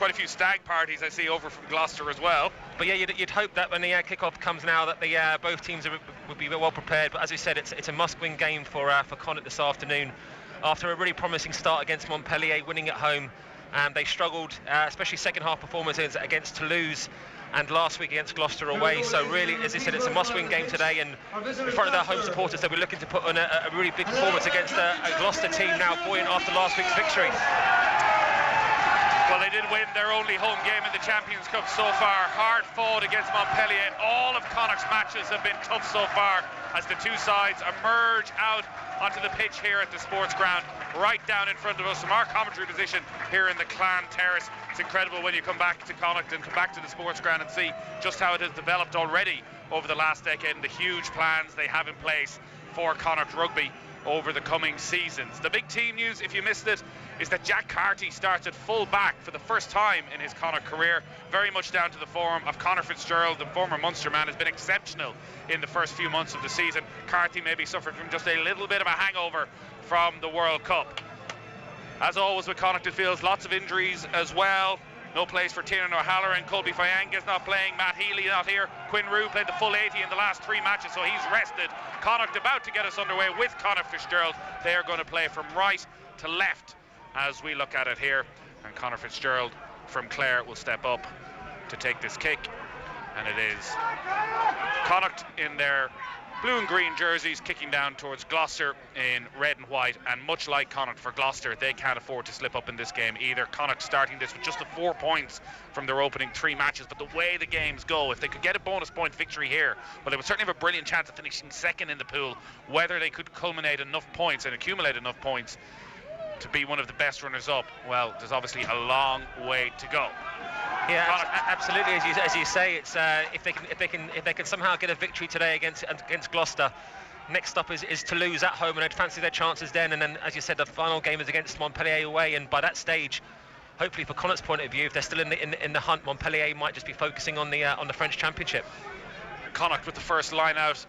Quite a few stag parties I see over from Gloucester as well. But yeah, you'd hope that when the kick-off comes now that the both teams would be well prepared. But as we said, it's a must-win game for Connacht this afternoon. After a really promising start against Montpellier, winning at home, they struggled, especially second half performances against Toulouse and last week against Gloucester away. So really, as I said, it's a must-win game today, and in front of their home supporters, they'll be looking to put on a really big performance against a Gloucester team now buoyant after last week's victory. Well, they did win their only home game in the Champions Cup so far. Hard fought against Montpellier. All of Connacht's matches have been tough so far as the two sides emerge out onto the pitch here at the Sportsground, right down in front of us from our commentary position here in the Clan Terrace. It's incredible when you come back to Connacht and come back to the Sportsground and see just how it has developed already over the last decade and the huge plans they have in place for Connacht rugby over the coming seasons. The big team news, if you missed it, is that Jack Carty starts at full back for the first time in his Connacht career, very much down to the form of Conor Fitzgerald. The former Munster man has been exceptional in the first few months of the season. Carty maybe suffered from just a little bit of a hangover from the World Cup. As always with Connacht, it feels lots of injuries as well. No place for Tiernan O'Halloran. Colby Fyanga's not playing. Matt Healy not here. Quinn Rue played the full 80 in the last 3 matches, so he's rested. Connacht about to get us underway with Conor Fitzgerald. They are going to play from right to left as we look at it here. And Conor Fitzgerald from Clare will step up to take this kick. And it is Connacht in their blue and green jerseys kicking down towards Gloucester in red and white, and much like Connacht for Gloucester, they can't afford to slip up in this game either. Connacht starting this with just the 4 points from their opening 3 matches, but the way the games go, if they could get a bonus point victory here, well, they would certainly have a brilliant chance of finishing second in the pool. Whether they could culminate enough points and accumulate enough points to be one of the best runners up, well, there's obviously a long way to go. Yeah, absolutely. As you say, it's if they can somehow get a victory today against Gloucester, next up is Toulouse at home, and I'd fancy their chances then. And then, as you said, the final game is against Montpellier away, and by that stage, hopefully, for Connacht's point of view, if they're still in the hunt, Montpellier might just be focusing on the French Championship. Connacht with the first line out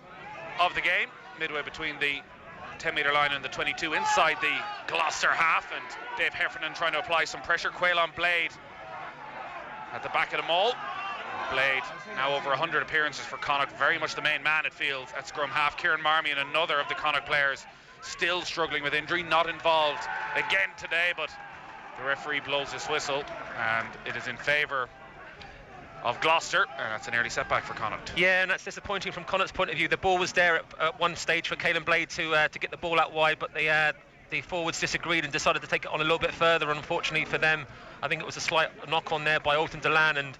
of the game, midway between the 10-metre line and the 22 inside the Gloucester half, and Dave Heffernan trying to apply some pressure. Quaylon Blade at the back of the maul. Blade now over 100 appearances for Connacht, very much the main man it feels at scrum half. Kieran Marmion, another of the Connacht players, still struggling with injury, not involved again today, but the referee blows his whistle and it is in favour of Gloucester, and that's an early setback for Connacht. Yeah, and that's disappointing from Connacht's point of view. The ball was there at one stage for Caelan Blade to get the ball out wide, but the forwards disagreed and decided to take it on a little bit further. Unfortunately for them, I think it was a slight knock on there by Alton Delan, and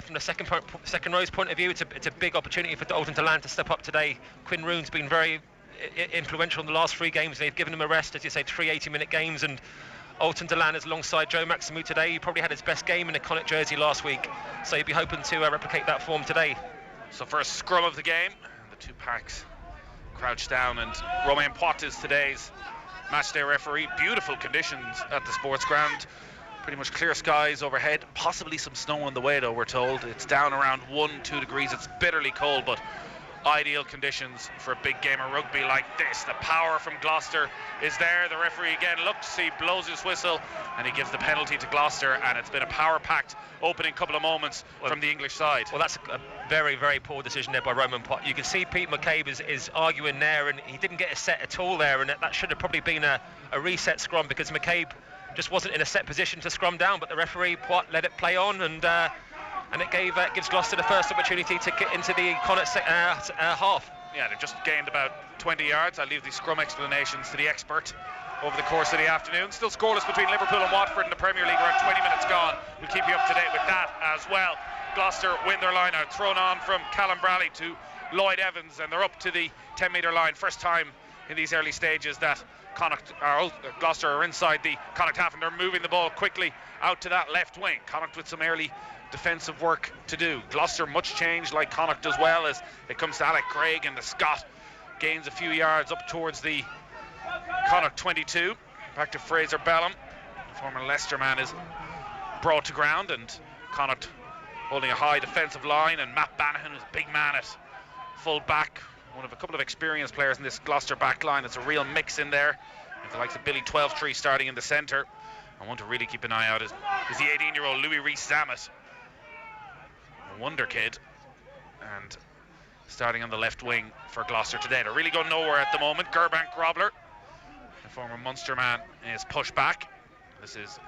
from the second row's point of view, it's a big opportunity for Alton Delan to step up today. Quinn Rune's been very influential in the last 3 games. They've given him a rest, as you say, 3 80-minute games, and Alton Delan is alongside Joe Maximu today. He probably had his best game in the Connacht jersey last week, so he'd be hoping to replicate that form today. So first scrum of the game, the 2 packs crouched down, and Romain Poit is today's matchday referee. Beautiful conditions at the Sportsground, pretty much clear skies overhead, possibly some snow on the way though, we're told. It's down around 1-2 degrees. It's bitterly cold, but ideal conditions for a big game of rugby like this. The power from Gloucester is there. The referee again looks, he blows his whistle, and he gives the penalty to Gloucester, and it's been a power-packed opening couple of moments from the English side. Well, that's a very, very poor decision there by Romain Poit. You can see Pete McCabe is arguing there, and he didn't get a set at all there, and that should have probably been a reset scrum, because McCabe just wasn't in a set position to scrum down, but the referee, Poit, let it play on, and it gives Gloucester the first opportunity to get into the Connacht half. Yeah, they've just gained about 20 yards. I'll leave the scrum explanations to the expert over the course of the afternoon. Still scoreless between Liverpool and Watford in the Premier League, around 20 minutes gone. We'll keep you up to date with that as well. Gloucester win their line out, thrown on from Callum Brally to Lloyd Evans, and they're up to the 10-metre line. First time in these early stages that Gloucester are inside the Connacht half, and they're moving the ball quickly out to that left wing. Connacht with some early defensive work to do. Gloucester much changed like Connacht as well, as it comes to Alec Craig, and the Scot gains a few yards up towards the Connacht 22. Back to Fraser Bellum, the former Leicester man, is brought to ground, and Connacht holding a high defensive line, and Matt Bannahan is a big man at full back, one of a couple of experienced players in this Gloucester back line. It's a real mix in there, with the likes of Billy Twelftree starting in the centre, I want to really keep an eye out is the 18-year-old Louis Rees-Zammit, a wonder kid, and starting on the left wing for Gloucester today. They're really going nowhere at the moment. Gerbank Grobler, the former Munster man, is pushed back. This is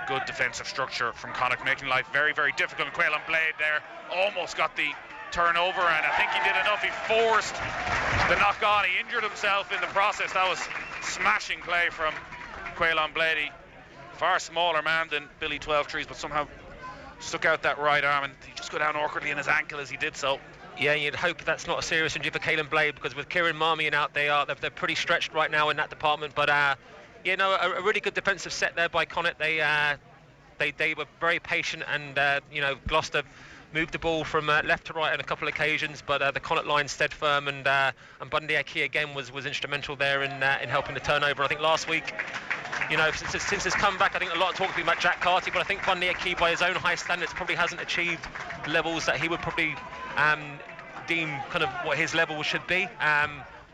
good defensive structure from Connacht, making life very, very difficult. Quayle Blade there almost got the turnover, and I think he did enough. He forced the knock on. He injured himself in the process. That was smashing play from Quayle Blade. Far smaller man than Billy 12 Trees, but somehow stuck out that right arm, and he just got down awkwardly in his ankle as he did so. Yeah, you'd hope that's not a serious injury for Caelan Blade, because with Kieran Marmion out, they're pretty stretched right now in that department. But a really good defensive set there by Connacht. They were very patient, and Gloucester moved the ball from left to right on a couple of occasions, but the Connacht line stayed firm, and Bundy Aki again was instrumental there in helping the turnover. I think last week, since his comeback, I think a lot of talk has been about Jack Carty, but I think Bundy Aki, by his own high standards, probably hasn't achieved levels that he would probably deem kind of what his level should be.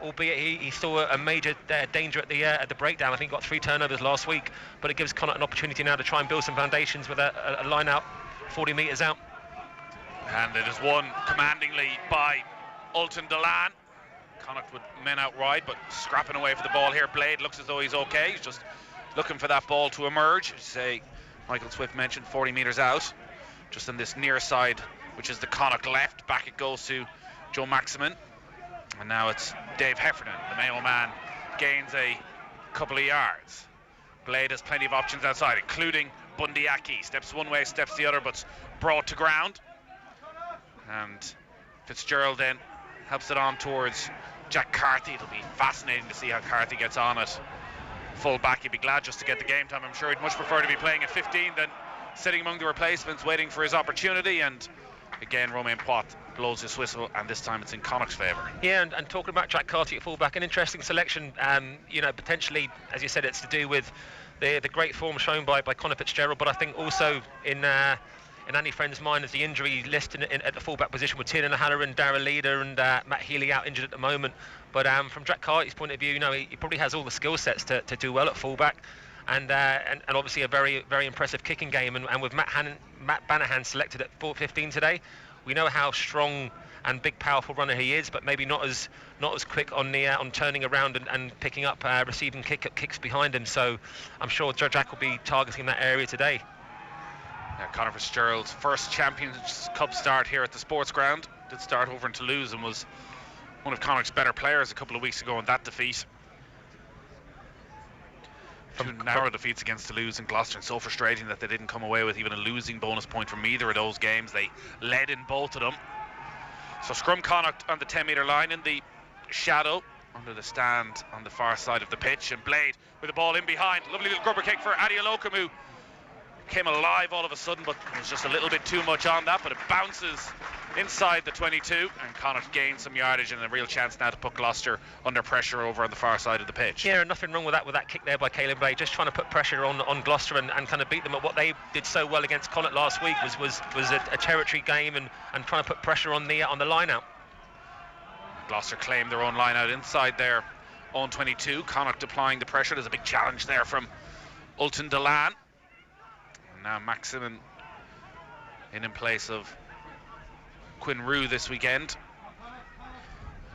Albeit he saw a major danger at the breakdown. I think he got 3 turnovers last week, but it gives Connacht an opportunity now to try and build some foundations with a line out 40 metres out. And it is won commandingly by Ultan Delan. Connacht with men out wide, but scrapping away for the ball here. Blade looks as though he's okay. He's just looking for that ball to emerge. Say, Michael Swift mentioned 40 metres out, just on this near side, which is the Connacht left. Back it goes to Joe Maximin. And now it's Dave Heffernan, the Mayo man, gains a couple of yards. Blade has plenty of options outside, including Bundy Aki. Steps one way, steps the other, but's brought to ground. And Fitzgerald then helps it on towards Jack Carthy. It'll be fascinating to see how Carthy gets on at full back. He'd be glad just to get the game time. I'm sure he'd much prefer to be playing at 15 than sitting among the replacements waiting for his opportunity. And again, Romain Poit blows his whistle, and this time it's in Connacht's favour. Yeah, and talking about Jack Carty at fullback, an interesting selection. Potentially, as you said, it's to do with the great form shown by Conor Fitzgerald, but I think also in Andy Friend's mind is the injury list at the fullback position with Tiernan O'Halloran, Darragh Leader, and Matt Healy out injured at the moment. But from Jack Carty's point of view, he probably has all the skill sets to do well at fullback. And obviously a very, very impressive kicking game. And with Matt Banahan selected at 15 today, we know how strong and big, powerful runner he is, but maybe not as quick on turning around and picking up receiving kicks behind him. So I'm sure Jack will be targeting that area today. Yeah, Conor Fitzgerald's first Champions Cup start here at the Sportsground. Did start over in Toulouse and was one of Connacht's better players a couple of weeks ago in that defeat. Two narrow defeats against Toulouse and Gloucester, and so frustrating that they didn't come away with even a losing bonus point from either of those games. They led in both of them. So scrum Connacht on the 10-metre line in the shadow under the stand on the far side of the pitch, and Blade with the ball in behind. Lovely little grubber kick for Adeolokam, who came alive all of a sudden, but there was just a little bit too much on that, but it bounces inside the 22, and Connacht gains some yardage and a real chance now to put Gloucester under pressure over on the far side of the pitch. Yeah, nothing wrong with that kick there by Caelan Blade, just trying to put pressure on Gloucester and kind of beat them at what they did so well against Connacht last week was a territory game and trying to put pressure on the line out. Gloucester claimed their own line out inside their own 22. Connacht applying the pressure. There's a big challenge there from Ultan Delan. And now Maximin in place of Quinn Rue this weekend.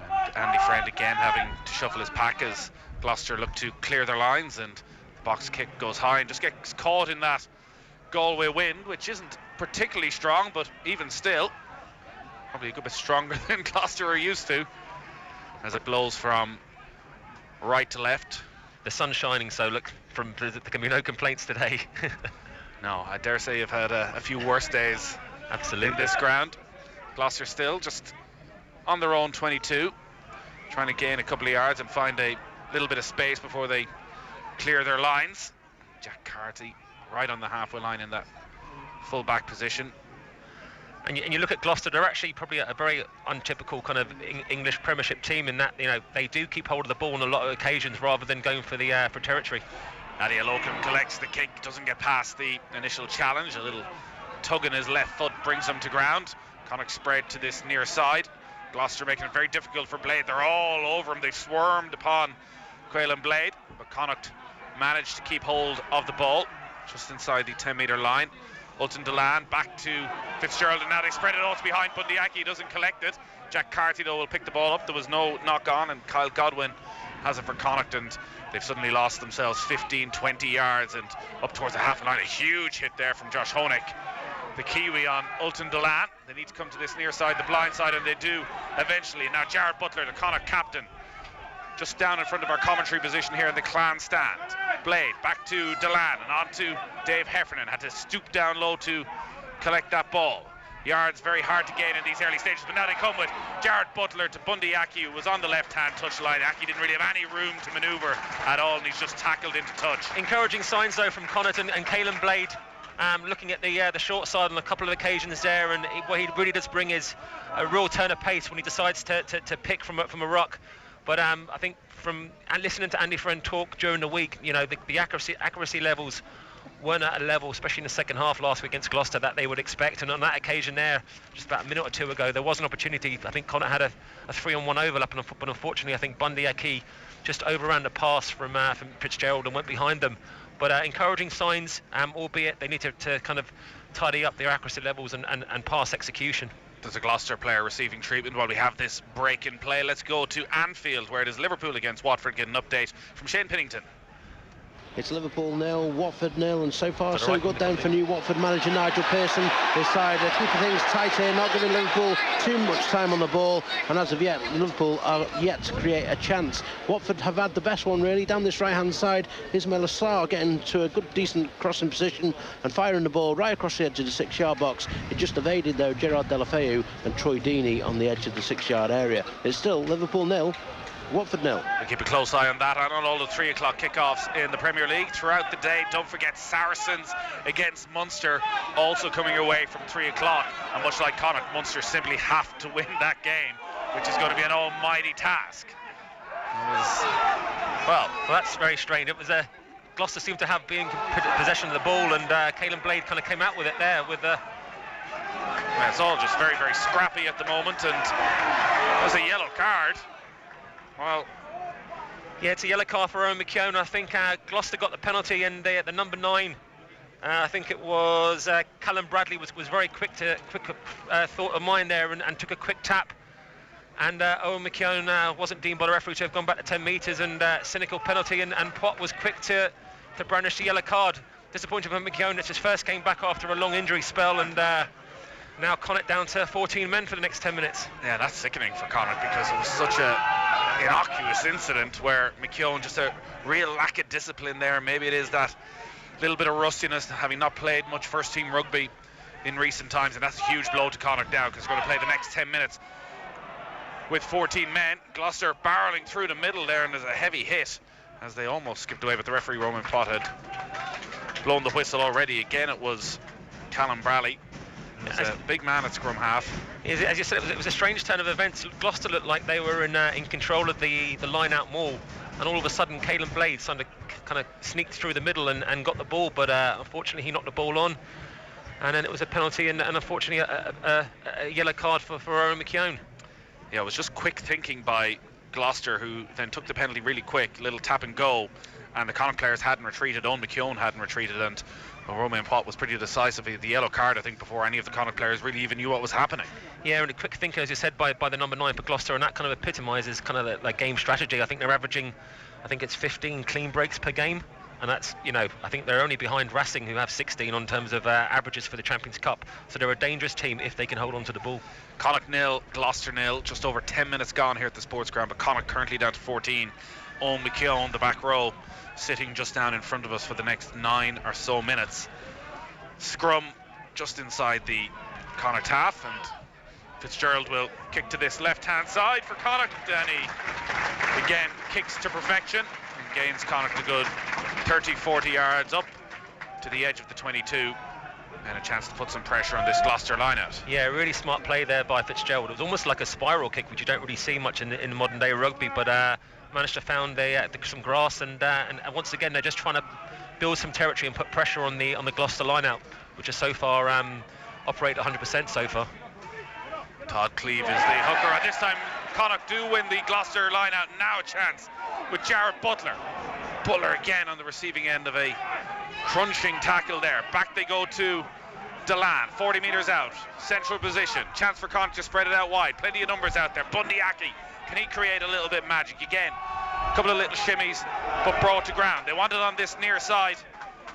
And Andy Friend again having to shuffle his pack as Gloucester look to clear their lines, and the box kick goes high and just gets caught in that Galway wind, which isn't particularly strong, but even still probably a good bit stronger than Gloucester are used to, as it blows from right to left. The sun's shining, so look, there can be no complaints today. No, I dare say you've had a few worse days. Absolutely. In this ground. Gloucester still just on their own 22, trying to gain a couple of yards and find a little bit of space before they clear their lines. Jack Carty right on the halfway line in that full back position. And you look at Gloucester, they're actually probably a very untypical kind of English Premiership team in that they do keep hold of the ball on a lot of occasions rather than going for territory. Adeolokam collects the kick, doesn't get past the initial challenge. A little tug in his left foot brings him to ground. Connacht spread to this near side. Gloucester making it very difficult for Blade. They're all over him. They've swarmed upon Quayle Blade, but Connacht managed to keep hold of the ball just inside the 10-metre line. Ultan Dillane back to Fitzgerald, and now they spread it out behind. Bundyaki doesn't collect it. Jack Carty though will pick the ball up. There was no knock on, and Kyle Godwin has it for Connacht, and they've suddenly lost themselves 15-20 yards and up towards the half line. A huge hit there from Josh Honig, the Kiwi, on Ultan Dillane. They need to come to this near side, the blind side, and they do eventually. Now Jared Butler, the Connacht captain, just down in front of our commentary position here in the Clan stand. Blade back to Dillane and on to Dave Heffernan. Had to stoop down low to collect that ball. Yards very hard to gain in these early stages, but now they come with Jared Butler to Bundy Aki, who was on the left-hand touchline. Aki didn't really have any room to manoeuvre at all, and he's just tackled into touch. Encouraging signs though from Connacht and Caelan Blade, looking at the short side on a couple of occasions there, and what he really does bring is a real turn of pace when he decides to pick from a ruck. But I think from listening to Andy Friend talk during the week, you know, the accuracy levels weren't at a level, especially in the second half last week against Gloucester, that they would expect. And on that occasion there, just about a minute or two ago, there was an opportunity. I think Connacht had a 3-on-1 overlap, but unfortunately I think Bundy Aki just overran the pass from Fitzgerald and went behind them. But encouraging signs, albeit they need to kind of tidy up their accuracy levels and pass execution. There's a Gloucester player receiving treatment while we have this break in play. Let's go to Anfield, where it is Liverpool against Watford. Get an update from Shane Pinnington. It's Liverpool 0, Watford 0, and so far so good down for new Watford manager Nigel Pearson. His side keeping things tight here, not giving Liverpool too much time on the ball, and as of yet Liverpool are yet to create a chance. Watford have had the best one really down this right hand side. Ismail Assar getting to a good decent crossing position and firing the ball right across the edge of the 6-yard box. It just evaded though Gerard Delafeu and Troy Deeney on the edge of the 6-yard area. It's still Liverpool 0, Watford 0. We'll keep a close eye on that and on all the 3 o'clock kickoffs in the Premier League throughout the day. Don't forget Saracens against Munster, also coming your way from 3 o'clock. And much like Connacht, Munster simply have to win that game, which is going to be an almighty task. Well, that's very strange. It was Gloucester seemed to have been possession of the ball, and Caelan Blade kind of came out with it there with the. Well, it's all just very, very scrappy at the moment, and there's a yellow card. Well, yeah, it's a yellow card for Owen McKeown. I think Gloucester got the penalty, and the number 9, I think it was Callum Bradley, was very quick thought of mine there and took a quick tap. And Owen McKeown wasn't deemed by the referee to have gone back to 10 metres, and cynical penalty, and Pott was quick to brandish the yellow card. Disappointing for McKeown. It's his first game back after a long injury spell, and now Connacht down to 14 men for the next 10 minutes. Yeah, that's sickening for Connacht, because it was such a innocuous incident where McKeown, just a real lack of discipline there. Maybe it is that little bit of rustiness, having not played much first team rugby in recent times, and that's a huge blow to Connacht now, because they're going to play the next 10 minutes with 14 men. Gloucester barreling through the middle there, and there's a heavy hit as they almost skipped away, but the referee Roman Pott had blown the whistle already. Again, it was Callum Bradley. He's a big man at scrum half. As you said, it was a strange turn of events. Gloucester looked like they were in control of the line-out maul, and all of a sudden Caelan Blade kind of sneaked through the middle and got the ball, but unfortunately he knocked the ball on, and then it was a penalty and unfortunately a yellow card for Owen McKeown. Yeah, it was just quick thinking by Gloucester, who then took the penalty really quick, little tap and go, and the Connacht players hadn't retreated. Owen McKeown hadn't retreated, and Romain Pott was pretty decisive. The yellow card, I think, before any of the Connacht players really even knew what was happening. Yeah, and a quick thinking, as you said, by the number 9 for Gloucester, and that kind of epitomises kind of the game strategy. I think they're averaging, I think it's 15 clean breaks per game, and that's, you know, I think they're only behind Racing, who have 16 on terms of averages for the Champions Cup. So they're a dangerous team if they can hold on to the ball. Connacht 0, Gloucester 0, just over 10 minutes gone here at the Sportsground, but Connacht currently down to 14. Owen McKeown, the back row, sitting just down in front of us for the next 9 or so minutes. Scrum just inside the Connacht half, and Fitzgerald will kick to this left-hand side for Connacht, and he again kicks to perfection and gains Connacht a good 30-40 yards up to the edge of the 22, and a chance to put some pressure on this Gloucester lineout. Yeah, really smart play there by Fitzgerald. It was almost like a spiral kick, which you don't really see much in modern day rugby, but managed to found some grass, and once again they're just trying to build some territory and put pressure on the Gloucester line-out, which has so far operated 100% so far. Todd Cleave is the hooker, and this time Connacht do win the Gloucester line-out. Now a chance with Jared Butler Butler again on the receiving end of a crunching tackle there. Back they go to Delan, 40 metres out, central position, chance for Connacht to spread it out wide, plenty of numbers out there. Bundyaki, can he create a little bit of magic again? A couple of little shimmies, but brought to ground. They want it on this near side,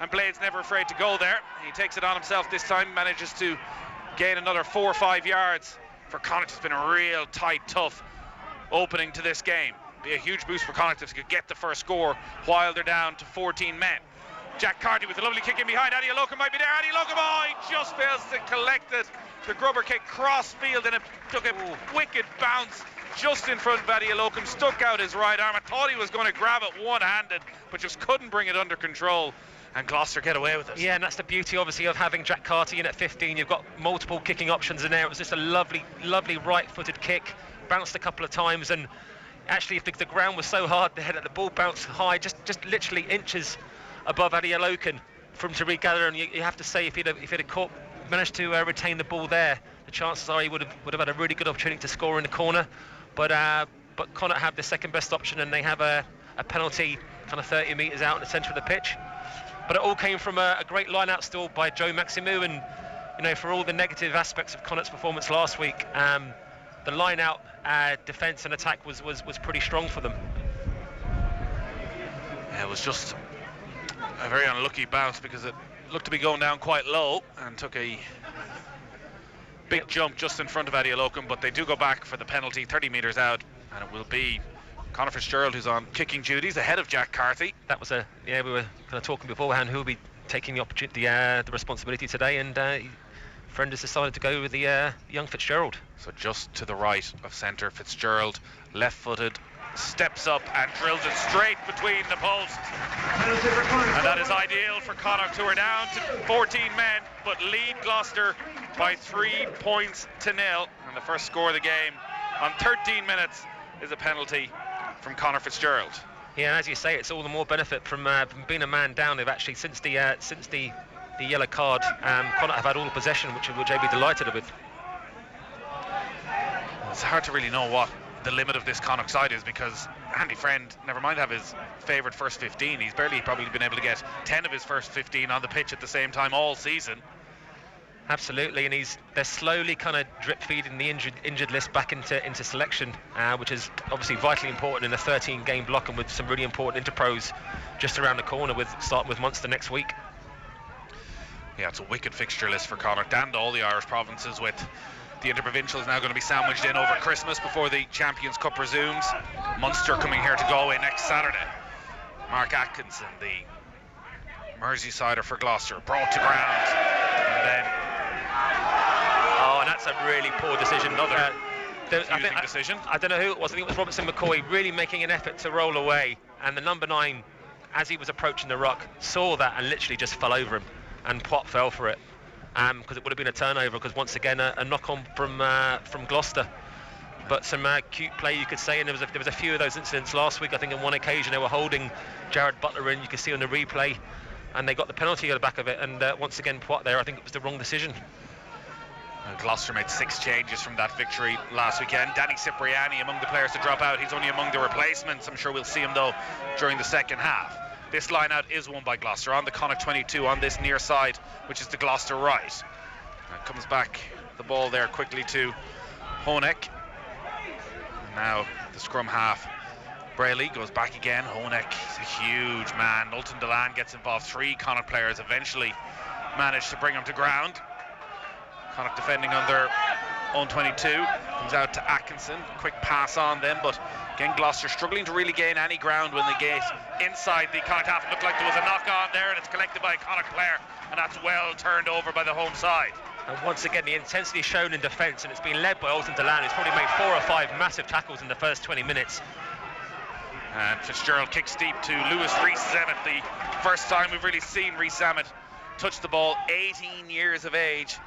and Blade's never afraid to go there. He takes it on himself this time, manages to gain another 4 or 5 yards. For Connacht, it's been a real tight, tough opening to this game. Be a huge boost for Connacht if they could get the first score while they're down to 14 men. Jack Carty with a lovely kick in behind. Adi Locum might be there. Adi Locum, he just fails to collect it. The grubber kick cross field, and it took a wicked bounce just in front of Adi Locum. Stuck out his right arm. I thought he was going to grab it one-handed, but just couldn't bring it under control. And Gloucester get away with it. Yeah, and that's the beauty, obviously, of having Jack Carty in at 15. You've got multiple kicking options in there. It was just a lovely, lovely right-footed kick. Bounced a couple of times, and actually, if the ground was so hard there that the ball bounced high, just literally inches above Adi Alokan from to regather. And you have to say, if he'd have managed to retain the ball there, the chances are he would have had a really good opportunity to score in the corner. But Connacht have the second best option, and they have a penalty kind of 30 metres out in the centre of the pitch. But it all came from a great line-out still by Joe Maximu, and you know, for all the negative aspects of Connacht's performance last week, the line-out defence and attack was pretty strong for them. Yeah, it was just a very unlucky bounce because it looked to be going down quite low and took a big jump just in front of Adi Locum, but they do go back for the penalty 30 metres out, and it will be Conor Fitzgerald who's on kicking duties ahead of Jack Carthy. That was we were kind of talking beforehand who will be taking the opportunity, the responsibility today, and friend has decided to go with the young Fitzgerald. So just to the right of centre, Fitzgerald, left-footed, steps up and drills it straight between the posts. And that is ideal for Connacht, who are down to 14 men, but lead Gloucester by 3 points to 0. And the first score of the game on 13 minutes is a penalty from Conor Fitzgerald. Yeah, and as you say, it's all the more benefit from being a man down. They've actually, since the yellow card, Connacht have had all the possession, which they'd be delighted with. It's hard to really know what the limit of this Connacht side is, because Andy Friend, never mind have his favoured first 15, he's barely probably been able to get 10 of his first 15 on the pitch at the same time all season. Absolutely, and they're slowly kind of drip feeding the injured list back into selection, which is obviously vitally important in a 13-game block, and with some really important interpros just around the corner, starting with Munster next week. Yeah, it's a wicked fixture list for Connacht and all the Irish provinces, with the interprovincials now going to be sandwiched in over Christmas before the Champions Cup resumes. Munster coming here to Galway next Saturday. Mark Atkinson, the Merseysider for Gloucester, brought to ground, and then and that's a really poor decision. Another confusing decision. I don't know who it was. I think it was Robertson McCoy really making an effort to roll away, and the number 9, as he was approaching the ruck, saw that and literally just fell over him, and Poit fell for it, because it would have been a turnover, because once again a knock-on from Gloucester. But some cute play, you could say, and there was a few of those incidents last week. I think on one occasion they were holding Jared Butler in, you could see on the replay, and they got the penalty at the back of it, and once again Poit there, I think it was the wrong decision. Gloucester made 6 changes from that victory last weekend. Danny Cipriani among the players to drop out. He's only among the replacements. I'm sure we'll see him though during the second half. This line out is won by Gloucester on the Connacht 22 on this near side, which is the Gloucester right. And comes back the ball there quickly to Honeck. Now the scrum half, Brayley goes back again. Honeck is a huge man. Nolton Delan gets involved. 3 Connacht players eventually manage to bring him to ground. Connacht defending on their own 22, comes out to Atkinson, quick pass on them, but again Gloucester struggling to really gain any ground when they get inside the Connacht half. It looked like there was a knock on there, and it's collected by a Connacht player, and that's well turned over by the home side. And once again the intensity shown in defence, and it's been led by Alton Delan, who's probably made 4 or 5 massive tackles in the first 20 minutes. And Fitzgerald kicks deep to Lewis Rees-Zammit, the first time we've really seen Rees-Zammit touch the ball. 18 years of age,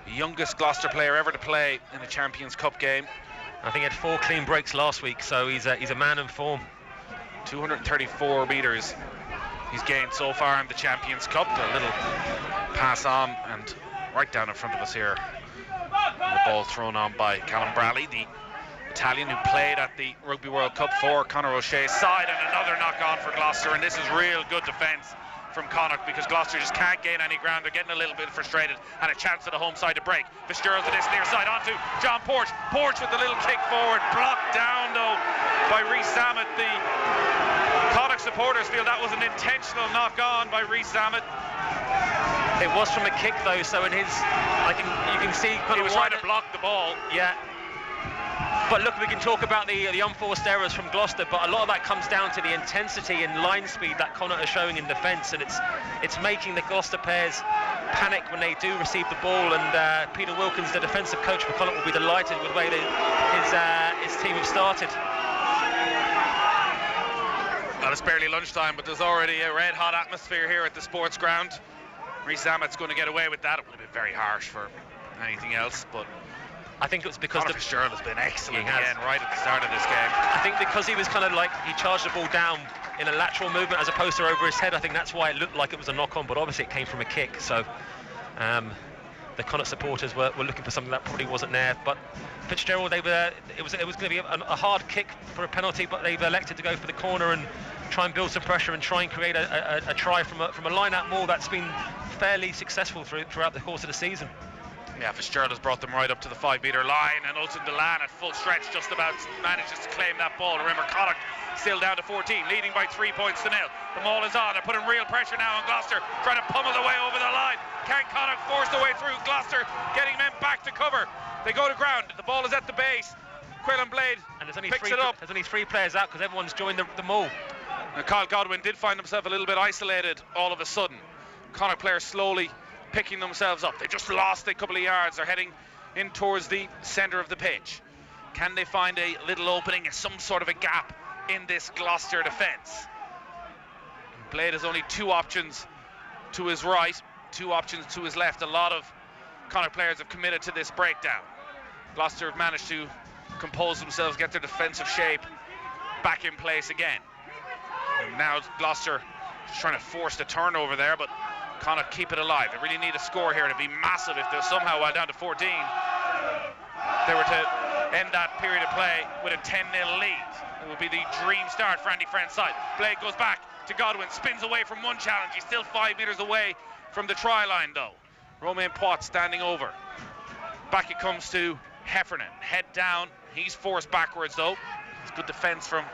the youngest Gloucester player ever to play in a Champions Cup game. I think he had 4 clean breaks last week, so he's a man in form. 234 metres he's gained so far in the Champions Cup. A little pass on and right down in front of us here. And the ball thrown on by Callum Brally, the Italian who played at the Rugby World Cup for Conor O'Shea's side, and another knock on for Gloucester, and this is real good defence from Connacht because Gloucester just can't gain any ground. They're getting a little bit frustrated, and a chance for the home side to break. Fitzgerald to this near side onto John Porch. Porch with the little kick forward, blocked down though by Rhys Zammit. The Connacht supporters feel that was an intentional knock on by Rhys Zammit. It was from a kick though, so in his, you can see kind he was trying to block the ball. Yeah. But look, we can talk about the unforced errors from Gloucester, but a lot of that comes down to the intensity and line speed that Connacht are showing in defence, and it's making the Gloucester players panic when they do receive the ball. And Peter Wilkins, the defensive coach for Connacht, will be delighted with the way his team have started. Well, it's barely lunchtime, but there's already a red-hot atmosphere here at the Sportsground. Rhys Zammit's going to get away with that. It would have been very harsh for anything else, but I think it was because Fitzgerald has been excellent again right at the start of this game. I think because he was kind of like, he charged the ball down in a lateral movement as opposed to over his head. I think that's why it looked like it was a knock-on, but obviously it came from a kick. So the Connacht supporters were looking for something that probably wasn't there. But Fitzgerald, it was going to be a hard kick for a penalty, but they've elected to go for the corner and try and build some pressure and try and create a try from a line-out maul that's been fairly successful throughout the course of the season. Yeah, Fitzgerald has brought them right up to the 5-metre line, and Ultan Delan at full stretch just about manages to claim that ball. Remember, Connacht still down to 14, leading by 3 points to nil. The maul is on. They're putting real pressure now on Gloucester, trying to pummel the way over the line. Can Connacht force the way through? Gloucester getting men back to cover. They go to ground. The ball is at the base. Quillan Blade picks it up. There's only 3 players out because everyone's joined the maul. Now, Kyle Godwin did find himself a little bit isolated all of a sudden. Connacht players slowly picking themselves up. They just lost a couple of yards. They're heading in towards the centre of the pitch. Can they find a little opening, some sort of a gap in this Gloucester defence? Blade has only 2 options to his right, 2 options to his left. A lot of Connacht players have committed to this breakdown. Gloucester have managed to compose themselves, get their defensive shape back in place again. And now Gloucester is trying to force the turnover there, but Connacht keep it alive. They really need a score here to be massive if they're somehow, while down to 14, they were to end that period of play with a 10-0 lead. It would be the dream start for Andy Friend's side. Blade goes back to Godwin, spins away from one challenge. He's still 5 metres away from the try line though. Romain Poit standing over. Back it comes to Heffernan, head down. He's forced backwards though. It's good defence from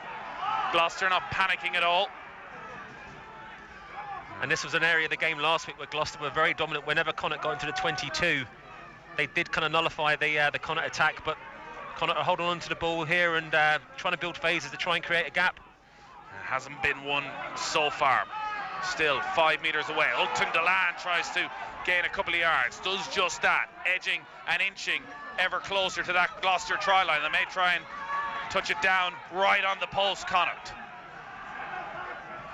Gloucester, not panicking at all. And this was an area of the game last week where Gloucester were very dominant. Whenever Connacht got into the 22, they did kind of nullify the Connacht attack, but Connacht are holding on to the ball here and trying to build phases to try and create a gap. It hasn't been one so far. Still 5 metres away. Ultan Delan tries to gain a couple of yards, does just that, edging and inching ever closer to that Gloucester try line. They may try and touch it down right on the post, Connacht.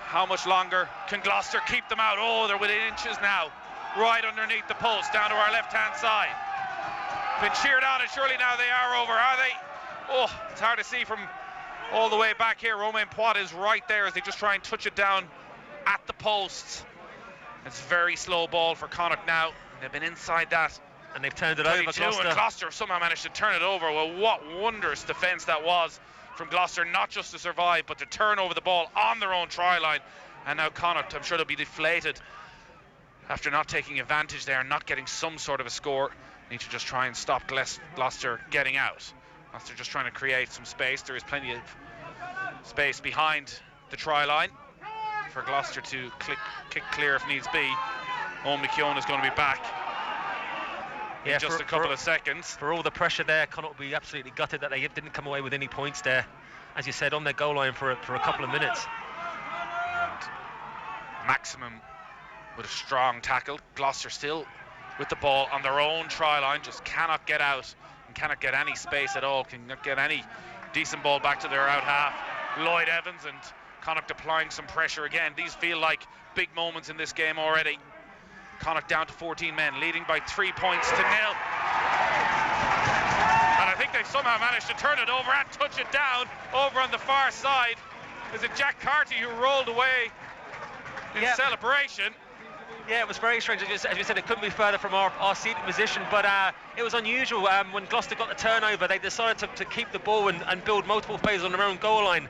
How much longer can Gloucester keep them out? Oh, they're within inches now, right underneath the post, down to our left-hand side. Been cheered on, and surely now they are over, are they? Oh, it's hard to see from all the way back here. Romain Poit is right there as they just try and touch it down at the posts. It's a very slow ball for Connacht now. They've been inside that. And they've turned it over, Gloucester. And Gloucester somehow managed to turn it over. Well, what wondrous defence that was from Gloucester, not just to survive, but to turn over the ball on their own try line. And now Connacht, I'm sure they'll be deflated after not taking advantage there and not getting some sort of a score. Need to just try and stop Gloucester getting out. Gloucester just trying to create some space. There is plenty of space behind the try line for Gloucester to kick clear if needs be. Owen McKeown is going to be back in just a couple of seconds. For all the pressure there, Connacht will be absolutely gutted that they didn't come away with any points there, as you said, on their goal line for a couple of minutes. And Maximum with a strong tackle. Gloucester still with the ball on their own try line, just cannot get out and cannot get any space at all, cannot get any decent ball back to their out half. Lloyd Evans and Connacht applying some pressure again. These feel like big moments in this game already. Connacht down to 14 men, leading by 3 points to 0. And I think they've somehow managed to turn it over and touch it down over on the far side. Is it Jack Carty who rolled away in celebration? Yeah, it was very strange. As you said, it couldn't be further from our seating position, but it was unusual. When Gloucester got the turnover, they decided to keep the ball and build multiple phases on their own goal line.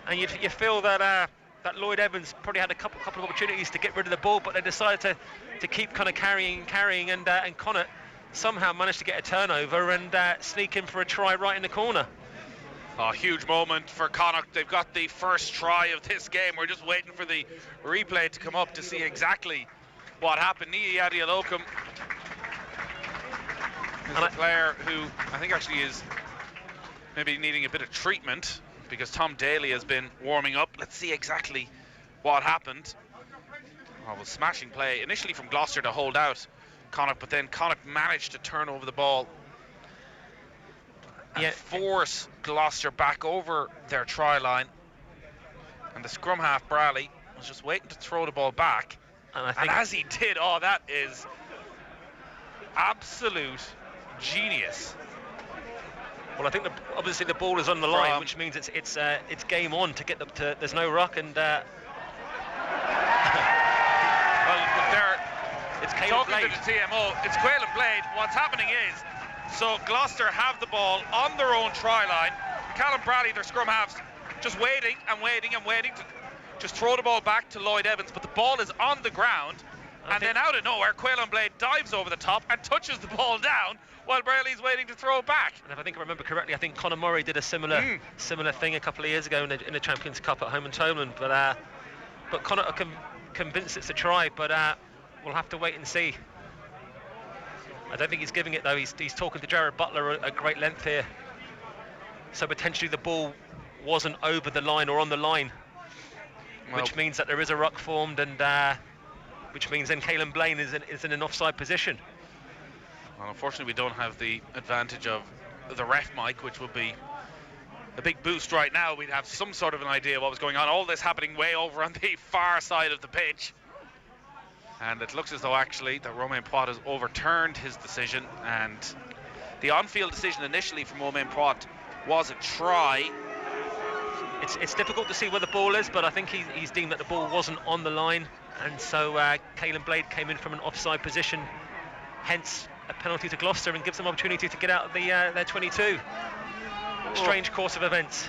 And you feel that Lloyd Evans probably had a couple of opportunities to get rid of the ball, but they decided to keep kind of carrying, and Connacht somehow managed to get a turnover and sneak in for a try right in the corner. A huge moment for Connacht. They've got the first try of this game. We're just waiting for the replay to come up to see exactly what happened. Nia Yadialokum is a player who I think actually is maybe needing a bit of treatment because Tom Daly has been warming up. Let's see exactly what happened. Oh, it was smashing play initially from Gloucester to hold out Connacht, but then Connacht managed to turn over the ball and force Gloucester back over their try line. And the scrum half, Braley, was just waiting to throw the ball back. And as he did, that is absolute genius. Well, I think obviously the ball is on the line, which means it's game on to get there's no ruck, and well, it's Caleb talking Blade. to the TMO. It's Quaylen Blade. What's happening is, so Gloucester have the ball on their own try line. Callum Braley, their scrum halves, just waiting to just throw the ball back to Lloyd Evans, but the ball is on the ground, and then out of nowhere, Quaylen Blade dives over the top and touches the ball down while Braley's waiting to throw it back. And if I think I remember correctly, I think Conor Murray did a similar thing a couple of years ago in the Champions Cup at home in Thomond, but Connacht are convinced it's a try, but we'll have to wait and see. I don't think he's giving it though. He's talking to Jared Butler at great length here. So potentially the ball wasn't over the line or on the line, which means that there is a ruck formed, and which means then Caleb Blaine is in an offside position. Well, unfortunately, we don't have the advantage of the ref mic, which would be a big boost right now. We'd have some sort of an idea of what was going on. All this happening way over on the far side of the pitch. And it looks as though actually that Romain Poit has overturned his decision, and the on-field decision initially from Romain Poit was a try. It's difficult to see where the ball is, but I think he's deemed that the ball wasn't on the line, and so Caleb Blade came in from an offside position, hence a penalty to Gloucester, and gives them opportunity to get out of their 22. Strange course of events.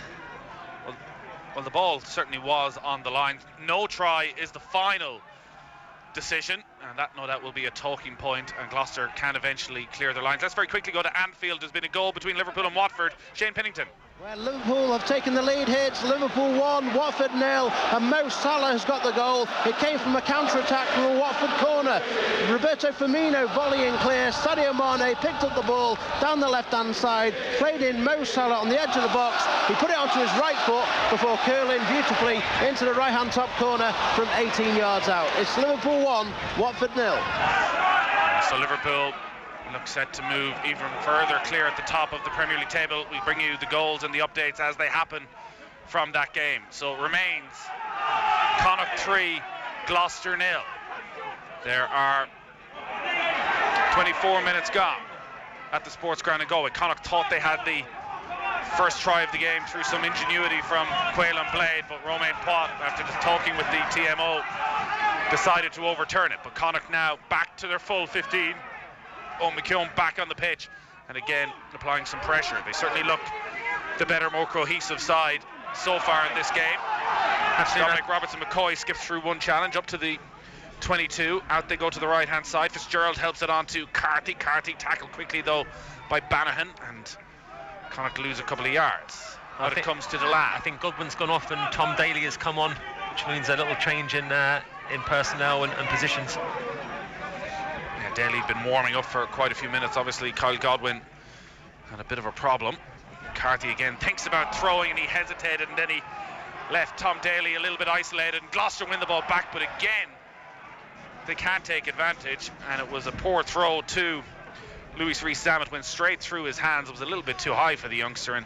Well, the ball certainly was on the line. No try is the final decision, and that no doubt will be a talking point, and Gloucester can eventually clear their lines. Let's very quickly go to Anfield. There's been a goal between Liverpool and Watford. Shane Pennington. Well, Liverpool have taken the lead here. It's Liverpool 1, Watford 0, and Mo Salah has got the goal. It came from a counter-attack from a Watford corner. Roberto Firmino volleying clear. Sadio Mane picked up the ball down the left-hand side, played in Mo Salah on the edge of the box. He put it onto his right foot before curling beautifully into the right-hand top corner from 18 yards out. It's Liverpool 1, Watford 0. So Liverpool look set to move even further clear at the top of the Premier League table. We bring you the goals and the updates as they happen from that game. So it remains Connacht 3, Gloucester 0. There are 24 minutes gone at the Sportsground in Galway. Connacht thought they had the first try of the game through some ingenuity from Quaylen Blade, but Romain Poit, after just talking with the TMO, decided to overturn it. But Connacht now back to their full 15. McKeown back on the pitch, and again applying some pressure. They certainly looked the better, more cohesive side so far in this game. Dominic Robertson-McCoy skips through one challenge up to the 22. Out they go to the right hand side. Fitzgerald helps it on to Carty. Carty tackled quickly though by Bannahan, and Connacht lose a couple of yards. But it comes to the lad. I think Godwin's gone off and Tom Daly has come on, which means a little change in personnel and positions. Daly had been warming up for quite a few minutes. Obviously Kyle Godwin had a bit of a problem. Carty again thinks about throwing, and he hesitated, and then he left Tom Daly a little bit isolated, and Gloucester win the ball back, but again they can't take advantage, and it was a poor throw to Louis Rees-Zammit, went straight through his hands. It was a little bit too high for the youngster, and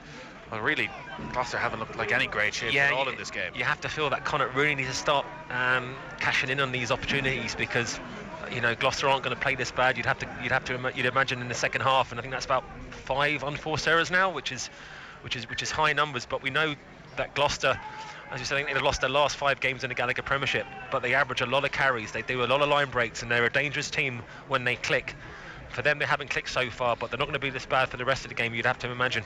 well, really Gloucester haven't looked like any great shape at all in this game. You have to feel that Connacht really needs to start cashing in on these opportunities, because Gloucester aren't going to play this bad. You'd imagine in the second half, and I think that's about 5 unforced errors now, which is high numbers. But we know that Gloucester as you said, I think they've lost their last 5 games in the Gallagher Premiership, but they average a lot of carries, they do a lot of line breaks, and they're a dangerous team when they click. For them, they haven't clicked so far, but they're not going to be this bad for the rest of the game, you'd have to imagine.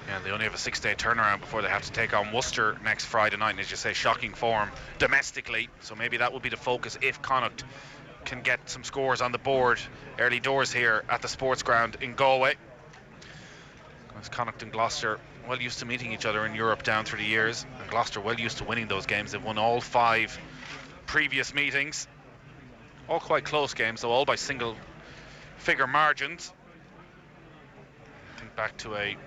Yeah, they only have a 6-day turnaround before they have to take on Worcester next Friday night, and as you say, shocking form domestically, so maybe that will be the focus if Connacht can get some scores on the board early doors here at the Sportsground in Galway. As Connacht and Gloucester well used to meeting each other in Europe down through the years, and Gloucester well used to winning those games. They've won all 5 previous meetings, all quite close games, though all by single figure margins. Think back to a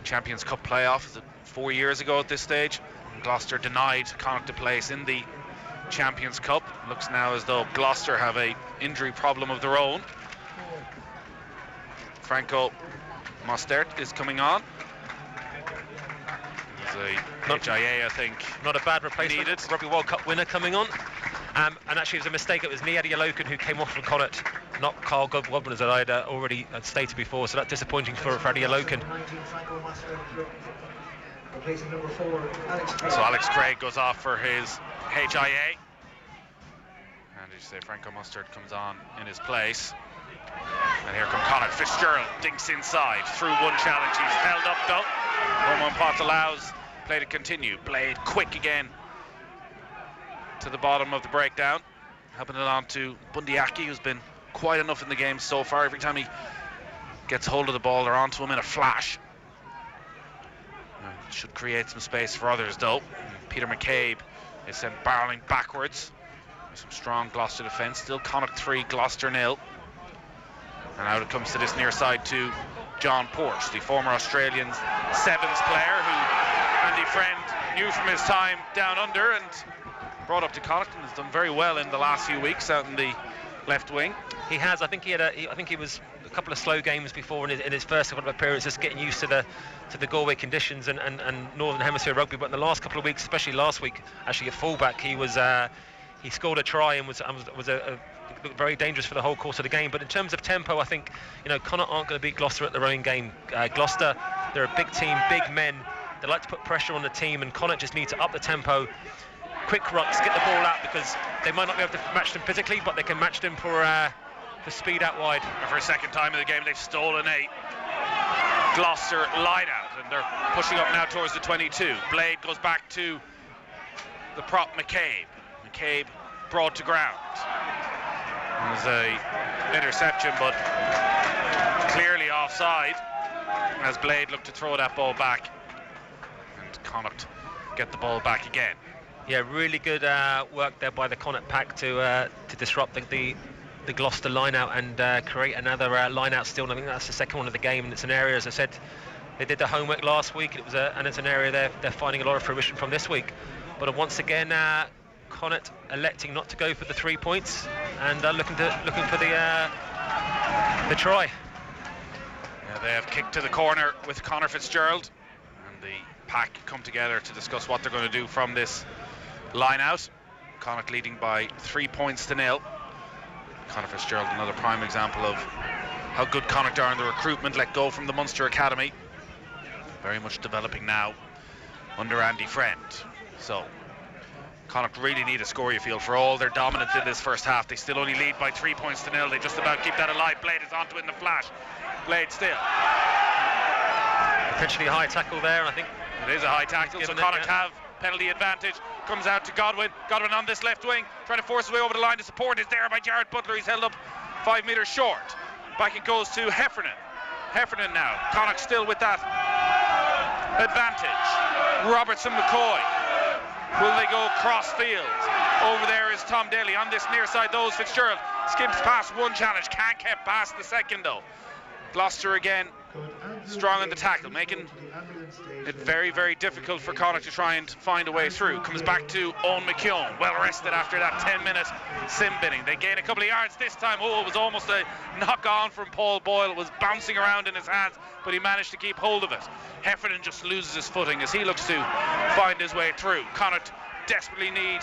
Champions Cup playoff 4 years ago at this stage, and Gloucester denied Connacht a place in the Champions Cup. Looks now as though Gloucester have a injury problem of their own. Franco Mostert is coming on. There's a HIA, I think. Not a bad replacement. Needed. Rugby World Cup winner coming on. And actually, it was a mistake. It was Niadi Alokan who came off from Connacht, not Carl Godwin, as I had already stated before. So that's disappointing for Adi Alokan. So Alex Craig goes off for his HIA. And as you say, Franco Mostert comes on in his place. And here come Connacht. Fitzgerald dinks inside through one challenge. He's held up though. Roman Potts allows play to continue. Blade quick again to the bottom of the breakdown, helping it on to Bundyaki, who's been quite enough in the game so far. Every time he gets hold of the ball, they're onto him in a flash. Should create some space for others though. Peter McCabe is sent barreling backwards. There's some strong Gloucester defence. Still Connacht 3, Gloucester 0. And out it comes to this near side to John Porch, the former Australian sevens player who Andy Friend knew from his time down under and brought up to Connacht, and has done very well in the last few weeks out in the left wing. He has. I think he was a couple of slow games before in his first couple of appearances, getting used to the Galway conditions and Northern Hemisphere rugby. But in the last couple of weeks, especially last week, actually at fullback, he scored a try and was very dangerous for the whole course of the game. But in terms of tempo, I think Connacht aren't going to beat Gloucester at their own game. Gloucester, they're a big team, big men. They like to put pressure on the team, and Connacht just need to up the tempo. Quick rucks, get the ball out, because they might not be able to match them physically, but they can match them for speed out wide. And for a second time in the game, they've stolen a Gloucester line out, and they're pushing up now towards the 22. Blade goes back to the prop McCabe. McCabe brought to ground. There's a interception, but clearly offside, as Blade looked to throw that ball back, and Connacht get the ball back again. Yeah, really good work there by the Connacht pack to disrupt the Gloucester line-out and create another line-out still. And I think that's the second one of the game, and it's an area, as I said, they did the homework last week. And it's an area they're finding a lot of fruition from this week. But once again, Connacht electing not to go for the 3 points and looking for the try. Yeah, they have kicked to the corner with Conor Fitzgerald, and the pack come together to discuss what they're going to do from this line out. Connacht leading by 3 points to 0. Conor Fitzgerald, another prime example of how good Connacht are in the recruitment, let go from the Munster Academy. Very much developing now under Andy Friend. So Connacht really need a score, you feel, for all their dominance in this first half. They still only lead by 3 points to 0. They just about keep that alive. Blade is onto it in the flash. Blade still. Potentially a high tackle there, and I think it is a high tackle, so Connacht have penalty advantage. Comes out to Godwin. Godwin on this left wing, trying to force his way over the line. The support is there by Jared Butler. He's held up 5 metres short. Back it goes to Heffernan. Heffernan now. Connacht still with that advantage. Robertson McCoy. Will they go cross field? Over there is Tom Daly on this near side. Those Fitzgerald skips past one challenge. Can't get past the second though. Gloucester again strong in the tackle, making it very, very difficult for Connacht to try and find a way through. Comes back to Owen McKeown, well rested after that 10-minute sim binning. They gain a couple of yards this time. Oh, it was almost a knock on from Paul Boyle. It was bouncing around in his hands, but he managed to keep hold of it. Heffernan just loses his footing as he looks to find his way through. Connacht desperately need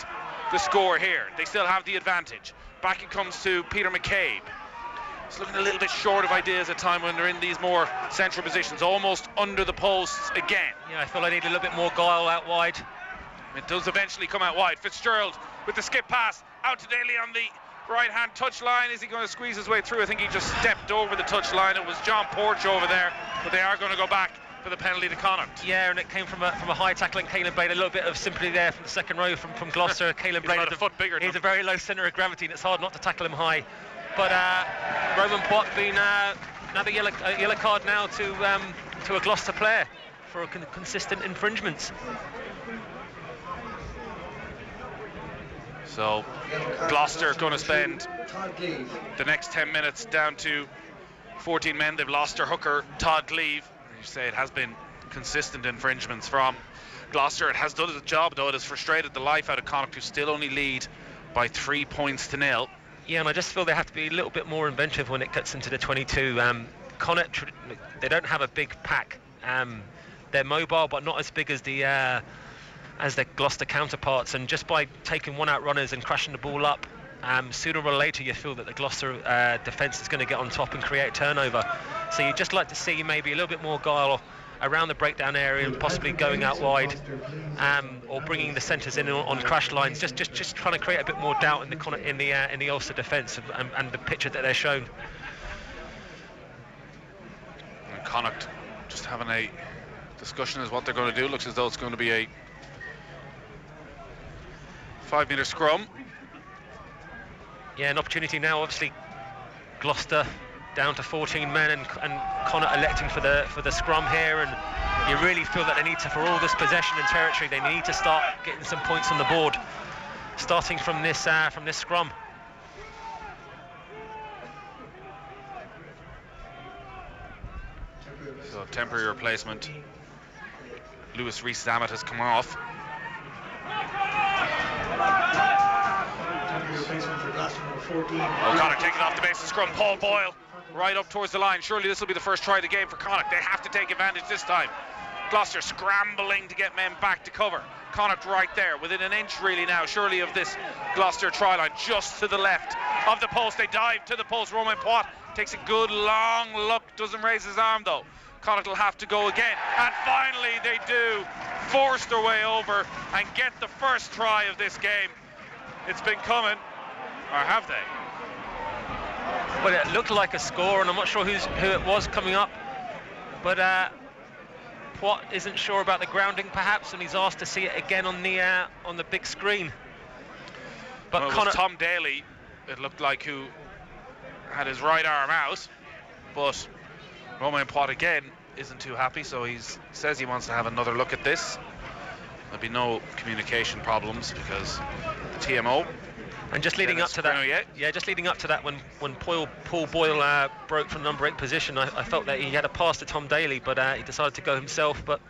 the score here. They still have the advantage. Back it comes to Peter McCabe. It's looking a little bit short of ideas at time when they're in these more central positions, almost under the posts again. Yeah, I feel I need a little bit more guile out wide. It does eventually come out wide. Fitzgerald with the skip pass out to Daly on the right-hand touch line. Is he going to squeeze his way through? I think he just stepped over the touch line. It was John Porch over there, but they are going to go back for the penalty to Connacht. Yeah, and it came from a high tackling Caelan Blade. A little bit of sympathy there from the second row from Gloucester. Caelan Blade is a foot bigger. He's a very low centre of gravity, and it's hard not to tackle him high. But Roman Pott being another yellow card now to a Gloucester player for consistent infringements. So Gloucester going to spend the next 10 minutes down to 14 men. They've lost their hooker, Todd Gleave. You say it has been consistent infringements from Gloucester. It has done its job, though. It has frustrated the life out of Connacht, who still only lead by 3 points to 0. Yeah, and I just feel they have to be a little bit more inventive when it gets into the 22. Connacht, they don't have a big pack. They're mobile, but not as big as their Gloucester counterparts. And just by taking one-out runners and crashing the ball up, sooner or later you feel that the Gloucester defence is going to get on top and create turnover. So you'd just like to see maybe a little bit more guile around the breakdown area and possibly going out wide, or bringing the centres in on crash lines. Just trying to create a bit more doubt in the Ulster defence and the picture that they're shown. And Connacht just having a discussion as what they're going to do. Looks as though it's going to be a 5-metre scrum. Yeah, an opportunity now. Obviously, Gloucester down to 14 men, and Connacht electing for the scrum here, and you really feel that they need to, for all this possession and territory, they need to start getting some points on the board, starting from this scrum. So temporary replacement. Lewis Rees-Zammit has come off. O'Connor taking off the base of scrum. Paul Boyle right up towards the line. Surely this will be the first try of the game for Connacht. They have to take advantage this time. Gloucester scrambling to get men back to cover. Connacht right there, within an inch really now, surely, of this Gloucester try line, just to the left of the post. They dive to the post. Romain Poit takes a good long look, doesn't raise his arm though. Connacht will have to go again, and finally they do force their way over and get the first try of this game. It's been coming, or have they? Well, it looked like a score, and I'm not sure who it was coming up, but Poit isn't sure about the grounding perhaps, and he's asked to see it again on the big screen. But well, it was Tom Daly, it looked like, who had his right arm out, but Romain Poit again isn't too happy, so he says he wants to have another look at this. There'll be no communication problems because the TMO. And just leading up to that, just leading up to that, when Paul Boyle broke from number 8 position, I felt that he had a pass to Tom Daly, but he decided to go himself. But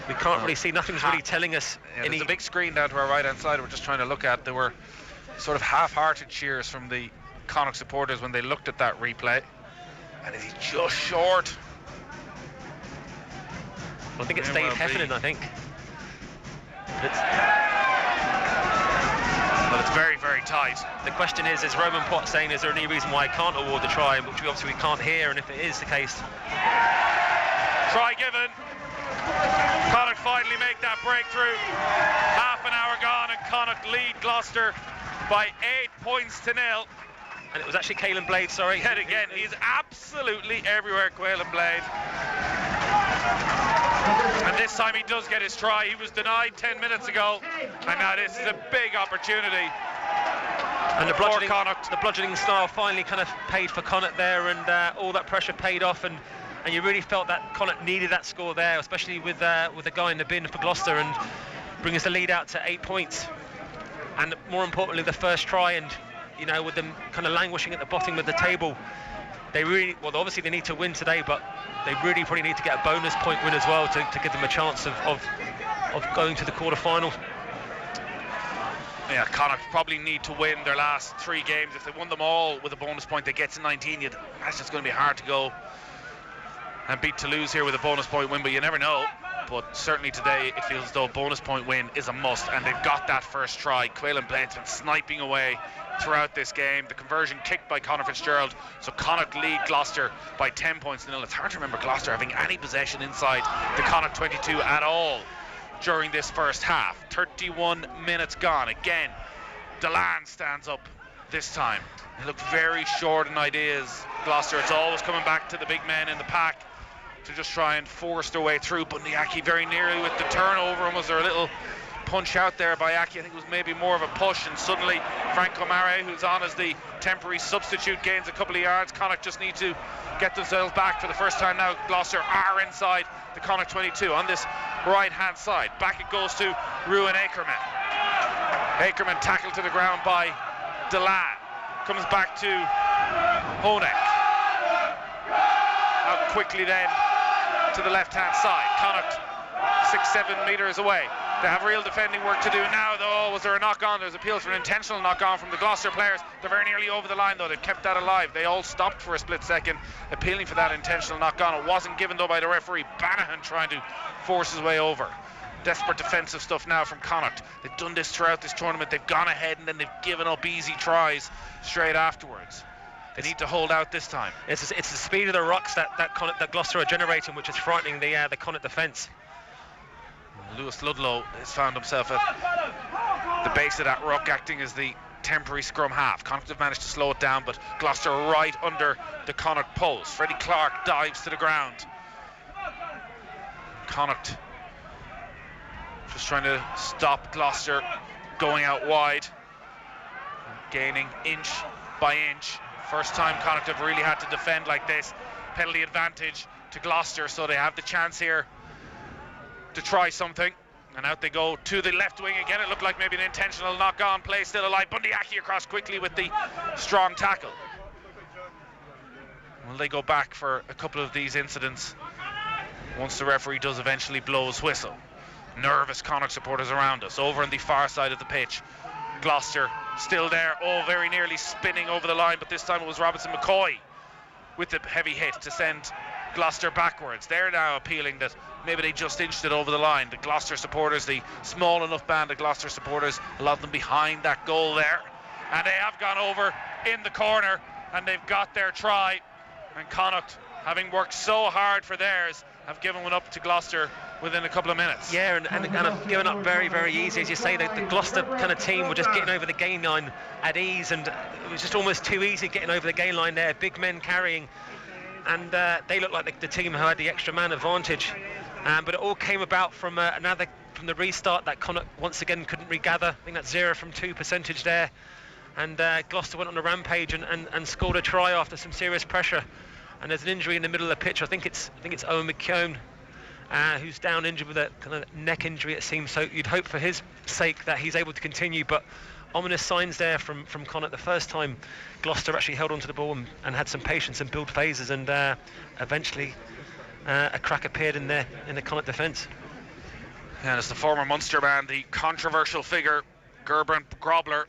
we can't really see. Nothing's really telling us. Yeah, there's a big screen down to our right-hand side we're just trying to look at. There were sort of half-hearted cheers from the Connacht supporters when they looked at that replay. And is he just short? I think it's Dave Heffernan, I think. Well, it's very, very tight. The question is Romain Poit saying, is there any reason why I can't award the try, which we obviously can't hear, and if it is the case. Try given. Connacht finally make that breakthrough. Half an hour gone, and Connacht lead Gloucester by 8 points to 0. And it was actually Caelan Blade, sorry. Yet again, he's absolutely everywhere, Caelan Blade. And this time he does get his try. He was denied 10 minutes ago, and now this is a big opportunity. And the bludgeoning style finally kind of paid for Connacht there, and all that pressure paid off, and you really felt that Connacht needed that score there, especially with the guy in the bin for Gloucester, and bring us the lead out to 8 points. And more importantly, the first try, and you know, with them kind of languishing at the bottom of the table, they really, well, obviously they need to win today, but they really probably need to get a bonus point win as well to give them a chance of going to the quarter-final. Yeah, Connacht probably need to win their last 3 games. If they won them all with a bonus point, they get to 19. That's just going to be hard to go and beat Toulouse here with a bonus point win, but you never know. but certainly today it feels as though a bonus point win is a must, and they've got that first try. Caolan Blade's been sniping away throughout this game. The conversion kicked by Conor Fitzgerald, so Connacht lead Gloucester by 10 points to nil. It's hard to remember Gloucester having any possession inside the Connacht 22 at all during this first half. 31 minutes gone. Again, Delan stands up this time. They look very short in ideas, Gloucester. It's always coming back to the big men in the pack to just try and force their way through. Bundyaki very nearly with the turnover, and was there a little punch out there by Aki? I think it was maybe more of a push, and suddenly Franco Mare, who's on as the temporary substitute, gains a couple of yards. Connacht just need to get themselves back for the first time now. Gloucester are inside the Connacht 22 on this right hand side. Back it goes to Ruan Akerman. Akerman tackled to the ground by Delan. Comes back to Honek. Out quickly then to the left hand side. Connacht 6-7 metres away. They have real defending work to do now, though. Was there a knock on? There's appeals for an intentional knock on from the Gloucester players. They're very nearly over the line, though. They've kept that alive. They all stopped for a split second, appealing for that intentional knock on. It wasn't given, though, by the referee. Bannahan trying to force his way over. Desperate defensive stuff now from Connacht. They've done this throughout this tournament. They've gone ahead and then they've given up easy tries straight afterwards. They need to hold out this time. It's the speed of the rocks that Gloucester are generating, which is frightening the Connacht defence. Lewis Ludlow has found himself at the base of that ruck, acting as the temporary scrum half. Connacht have managed to slow it down, but Gloucester right under the Connacht post. Freddie Clark dives to the ground. Connacht just trying to stop Gloucester going out wide, gaining inch by inch. First time Connacht have really had to defend like this. Penalty advantage to Gloucester, so they have the chance here to try something. And out they go to the left wing again. It looked like maybe an intentional knock-on play, still alive. Bundyaki across quickly with the strong tackle. Will they go back for a couple of these incidents once the referee does eventually blow his whistle? Nervous Connacht supporters around us. Over on the far side of the pitch, Gloucester still there. Oh, very nearly spinning over the line, but this time it was Robinson McCoy with the heavy hit to send Gloucester backwards. They're now appealing that maybe they just inched it over the line. The Gloucester supporters, the small enough band of Gloucester supporters, a lot of them behind that goal there, and they have gone over in the corner and they've got their try. And Connacht, having worked so hard for theirs, have given one up to Gloucester within a couple of minutes. Yeah, and kind of given up very, very easy. As you say, the Gloucester kind of team were just getting over the gain line at ease, and it was just almost too easy getting over the gain line there. Big men carrying, and they looked like the team who had the extra man advantage. But it all came about from the restart that Connacht once again couldn't regather. I think that's 0 from 2 percentage there. And Gloucester went on a rampage and scored a try after some serious pressure. And there's an injury in the middle of the pitch. I think it's Owen McKeown who's down injured with a kind of neck injury, it seems. So you'd hope for his sake that he's able to continue. But ominous signs there from Connacht. The first time Gloucester actually held onto the ball and had some patience and build phases, and eventually a crack appeared in the Connacht defence. And it's the former Munster man, the controversial figure Gerben Grobler,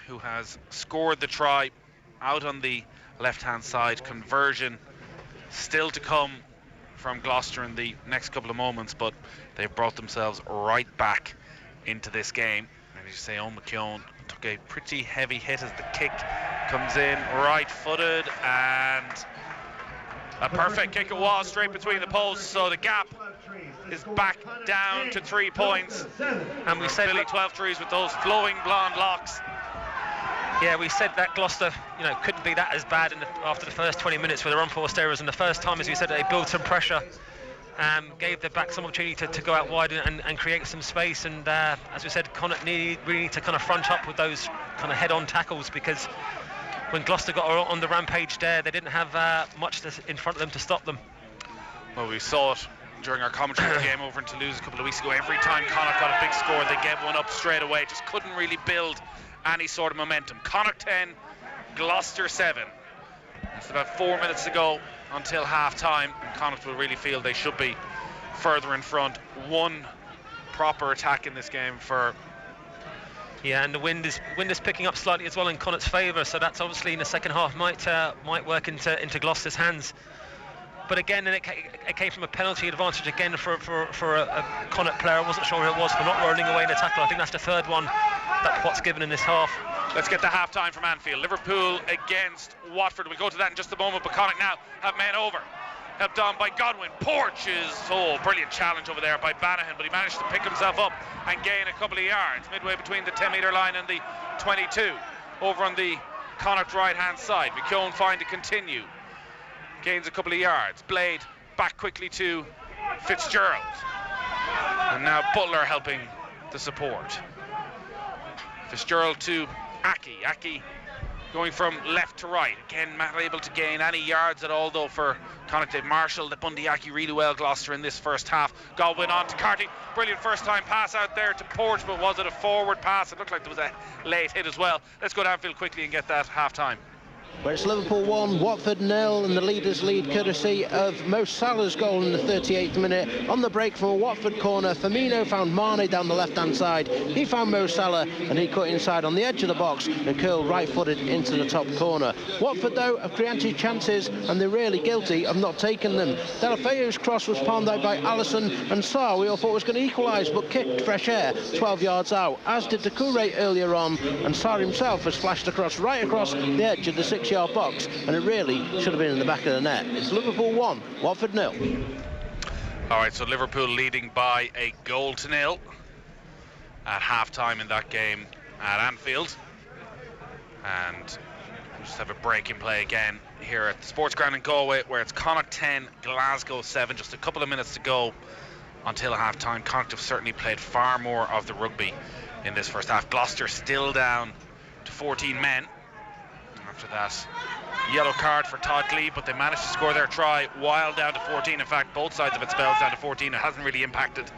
who has scored the try out on the left-hand side. Conversion still to come from Gloucester in the next couple of moments, but they've brought themselves right back into this game. And as you say, Owen McKeown took a pretty heavy hit as the kick comes in, right-footed, and a perfect kick it was, straight between the posts, so the gap is back down to 3 points. And we said Billy 12 trees with those flowing blonde locks. Yeah, we said that Gloucester, couldn't be that as bad after the first 20 minutes with their unforced errors. And the first time, as we said, they built some pressure, gave their back some opportunity to go out wide and create some space. And as we said, Connacht really need to kind of front up with those kind of head-on tackles, because when Gloucester got on the rampage there, they didn't have much in front of them to stop them. Well, we saw it during our commentary game over in Toulouse a couple of weeks ago. Every time Connacht got a big score, they gave one up straight away. Just couldn't really build any sort of momentum. Connacht 10, Gloucester 7. It's about 4 minutes to go until half-time, and Connacht will really feel they should be further in front. One proper attack in this game for... Yeah, and the wind is picking up slightly as well in Connacht's favour, so that's obviously in the second half might work into Gloucester's hands. but again, it came from a penalty advantage again for a Connacht player. I wasn't sure who it was for not rolling away in the tackle. I think that's the third one that Pott's given in this half. Let's get the half-time from Anfield. Liverpool against Watford. We'll go to that in just a moment, but Connacht now have men over. Helped on by Godwin. Porches. Oh, brilliant challenge over there by Banahan, but he managed to pick himself up and gain a couple of yards midway between the 10-metre line and the 22. Over on the Connacht right-hand side. McKeown fine to continue. Gains a couple of yards. Blade back quickly to Fitzgerald. And now Butler helping the support. Fitzgerald to Aki. Aki going from left to right. Again, not able to gain any yards at all, though, for Connacht. They've marshalled the Bundy Aki really well, Gloucester, in this first half. Godwin on to Carty. Brilliant first-time pass out there to Porch, but was it a forward pass? It looked like there was a late hit as well. Let's go to Anfield quickly and get that half-time. Where it's Liverpool 1, Watford 0, and the leaders lead courtesy of Mo Salah's goal in the 38th minute. On the break from a Watford corner, Firmino found Mane down the left-hand side. He found Mo Salah, and he cut inside on the edge of the box and curled right-footed into the top corner. Watford, though, have created chances, and they're really guilty of not taking them. Delafeu's cross was palmed out by Allison, and Sarr, we all thought was going to equalise, but kicked fresh air 12 yards out, as did Doucouré earlier on, and Sarr himself has flashed right across the edge of the 6-yard box, and it really should have been in the back of the net. It's Liverpool 1, Watford 0. All right, so Liverpool leading by a 1-0 at half-time in that game at Anfield. And we'll just have a break in play again here at the Sportsground in Galway, where it's Connacht 10, Glasgow 7. Just a couple of minutes to go until half-time. Connacht have certainly played far more of the rugby in this first half. Gloucester still down to 14 men. After that yellow card for Todd Glebe, but they managed to score their try while down to 14. In fact, both sides of it spells down to 14. It hasn't really impacted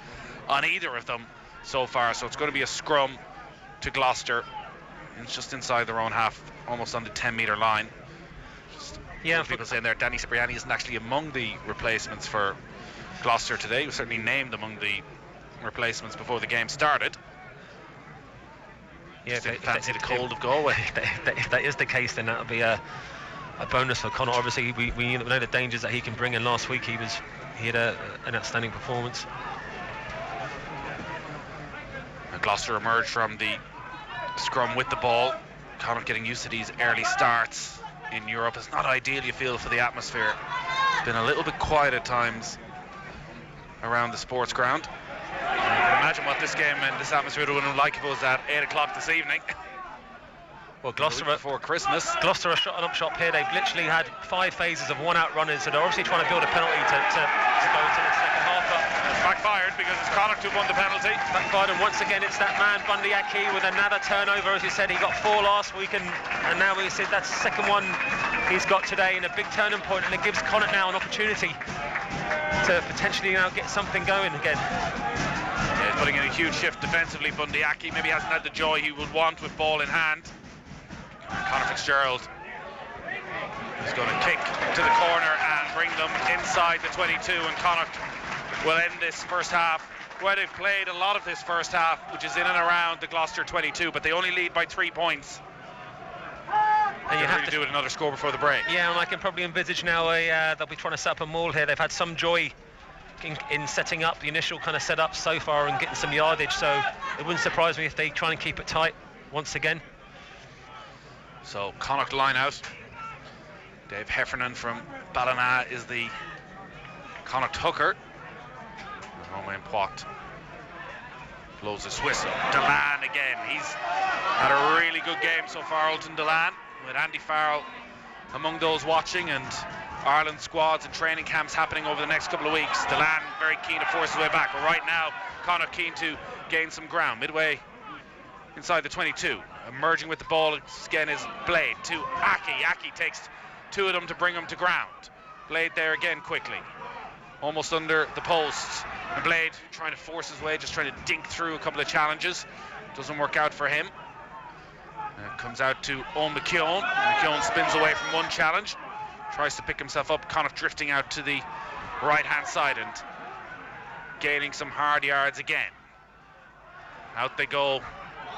on either of them so far, so it's going to be a scrum to Gloucester. It's just inside their own half, almost on the 10-metre line. Yeah, people saying there Danny Cipriani isn't actually among the replacements for Gloucester today. He was certainly named among the replacements before the game started. Yeah, fancy the cold of Galway. If that is the case, then that'll be a bonus for Connacht. Obviously, we know the dangers that he can bring in. Last week he had an outstanding performance. And Gloucester emerged from the scrum with the ball. Connacht getting used to these early starts in Europe. It's not ideal, you feel, for the atmosphere. It's been a little bit quiet at times around the sports ground. You can imagine what this game and this atmosphere would have been like if it was at 8 o'clock this evening. Well, Gloucester before Christmas. Gloucester are shot an up shot here. They've literally had 5 phases of one-out runners, so they're obviously trying to build a penalty to go into the second half. But it's backfired because it's Connacht who won the penalty. Backfired, and once again it's that man Bundy Aki with another turnover. As you said, he got 4 last week, and now we said that's the second one he's got today, and a big turning point, and it gives Connacht now an opportunity to potentially now get something going again. Yeah, he's putting in a huge shift defensively. Bundy Aki maybe hasn't had the joy he would want with ball in hand. Conor Fitzgerald is going to kick to the corner and bring them inside the 22, and Connacht will end this first half where they've played a lot of this first half, which is in and around the Gloucester 22, but they only lead by 3 points. And you have to do it another score before the break. Yeah, and I can probably envisage now they'll be trying to set up a maul here. They've had some joy in setting up the initial kind of setup so far and getting some yardage, so it wouldn't surprise me if they try and keep it tight once again. So Connacht line out. Dave Heffernan from Ballina is the Connacht hooker. Romain Poit blows his whistle. Delan again. He's had a really good game so far, Alton Delan, with Andy Farrell among those watching, and Ireland squads and training camps happening over the next couple of weeks. Delan very keen to force his way back, but right now Connacht keen to gain some ground. Midway inside the 22. Emerging with the ball again is Blade to Aki. Aki takes 2 of them to bring him to ground. Blade there again quickly. Almost under the posts. And Blade trying to force his way, just trying to dink through a couple of challenges. Doesn't work out for him. It comes out to Owen McKeown. McKeown spins away from one challenge. Tries to pick himself up. Connacht drifting out to the right-hand side and gaining some hard yards again. Out they go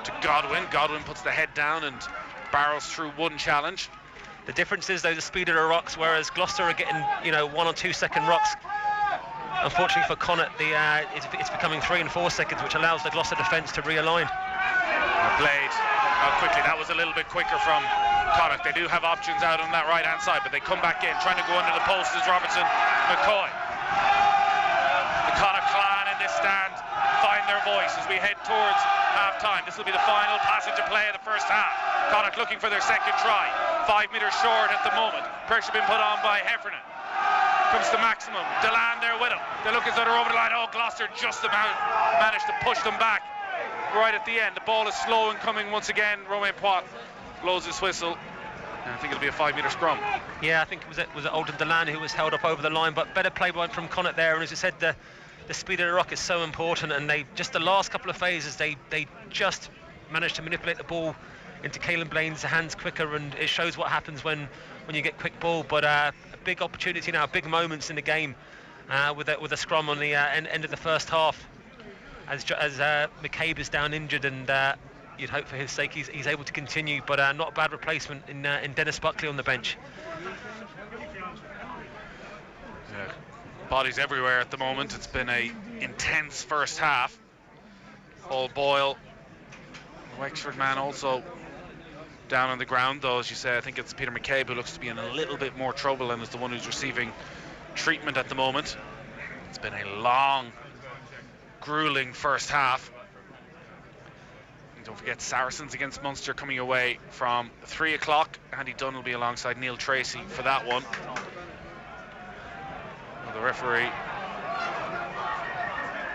to Godwin. Godwin puts the head down and barrels through one challenge. The difference is, though, the speed of the rocks, whereas Gloucester are getting, 1 or 2 second rocks. Unfortunately for Connacht, it's becoming 3 and 4 seconds, which allows the Gloucester defence to realign. Played out quickly. That was a little bit quicker from Connacht. They do have options out on that right-hand side, but they come back in, trying to go under the post is Robertson McCoy. The Connacht clan in this stand find their voice as we head towards half-time. This will be the final passage of play of the first half. Connacht looking for their second try. 5 metres short at the moment. Pressure being put on by Heffernan. Comes to maximum. Delan there with him. They look as though they're over the line. Oh, Gloucester just about managed to push them back right at the end. The ball is slow and coming once again. Romain Poit blows his whistle. And I think it'll be a 5 metre scrum. Yeah, I think it was Alden Delan who was held up over the line, but better play from Connacht there. And as you said, the speed of the rock is so important, and they just the last couple of phases they just managed to manipulate the ball into Caelan Blaine's hands quicker, and it shows what happens when you get quick ball. But a big opportunity now, big moments in the game with a scrum on the end of the first half, as McCabe is down injured, and you'd hope for his sake he's able to continue, but not a bad replacement in Dennis Buckley on the bench. Yeah. Bodies everywhere at the moment. It's been a intense first half. Paul Boyle, Wexford man, also down on the ground, though, as you say. I think it's Peter McCabe who looks to be in a little bit more trouble and is the one who's receiving treatment at the moment. It's been a long, grueling first half. And don't forget, Saracens against Munster coming away from 3 o'clock. Andy Dunn will be alongside Neil Tracy for that one. Well, the referee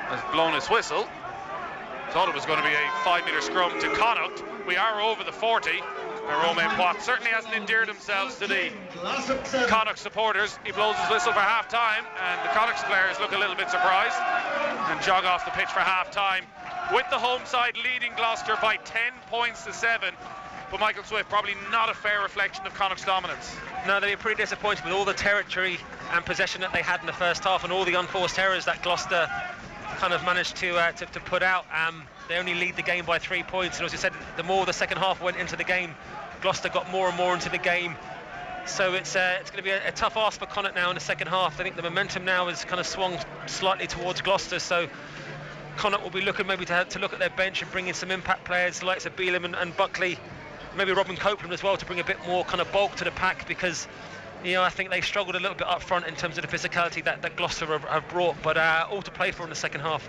has blown his whistle. Thought it was going to be a 5 metre scrum to Connacht. We are over the 40. And Romain Poit certainly hasn't endeared themselves to the Connacht supporters. He blows his whistle for half time, and the Connacht players look a little bit surprised and jog off the pitch for half time, with the home side leading Gloucester by 10 points to 7. But Michael Swift, probably not a fair reflection of Connacht's dominance. No, they were pretty disappointed with all the territory and possession that they had in the first half, and all the unforced errors that Gloucester kind of managed to put out. They only lead the game by 3 points, and as I said, the more the second half went into the game, Gloucester got more and more into the game. So it's going to be a tough ask for Connacht now in the second half. I think the momentum now has kind of swung slightly towards Gloucester, so Connacht will be looking maybe to look at their bench and bring in some impact players, the likes of Beelum and Buckley, maybe Robin Copeland as well, to bring a bit more kind of bulk to the pack, because I think they struggled a little bit up front in terms of the physicality that Gloucester have brought, but all to play for in the second half.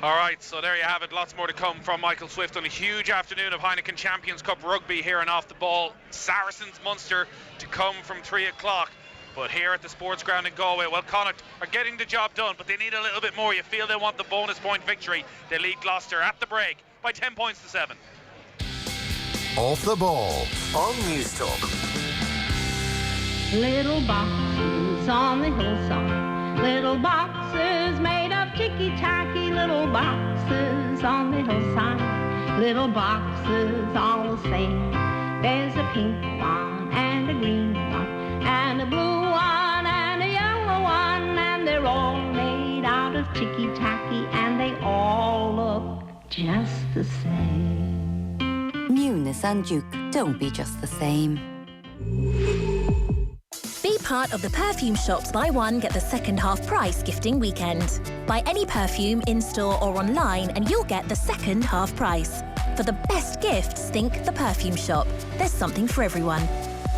All right, so there you have it. Lots more to come from Michael Swift on a huge afternoon of Heineken Champions Cup rugby here and off the ball. Saracens Munster to come from 3 o'clock. But here at the Sportsground in Galway, well, Connacht are getting the job done, but they need a little bit more. You feel they want the bonus point victory. They lead Gloucester at the break by 10 points to 7. Off the ball on News Talk. Little boxes on the hillside, little boxes made of ticky-tacky, little boxes on the hillside, little boxes all the same. There's a pink one and a green one and a blue one and a yellow one, and they're all made out of ticky-tacky, and they all look just the same. Newness and Duke, don't be just the same. Be part of the Perfume Shop's Buy One, Get the Second Half Price gifting weekend. Buy any perfume in-store or online and you'll get the second half price. For the best gifts, think the Perfume Shop. There's something for everyone.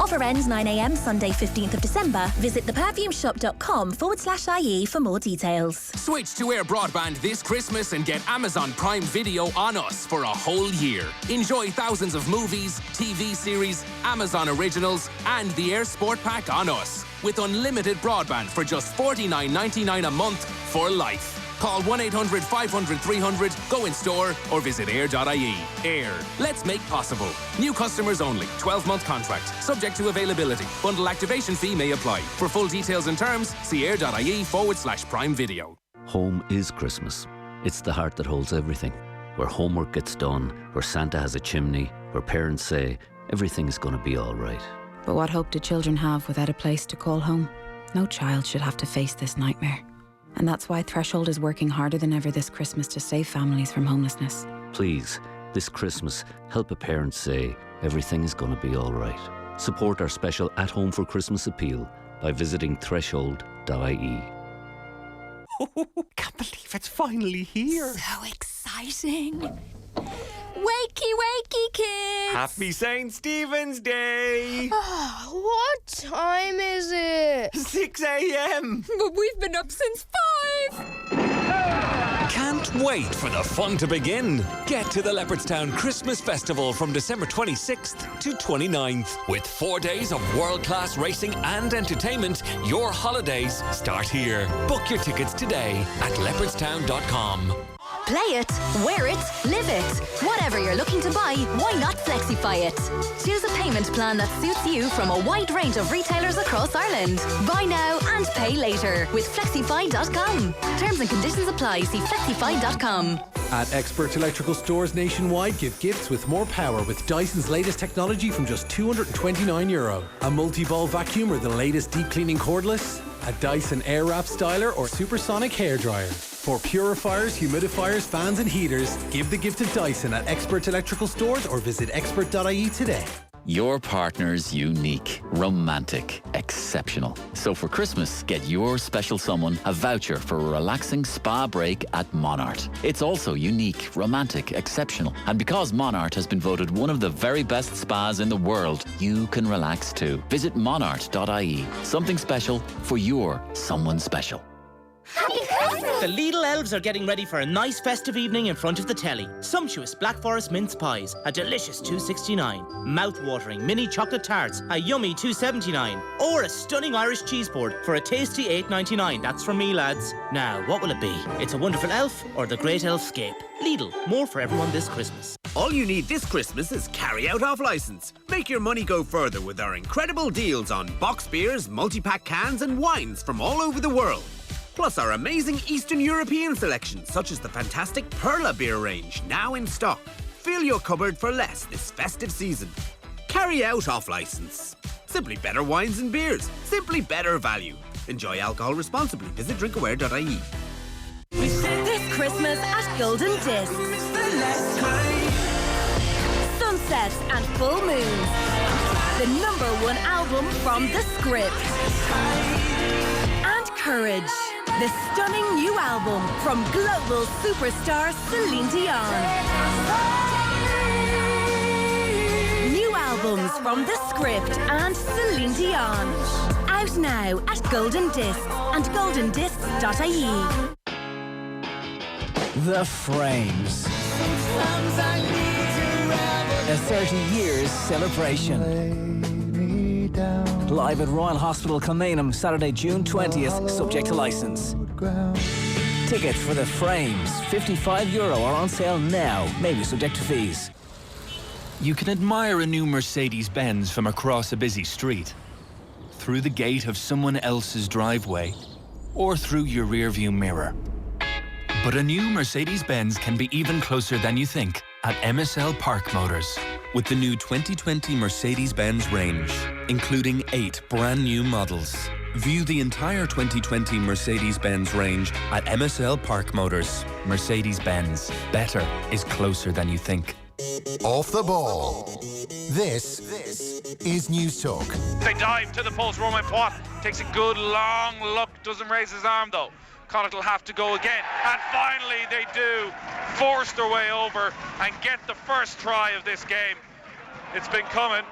Offer ends 9 a.m. Sunday 15th of December. Visit theperfumeshop.com/IE for more details. Switch to Air Broadband this Christmas and get Amazon Prime Video on us for a whole year. Enjoy thousands of movies, TV series, Amazon originals, and the Air Sport Pack on us, with unlimited broadband for just $49.99 a month for life. Call 1-800-500-300, go in store, or visit air.ie. Air. Let's make possible. New customers only. 12-month contract. Subject to availability. Bundle activation fee may apply. For full details and terms, see air.ie/Prime Video. Home is Christmas. It's the heart that holds everything. Where homework gets done, where Santa has a chimney, where parents say, everything is going to be all right. But what hope do children have without a place to call home? No child should have to face this nightmare. And that's why Threshold is working harder than ever this Christmas to save families from homelessness. Please, this Christmas, help a parent say, everything is going to be all right. Support our special At Home for Christmas appeal by visiting threshold.ie. Can't believe it's finally here. So exciting. Wakey, wakey, kids! Happy St. Stephen's Day! What time is it? 6 a.m. But we've been up since 5. Can't wait for the fun to begin. Get to the Leopardstown Christmas Festival from December 26th to 29th. With 4 days of world-class racing and entertainment, your holidays start here. Book your tickets today at leopardstown.com. Play it, wear it, live it. Whatever you're looking to buy, why not Flexify it? Choose a payment plan that suits you from a wide range of retailers across Ireland. Buy now and pay later with Flexify.com. Terms and conditions apply. See Flexify.com. At Expert Electrical Stores nationwide, give gifts with more power with Dyson's latest technology from just €229. A multi-ball vacuum or the latest deep cleaning cordless? A Dyson Airwrap styler or supersonic hairdryer? For purifiers, humidifiers, fans and heaters, give the gift to Dyson at Expert Electrical Stores or visit expert.ie today. Your partner's unique, romantic, exceptional. So for Christmas, get your special someone a voucher for a relaxing spa break at Monart. It's also unique, romantic, exceptional. And because Monart has been voted one of the very best spas in the world, you can relax too. Visit monart.ie. Something special for your someone special. The Lidl elves are getting ready for a nice festive evening in front of the telly. Sumptuous Black Forest mince pies, a delicious $2.69. Mouth-watering mini chocolate tarts, a yummy $2.79. Or a stunning Irish cheese board for a tasty $8.99. That's from me, lads. Now, what will it be? It's a Wonderful Elf or the Great Elfscape? Lidl, more for everyone this Christmas. All you need this Christmas is carry-out off-licence. Make your money go further with our incredible deals on box beers, multi-pack cans and wines from all over the world. Plus our amazing Eastern European selection, such as the fantastic Perla beer range, now in stock. Fill your cupboard for less this festive season. Carry out off-licence. Simply better wines and beers. Simply better value. Enjoy alcohol responsibly. Visit drinkaware.ie. This Christmas at Golden Discs. Sunsets and full moons. The #1 album from The Script. And Courage. The stunning new album from global superstar Celine Dion. New albums from The Script and Celine Dion. Out now at Golden Discs and goldendiscs.ie. The Frames. A 30 years celebration. Live at Royal Hospital Kilmainham, Saturday, June 20th, subject to licence. Tickets for The Frames, €55 are on sale now, maybe subject to fees. You can admire a new Mercedes-Benz from across a busy street, through the gate of someone else's driveway, or through your rearview mirror. But a new Mercedes-Benz can be even closer than you think at MSL Park Motors. With the new 2020 Mercedes-Benz range, including 8 brand new models. View the entire 2020 Mercedes-Benz range at MSL Park Motors. Mercedes-Benz. Better is closer than you think. Off the ball. This is News Talk. They dive to the post. Romain Poit takes a good long look. Doesn't raise his arm though. Connacht will have to go again. And finally they do. Force their way over and get the first try of this game. It's been coming.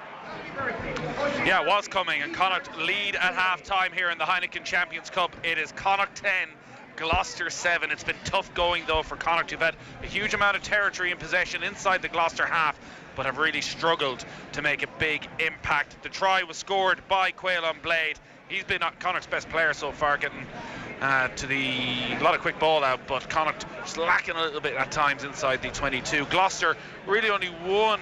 Yeah, it was coming. And Connacht lead at half-time here in the Heineken Champions Cup. It is Connacht 10, Gloucester 7. It's been tough going though for Connacht, who've had a huge amount of territory in possession inside the Gloucester half, but have really struggled to make a big impact. The try was scored by Quaylon Blade. He's been Connacht's best player so far, getting to a lot of quick ball out, but Connacht was lacking a little bit at times inside the 22. Gloucester really only one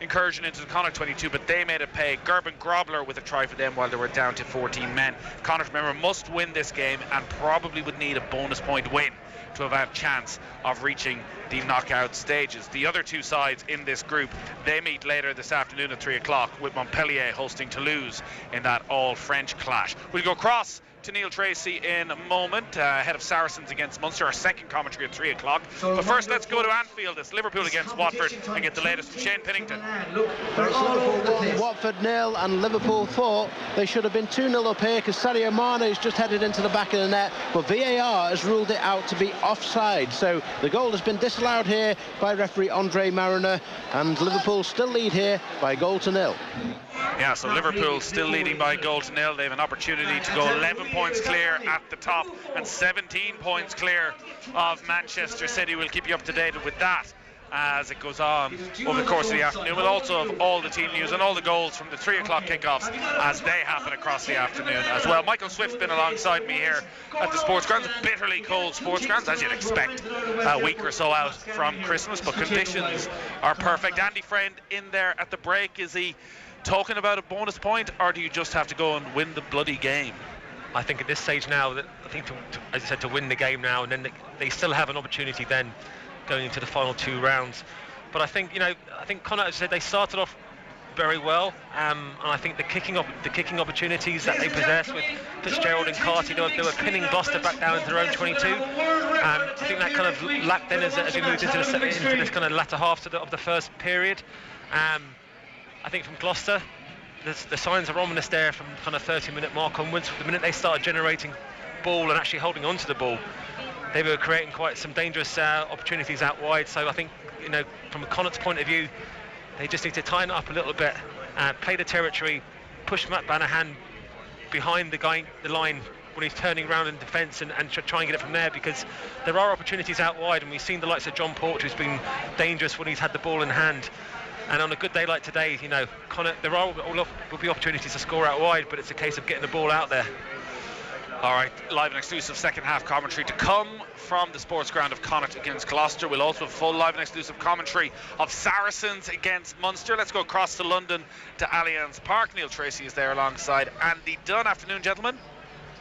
incursion into the Connacht 22, but they made it pay. Gerben Grobler with a try for them while they were down to 14 men. Connacht, remember, must win this game and probably would need a bonus point win to have a chance of reaching the knockout stages. The other two sides in this group, they meet later this afternoon at 3 o'clock with Montpellier hosting Toulouse in that all-French clash. We'll go across to Neil Tracy in a moment, ahead of Saracens against Munster, our second commentary at 3 o'clock. But first, let's go to Anfield. It's Liverpool against Watford and get the latest from Shane Pennington. It's Liverpool 1, Watford 0, and Liverpool 4. They should have been 2-0 up here because Sadio Mane has just headed into the back of the net, but VAR has ruled it out to be offside. So the goal has been disallowed here by referee Andre Mariner, and Liverpool still lead here by a goal to 0. Yeah, so Liverpool still leading by a goal to 0. They have an opportunity to go 11 points clear at the top and 17 points clear of Manchester City. We'll keep you up to date with that as it goes on over the course of the afternoon. We'll also have all the team news and all the goals from the 3 o'clock kickoffs as they happen across the afternoon as well. Michael Swift's been alongside me here at the Sportsground. Bitterly cold Sportsground, as you'd expect, a week or so out from Christmas, but conditions are perfect. Andy Friend in there at the break. Is he talking about a bonus point, or do you just have to go and win the bloody game? I think at this stage now, that I think, as you said, to win the game now, and then they still have an opportunity then going into the final 2 rounds. But I think, you know, Connacht, as I said, they started off very well, and I think the kicking opportunities that they possessed with Fitzgerald and Carty, they were pinning Gloucester back down into their own 22. I think that kind of lacked then as we moved into this kind of latter half of the first period. I think from Gloucester, the signs are ominous there from kind of 30-minute mark onwards. The minute they started generating ball and actually holding on to the ball, they were creating quite some dangerous opportunities out wide. So I think, you know, from a Connacht's point of view, they just need to tighten up a little bit, play the territory, push Matt Banahan behind the line when he's turning around in defence and try and get it from there, because there are opportunities out wide, and we've seen the likes of John Porch, who's been dangerous when he's had the ball in hand. And on a good day like today, you know, Connacht, there will be opportunities to score out wide, but it's a case of getting the ball out there. All right, live and exclusive second half commentary to come from the Sportsground of Connacht against Gloucester. We'll also have full live and exclusive commentary of Saracens against Munster. Let's go across to London to Allianz Park. Neil Tracy is there alongside Andy Dunn. Afternoon, gentlemen.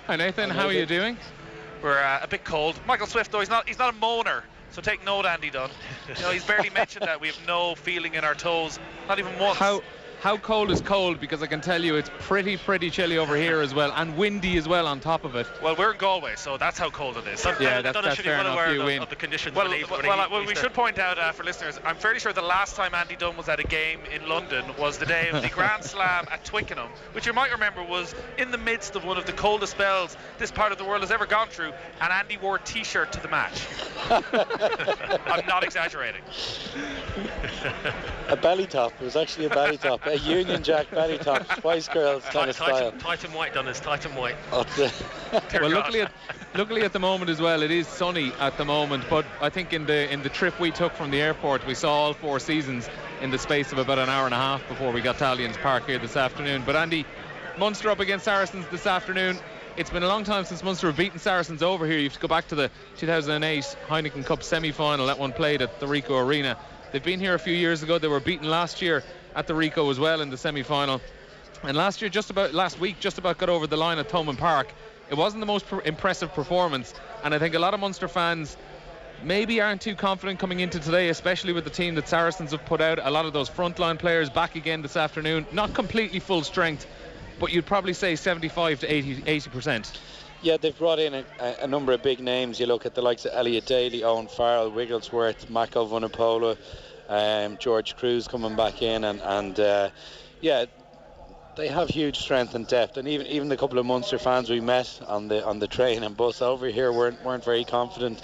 Hi Nathan, how are you doing? We're a bit cold. Michael Swift, though, he's not a moaner. So take note, Andy Dunn. You know, he's barely mentioned that. We have no feeling in our toes, not even once. How cold is cold? Because I can tell you it's pretty chilly over here as well, and windy as well on top of it. Well, we're in Galway, so that's how cold it is. Yeah, that's fair enough. You win. Of the conditions. Well, we should point out for listeners, I'm fairly sure the last time Andy Dunn was at a game in London was the day of the Grand Slam at Twickenham, which you might remember was in the midst of one of the coldest spells this part of the world has ever gone through, and Andy wore a t-shirt to the match. I'm not exaggerating. A belly top. It was actually a belly top. A Union Jack belly top, Spice Girls kind of style. Tight and white, Dunners, tight and white. Well, luckily at the moment as well, it is sunny at the moment. But I think in the trip we took from the airport, we saw all 4 seasons in the space of about an hour and a half before we got to Allianz Park here this afternoon. But Andy, Munster up against Saracens this afternoon. It's been a long time since Munster have beaten Saracens over here. You have to go back to the 2008 Heineken Cup semi-final. That one played at the Ricoh Arena. They've been here a few years ago. They were beaten last year at the Ricoh as well in the semi-final, and last week just about got over the line at Thomond Park. It wasn't the most impressive performance, and I think a lot of Munster fans maybe aren't too confident coming into today, especially with the team that Saracens have put out. A lot of those frontline players back again this afternoon, not completely full strength, but you'd probably say 75 to 80%. Yeah, they've brought in a number of big names. You look at the likes of Elliot Daly, Owen Farrell, Wigglesworth, Mako Vunipola, George Cruz coming back in, and yeah, they have huge strength and depth. And even the couple of Munster fans we met on the train and bus over here weren't very confident.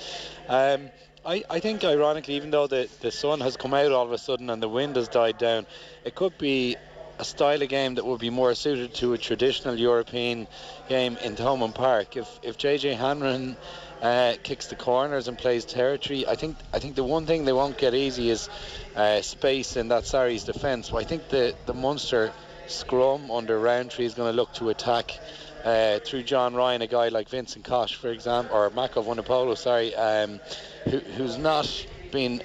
I think ironically, even though the sun has come out all of a sudden and the wind has died down, it could be a style of game that would be more suited to a traditional European game in Thomond Park. If JJ Hanrahan kicks the corners and plays territory, I think the one thing they won't get easy is space in that Sarries defence. So I think the Munster scrum under Roundtree is going to look to attack through John Ryan, a guy like Vincent Koch, for example, or Mako Vunipola, who's not been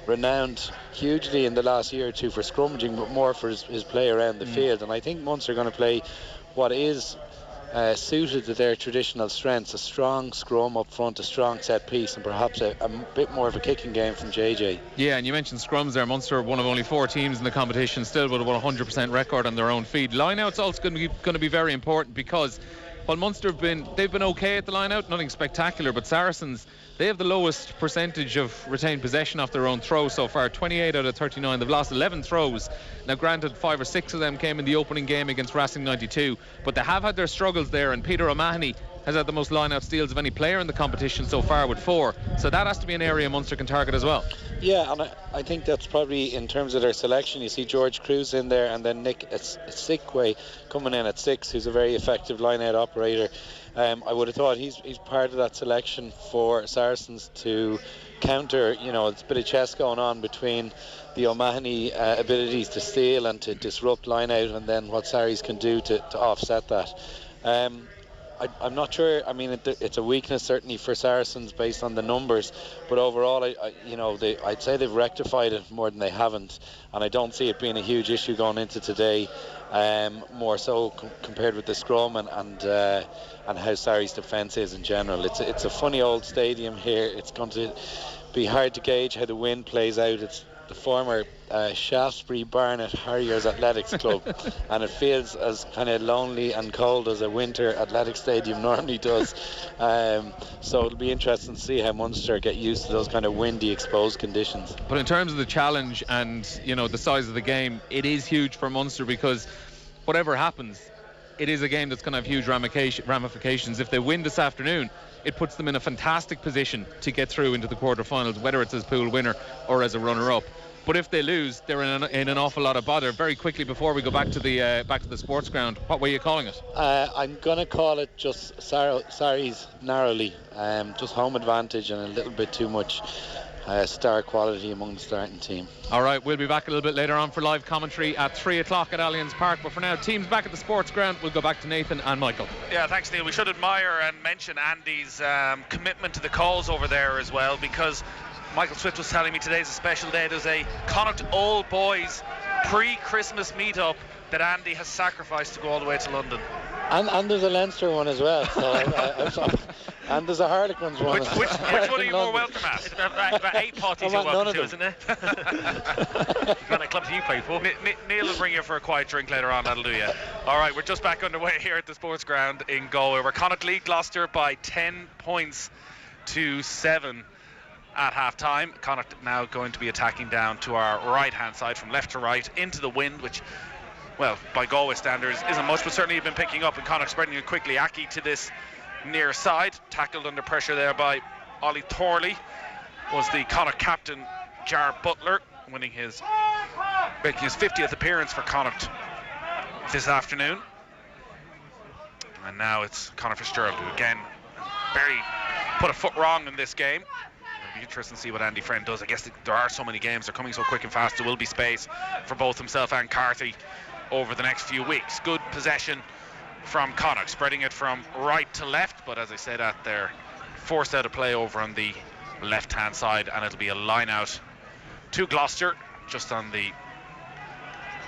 renowned hugely in the last year or two for scrummaging, but more for his play around the field. And I think Munster are going to play what is suited to their traditional strengths: a strong scrum up front, a strong set piece, and perhaps a bit more of a kicking game from JJ. Yeah, and you mentioned scrums there. Munster are one of only 4 teams in the competition still with a 100% record on their own feed. Line-out's also going to be very important, because while Munster they've been okay at the line out, nothing spectacular, but Saracens, they have the lowest percentage of retained possession off their own throws so far, 28 out of 39. They've lost 11 throws. Now granted, 5 or 6 of them came in the opening game against Racing 92, but they have had their struggles there, and Peter O'Mahony has had the most line-out steals of any player in the competition so far with 4. So that has to be an area Munster can target as well. Yeah, and I think that's probably in terms of their selection. You see George Cruz in there, and then Nick Sikwe coming in at 6, who's a very effective line-out operator. I would have thought he's part of that selection for Saracens to counter, it's a bit of chess going on between the O'Mahony abilities to steal and to disrupt line-out, and then what Sarries can do to offset that. I'm not sure. I mean, it's a weakness certainly for Saracens based on the numbers, but overall, I'd say they've rectified it more than they haven't, and I don't see it being a huge issue going into today. More so compared with the scrum and how Sarries' defence is in general. It's a funny old stadium here. It's going to be hard to gauge how the wind plays out. It's the former Shaftesbury Barnet Harriers Athletics Club, and it feels as kind of lonely and cold as a winter athletic stadium normally does. So it'll be interesting to see how Munster get used to those kind of windy, exposed conditions. But in terms of the challenge and the size of the game, it is huge for Munster, because whatever happens, it is a game that's going to have huge ramifications. If they win this afternoon, it puts them in a fantastic position to get through into the quarterfinals, whether it's as pool winner or as a runner-up. But if they lose, they're in an awful lot of bother. Very quickly before we go back to the sports ground, what were you calling it? I'm going to call it just Sarries narrowly, just home advantage and a little bit too much star quality among the starting team. All right, we'll be back a little bit later on for live commentary at 3 o'clock at Allianz Park, but for now, teams back at the sports ground. We'll go back to Nathan and Michael. Yeah, thanks, Neil. We should admire and mention Andy's commitment to the calls over there as well, because Michael Swift was telling me today's a special day. There's a Connacht Old Boys pre-Christmas meetup that Andy has sacrificed to go all the way to London. And there's a Leinster one as well. So and there's a Harlequins one. Which one are you more welcome at? It's about 8 parties you're welcome to, isn't there? Kind of clubs you play for. Neil will bring you for a quiet drink later on, that'll do you. All right, we're just back underway here at the sports ground in Galway. We're Connacht lead Gloucester by 10 points to 7 at half-time. Connacht now going to be attacking down to our right-hand side from left to right into the wind, which, well, by Galway standards isn't much, but certainly have been picking up, and Connacht spreading it quickly. Aki to this near side, tackled under pressure there by Ollie Thorley. Was the Connacht captain Jar Butler, making his 50th appearance for Connacht this afternoon. And now it's Conor Fitzgerald, who again barely put a foot wrong in this game. It'll be interesting to see what Andy Friend does. I guess there are so many games, they're coming so quick and fast, there will be space for both himself and Carthy over the next few weeks. Good possession from Connacht, spreading it from right to left, but as I said, they're forced out of play over on the left hand side, and it'll be a line out to Gloucester just on the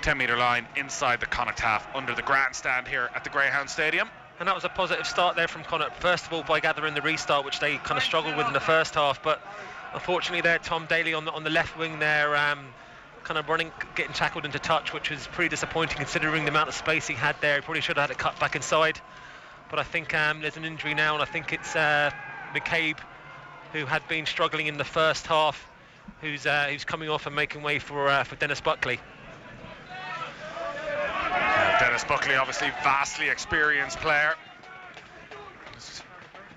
10-metre line inside the Connacht half under the grandstand here at the Greyhound Stadium. And that was a positive start there from Connacht, first of all by gathering the restart, which they kind of struggled with in the first half, but unfortunately there Tom Daly on the left wing there, kind of running, getting tackled into touch, which was pretty disappointing considering the amount of space he had there. He probably should have had it cut back inside, but I think there's an injury now, and I think it's McCabe, who had been struggling in the first half, who's coming off and making way for Dennis Buckley. Dennis Buckley, obviously vastly experienced player, just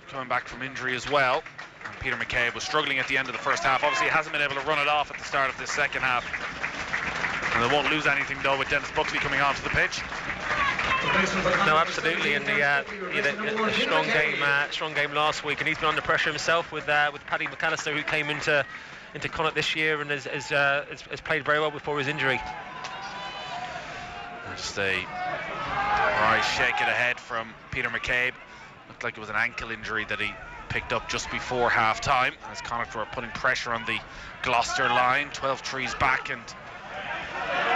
coming back from injury as well. And Peter McCabe was struggling at the end of the first half. Obviously he hasn't been able to run it off at the start of this second half, and they won't lose anything though with Dennis Buckley coming onto the pitch. No, absolutely, and the strong game last week, and he's been under pressure himself with Paddy McAllister, who came into Connacht this year and has played very well before his injury. Just a right shake it ahead from Peter McCabe. Looked like it was an ankle injury that he picked up just before half time, as Connacht were putting pressure on the Gloucester line. 12 trees back, and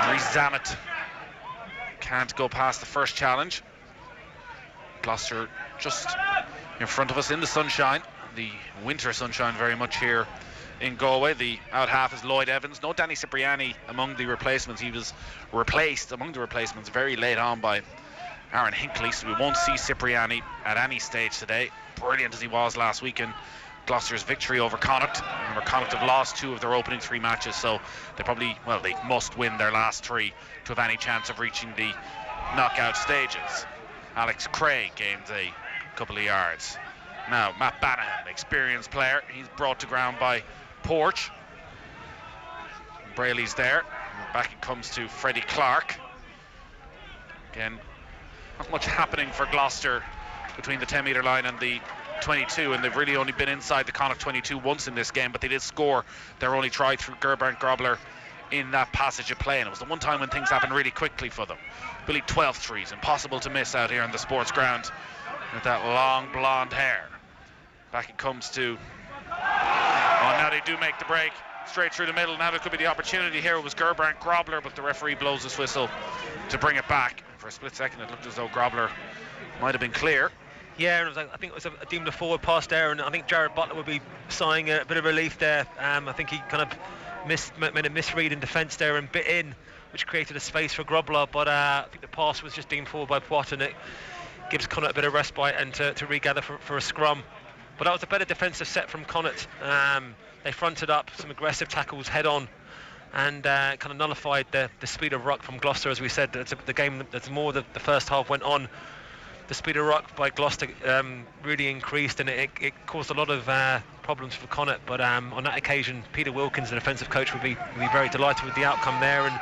Rhys Zammit can't go past the first challenge. Gloucester just in front of us in the sunshine, the winter sunshine very much here in Galway. The out half is Lloyd Evans. No Danny Cipriani among the replacements. He was replaced among the replacements very late on by Aaron Hinckley, so we won't see Cipriani at any stage today. Brilliant as he was last weekend. Gloucester's victory over Connacht. Remember, Connacht have lost 2 of their opening 3 matches, so they must win their last 3 to have any chance of reaching the knockout stages. Alex Craig gains a couple of yards. Now Matt Bannahan, experienced player, he's brought to ground by Porch. Braley's there. Back it comes to Freddie Clark. Again, not much happening for Gloucester between the 10-metre line and the 22, and they've really only been inside the Connacht 22 once in this game, but they did score their only try through Gerbrand Grobler in that passage of play, and it was the one time when things happened really quickly for them. Billy 12 threes, impossible to miss out here on the sports ground with that long blonde hair. Back it comes to, now they do make the break straight through the middle. Now there could be the opportunity here. It was Gerbrand Grobler, but the referee blows his whistle to bring it back. For a split second it looked as though Grobler might have been clear. Yeah, and I think it was deemed a forward pass there, and I think Jared Butler would be sighing a bit of relief there. I think he kind of made a misread in defence there and bit in, which created a space for Grobler, but I think the pass was just deemed forward by Poit, and it gives Connacht a bit of respite and to regather for a scrum. But that was a better defensive set from Connacht. They fronted up, some aggressive tackles head on, and kind of nullified the speed of ruck from Gloucester. As we said, the game, that's more the first half went on, the speed of ruck by Gloucester really increased, and it caused a lot of problems for Connacht. But on that occasion, Peter Wilkins, the defensive coach, would be very delighted with the outcome there, and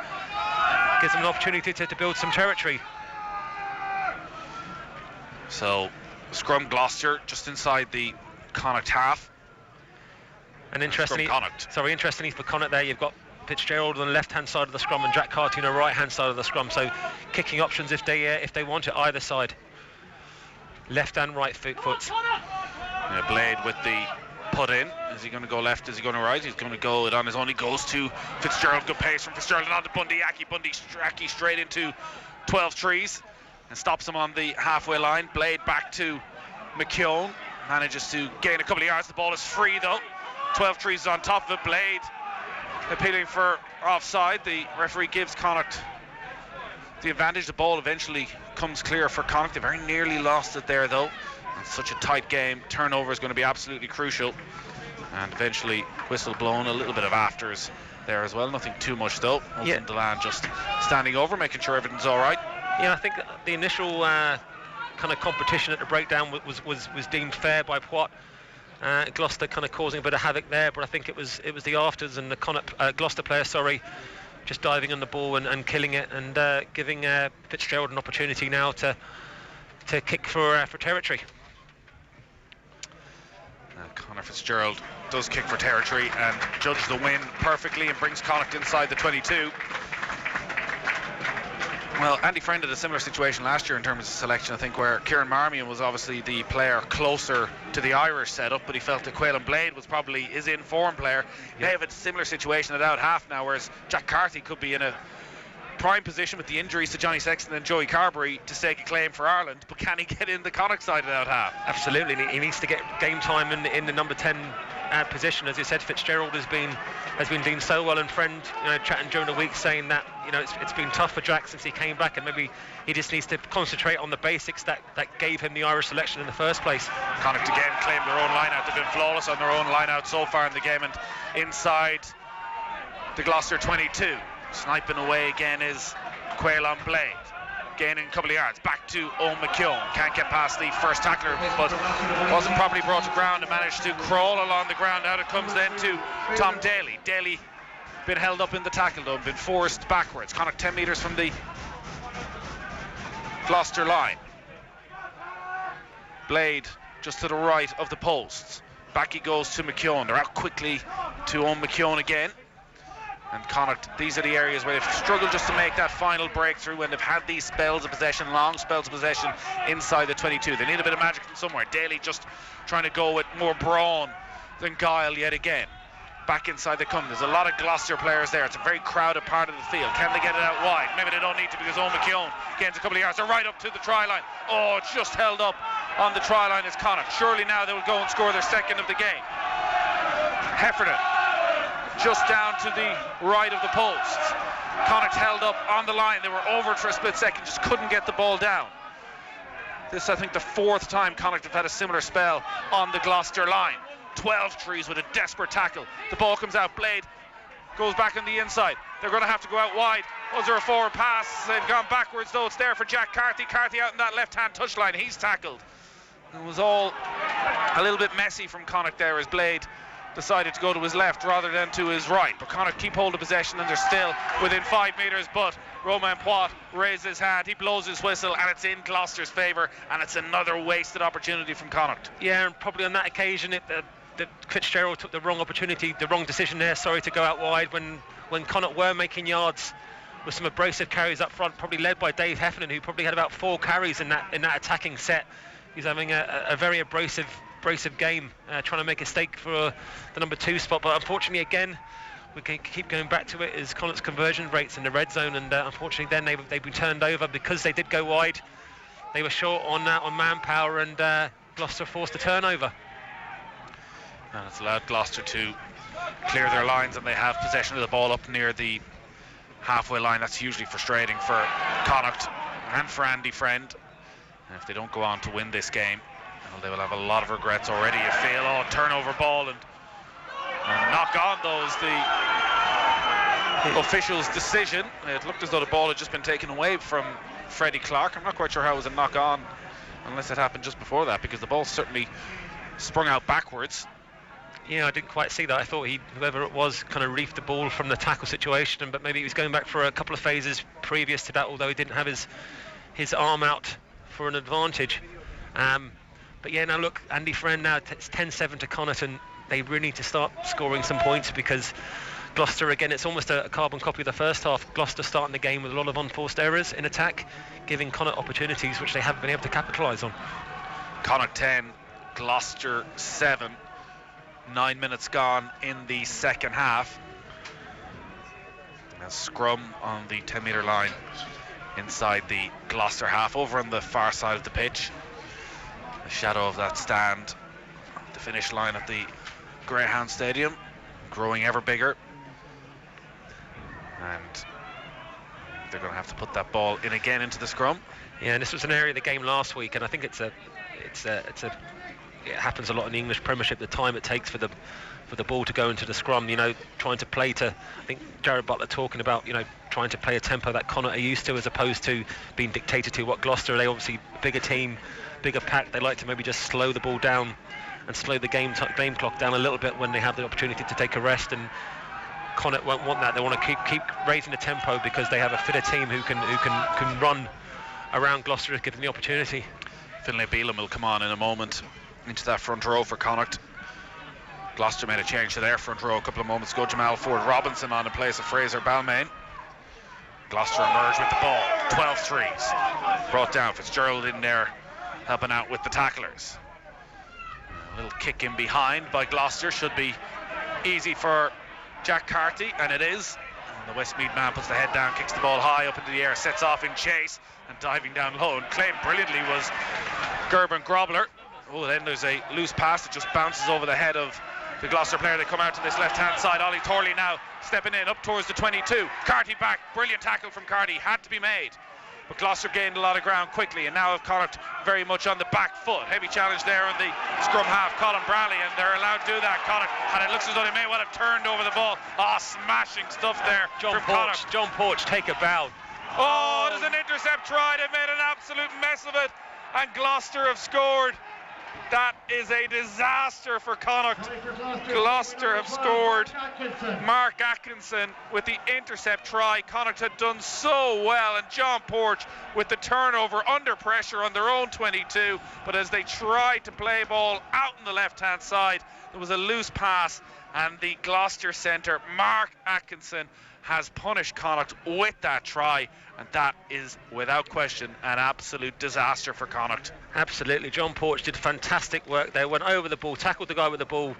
gives them an opportunity to build some territory. So scrum Gloucester just inside the Connacht half. And interestingly for Connacht there, you've got Fitzgerald on the left-hand side of the scrum and Jack Carty on the right-hand side of the scrum. So kicking options if they want it either side, left and right foot. Blade with the put in. Is he going to go left? Is he going to right? He's going to go it on his own. He goes to Fitzgerald. Good pace from Fitzgerald and on to Bundy Aki straight into 12 trees and stops him on the halfway line. Blade back to McKeown, manages to gain a couple of yards. The ball is free though. 12 trees on top of it. Blade appealing for offside. The referee gives Connacht the advantage. The ball eventually comes clear for Connacht. They very nearly lost it there though. It's such a tight game. Turnover is going to be absolutely crucial. And eventually whistle blown. A little bit of afters there as well. Nothing too much though. Yeah. Delan just standing over, making sure everything's all right. Yeah, I think the initial kind of competition at the breakdown was deemed fair by Poit. Gloucester kind of causing a bit of havoc there, but I think it was the afters and the Gloucester player, just diving on the ball and killing it, and giving Fitzgerald an opportunity now to kick for territory. Conor Fitzgerald does kick for territory and judges the win perfectly and brings Connacht inside the 22. Well, Andy Friend had a similar situation last year in terms of selection, I think, where Kieran Marmion was obviously the player closer to the Irish setup, but he felt that Quaylen Blade was probably his in-form player. They have a similar situation at out half now, whereas Jack Carthy could be in a prime position with the injuries to Johnny Sexton and Joey Carberry to stake a claim for Ireland, but can he get in the Connacht side at out half? Absolutely, he needs to get game time in the number 10 position. As you said, Fitzgerald has been doing so well, and Friend, chatting during the week, saying that it's been tough for Jack since he came back, and maybe he just needs to concentrate on the basics that gave him the Irish selection in the first place. Connacht again claimed their own line out. They've been flawless on their own line out so far in the game, and inside the Gloucester 22, sniping away again is Quaylen Blade, gaining a couple of yards. Back to Owen McKeown. Can't get past the first tackler, but wasn't properly brought to ground and managed to crawl along the ground. Out it comes then to Tom Daly. Daly been held up in the tackle though, been forced backwards. Connacht 10 metres from the Gloucester line. Blade just to the right of the posts. Back he goes to McKeown. They're out quickly to Owen McKeown again. And Connacht, these are the areas where they've struggled just to make that final breakthrough when they've had these spells of possession, long spells of possession inside the 22. They need a bit of magic from somewhere. Daly just trying to go with more brawn than guile yet again. Back inside they come. There's a lot of Gloucester players there. It's a very crowded part of the field. Can they get it out wide? Maybe they don't need to, because Owen McKeown gains a couple of yards. They're right up to the try line. Oh, it's just held up on the try line as Connacht. Surely now they will go and score their second of the game. Heffernan just down to the right of the posts. Connacht held up on the line. They were over it for a split second, just couldn't get the ball down. This is, I think, the 4th time Connacht have had a similar spell on the Gloucester line. 12 trees with a desperate tackle. The ball comes out, Blade goes back on the inside. They're going to have to go out wide. Was there a forward pass? They've gone backwards, though. It's there for Jack Carthy. Carthy out in that left-hand touchline. He's tackled. It was all a little bit messy from Connacht there as Blade decided to go to his left rather than to his right. But Connacht keep hold of possession and they're still within 5 metres. But Romain Poit raises his hand, he blows his whistle, and it's in Gloucester's favour, and it's another wasted opportunity from Connacht. Yeah, and probably on that occasion the Fitzgerald took the wrong decision there, to go out wide when Connacht were making yards with some abrasive carries up front, probably led by Dave Heffernan, who probably had about 4 carries in that attacking set. He's having a very abrasive game, trying to make a stake for the number 2 spot, but unfortunately again we can keep going back to it, is Connacht's conversion rates in the red zone, and unfortunately then they've been turned over because they did go wide. They were short on manpower, and Gloucester forced a turnover. And it's allowed Gloucester to clear their lines, and they have possession of the ball up near the halfway line. That's hugely frustrating for Connacht and for Andy Friend. And if they don't go on to win this game, well, they will have a lot of regrets already. You feel, turnover ball and knock on those. The official's decision. It looked as though the ball had just been taken away from Freddie Clark. I'm not quite sure how it was a knock on, unless it happened just before that, because the ball certainly sprung out backwards. Yeah, I didn't quite see that. I thought whoever it was, kind of reefed the ball from the tackle situation, but maybe he was going back for a couple of phases previous to that, although he didn't have his arm out for an advantage. But yeah, now look, Andy Friend now, it's 10-7 to Connacht, and they really need to start scoring some points, because Gloucester, again, it's almost a carbon copy of the first half. Gloucester starting the game with a lot of unforced errors in attack, giving Connacht opportunities which they haven't been able to capitalise on. Connacht 10, Gloucester 7. 9 minutes gone in the second half. A scrum on the 10-metre line inside the Gloucester half, over on the far side of the pitch. The shadow of that stand, the finish line at the Greyhound Stadium, growing ever bigger. And they're going to have to put that ball in again into the scrum. Yeah, and this was an area of the game last week, and I think it happens a lot in the English Premiership, the time it takes for the ball to go into the scrum, trying to play to, I think Jared Butler talking about, trying to play a tempo that Connacht are used to, as opposed to being dictated to what Gloucester, they obviously bigger team, bigger pack, they like to maybe just slow the ball down and slow the game clock down a little bit when they have the opportunity to take a rest, and Connacht won't want that. They want to keep raising the tempo, because they have a fitter team who can run around Gloucester if given the opportunity. Finlay Beelum will come on in a moment into that front row for Connacht. Gloucester made a change to their front row a couple of moments ago. Jamal Ford-Robinson on in place of Fraser Balmain. Gloucester emerged with the ball. 12 threes. Brought down. Fitzgerald in there helping out with the tacklers. A little kick in behind by Gloucester should be easy for Jack Carthy, and it is. And the Westmeath man puts the head down, kicks the ball high up into the air, sets off in chase, and diving down low and claimed brilliantly was Gerben Grobler. Oh, then there's a loose pass that just bounces over the head of the Gloucester player. They come out to this left-hand side. Ollie Thorley now stepping in up towards the 22. Carty back. Brilliant tackle from Carty. Had to be made. But Gloucester gained a lot of ground quickly, and now have Connacht very much on the back foot. Heavy challenge there on the scrum half, Colin Bradley, and they're allowed to do that. Connacht, and it looks as though they may well have turned over the ball. Smashing stuff there from Connacht. John Porch, take a bow. Oh, there's an intercept try. They made an absolute mess of it, and Gloucester have scored. That is a disaster for Connacht. Gloucester have scored. Mark Atkinson with the intercept try. Connacht had done so well, and John Porch with the turnover under pressure on their own 22. But as they tried to play ball out on the left-hand side, there was a loose pass, and the Gloucester centre, Mark Atkinson, has punished Connacht with that try, and that is without question an absolute disaster for Connacht. Absolutely. John Porch did fantastic work there, went over the ball, tackled the guy with the ball,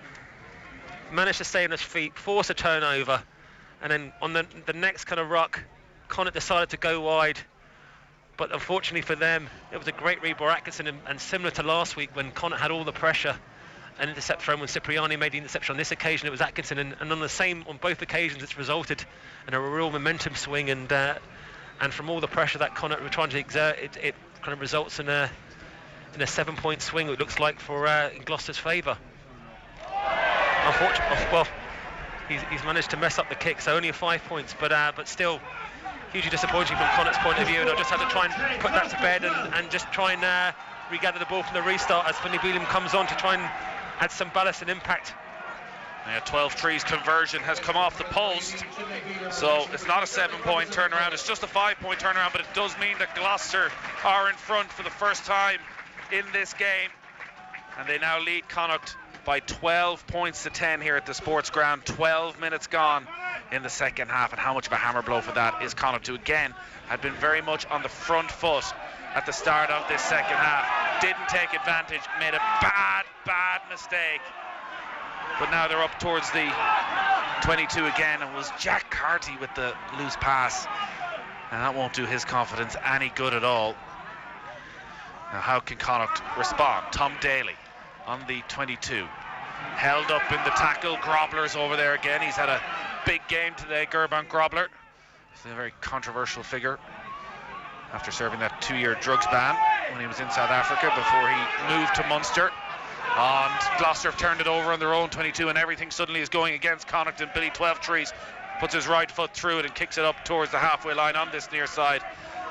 managed to stay on his feet, force a turnover, and then on the next kind of ruck, Connacht decided to go wide, but unfortunately for them it was a great read by Atkinson, and similar to last week when Connacht had all the pressure, an intercept thrown when Cipriani made the interception. On this occasion it was Atkinson, and on both occasions it's resulted in a real momentum swing, and from all the pressure that Connacht were trying to exert, it kind of results in in a 7-point swing, it looks like, for in Gloucester's favour. Unfortunately, well, he's managed to mess up the kick, so only 5 points, but still hugely disappointing from Connacht's point of view, and I'll just have to try and put that to bed and just try and regather the ball from the restart as Finley Beelum comes on to try and add some ballast and impact. Yeah, 12 trees conversion has come off the post, so it's not a 7-point turnaround, it's just a 5-point turnaround, but it does mean that Gloucester are in front for the first time in this game, and they now lead Connacht by 12 points to 10 here at the Sportsground. 12 minutes gone in the second half, and how much of a hammer blow for that is Connacht, who again had been very much on the front foot at the start of this second half. Didn't take advantage, made a bad mistake. But now they're up towards the 22 again, and it was Jack Carty with the loose pass, and that won't do his confidence any good at all. Now how can Connacht respond? Tom Daly on the 22, held up in the tackle. Grobler's over there again. He's had a big game today, Gerban Grobler. He's a very controversial figure after serving that 2-year drugs ban when he was in South Africa before he moved to Munster. And Gloucester have turned it over on their own 22, and everything suddenly is going against Connacht, and Billy 12 Trees puts his right foot through it and kicks it up towards the halfway line on this near side,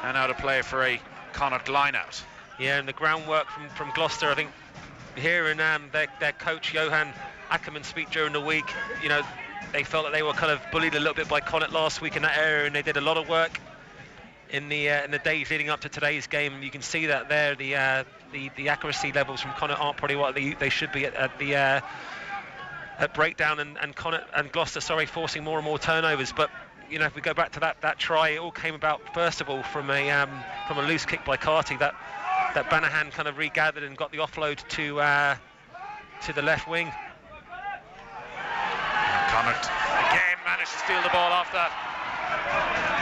and out of play for a Connacht line out. Yeah, and the groundwork from Gloucester, I think, hearing their coach Johan Ackerman speak during the week, you know, they felt that they were kind of bullied a little bit by Connacht last week in that area, and they did a lot of work in the days leading up to today's game. You can see that there, the accuracy levels from Connacht aren't probably what they should be at breakdown, and Connacht and Gloucester, forcing more and more turnovers. But you know, if we go back to that try, it all came about first of all from a loose kick by Carty that Banahan kind of regathered and got the offload to the left wing. Connacht again managed to steal the ball off that.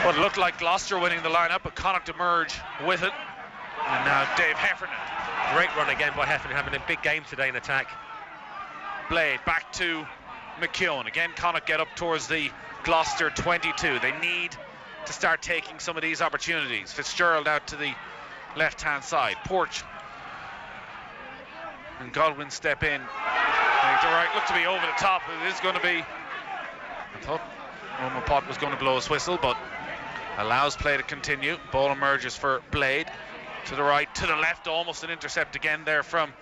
What looked like Gloucester winning the lineup, but Connacht emerge with it. And now Dave Heffernan. Great run again by Heffernan, having a big game today in attack. Blade back to McKeown. Again, Connacht get up towards the Gloucester 22. They need to start taking some of these opportunities. Fitzgerald out to the left-hand side. Porch and Godwin step in. Look to be over the top. It is going to be. I thought Roman Pott was going to blow his whistle, but allows play to continue. Ball emerges for Blade. To the right, to the left, almost an intercept again there from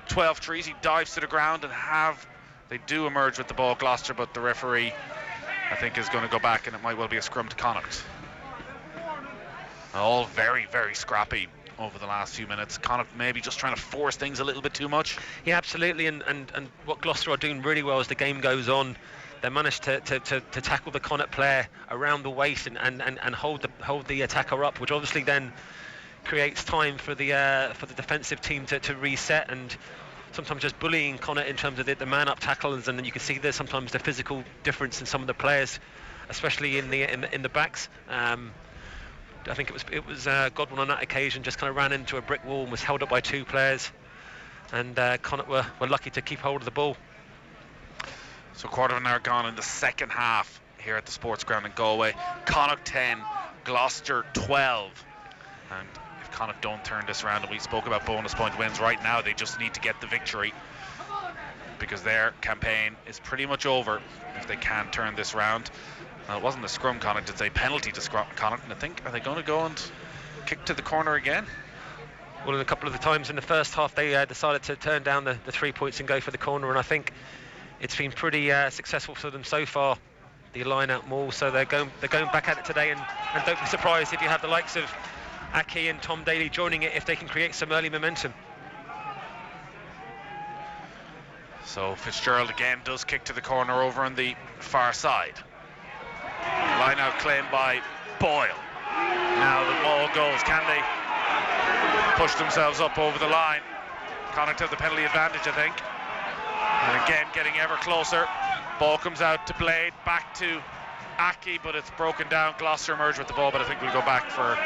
12 Trees. He dives to the ground, and they do emerge with the ball, Gloucester, but the referee, I think, is going to go back, and it might well be a scrum to Connacht. All very, very scrappy over the last few minutes. Connacht maybe just trying to force things a little bit too much. Yeah, absolutely, and what Gloucester are doing really well as the game goes on, they managed to tackle the Connacht player around the waist and hold the attacker up, which obviously then creates time for the defensive team to reset, and sometimes just bullying Connacht in terms of the man-up tackles, and then you can see there's sometimes the physical difference in some of the players, especially in the backs. I think it was Godwin on that occasion just kind of ran into a brick wall and was held up by 2 players, and Connacht were lucky to keep hold of the ball. So quarter of an hour gone in the second half here at the Sportsground in Galway. Connacht 10, Gloucester 12. And if Connacht don't turn this around, and we spoke about bonus point wins, right now they just need to get the victory, because their campaign is pretty much over if they can't turn this round. Now, it wasn't a scrum, Connacht, it's a penalty to Connacht, and I think, are they going to go and kick to the corner again? Well, in a couple of the times in the first half they decided to turn down the 3 points and go for the corner, and I think it's been pretty successful for them so far, the line-out maul. So they're going back at it today, and don't be surprised if you have the likes of Aki and Tom Daly joining it if they can create some early momentum. So Fitzgerald again does kick to the corner over on the far side. Line out claim by Boyle. Now the ball goes. Can they push themselves up over the line? Connacht have the penalty advantage, I think. And again, getting ever closer. Ball comes out to Blade, back to Aki, but it's broken down. Gloucester emerge with the ball, but I think we'll go back for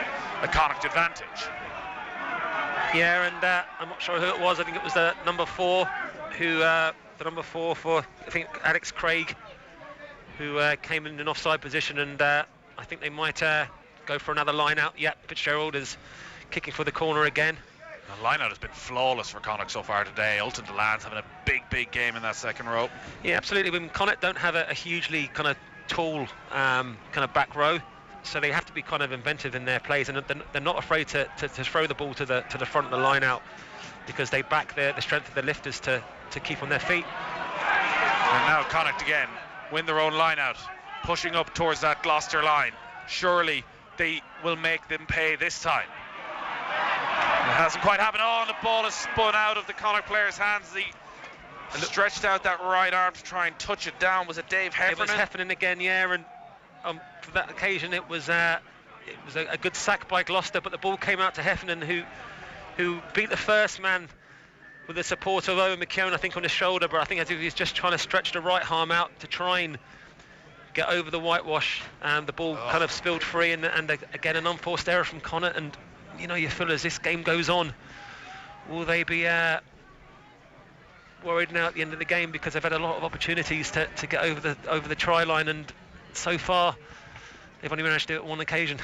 a Connacht advantage. Yeah, and I'm not sure who it was. I think it was the number 4 for, I think, Alex Craig, who came in an offside position, and I think they might go for another line out. Yep, Fitzgerald is kicking for the corner again. The line-out has been flawless for Connacht so far today. Ultan Delan's having a big game in that second row. Yeah, absolutely. When Connacht don't have a hugely kind of tall kind of back row, so they have to be kind of inventive in their plays, and they're not afraid to throw the ball to the front of the line-out, because they back the strength of the lifters to keep on their feet. And now Connacht again win their own line-out, pushing up towards that Gloucester line. Surely they will make them pay this time. It hasn't quite happened. Oh, and the ball is spun out of the Connacht player's hands as he stretched out that right arm to try and touch it down. Was it Dave Heffernan? It was Heffernan again, yeah, and for that occasion it was a good sack by Gloucester, but the ball came out to Heffernan, who beat the first man with the support of Owen McKeown, I think, on his shoulder, but I think he was just trying to stretch the right arm out to try and get over the whitewash, and the ball kind of spilled free, and again an unforced error from Connacht. And you know, you feel as this game goes on, will they be worried now at the end of the game, because they've had a lot of opportunities to get over the try line, and so far they've only managed to do it on one occasion.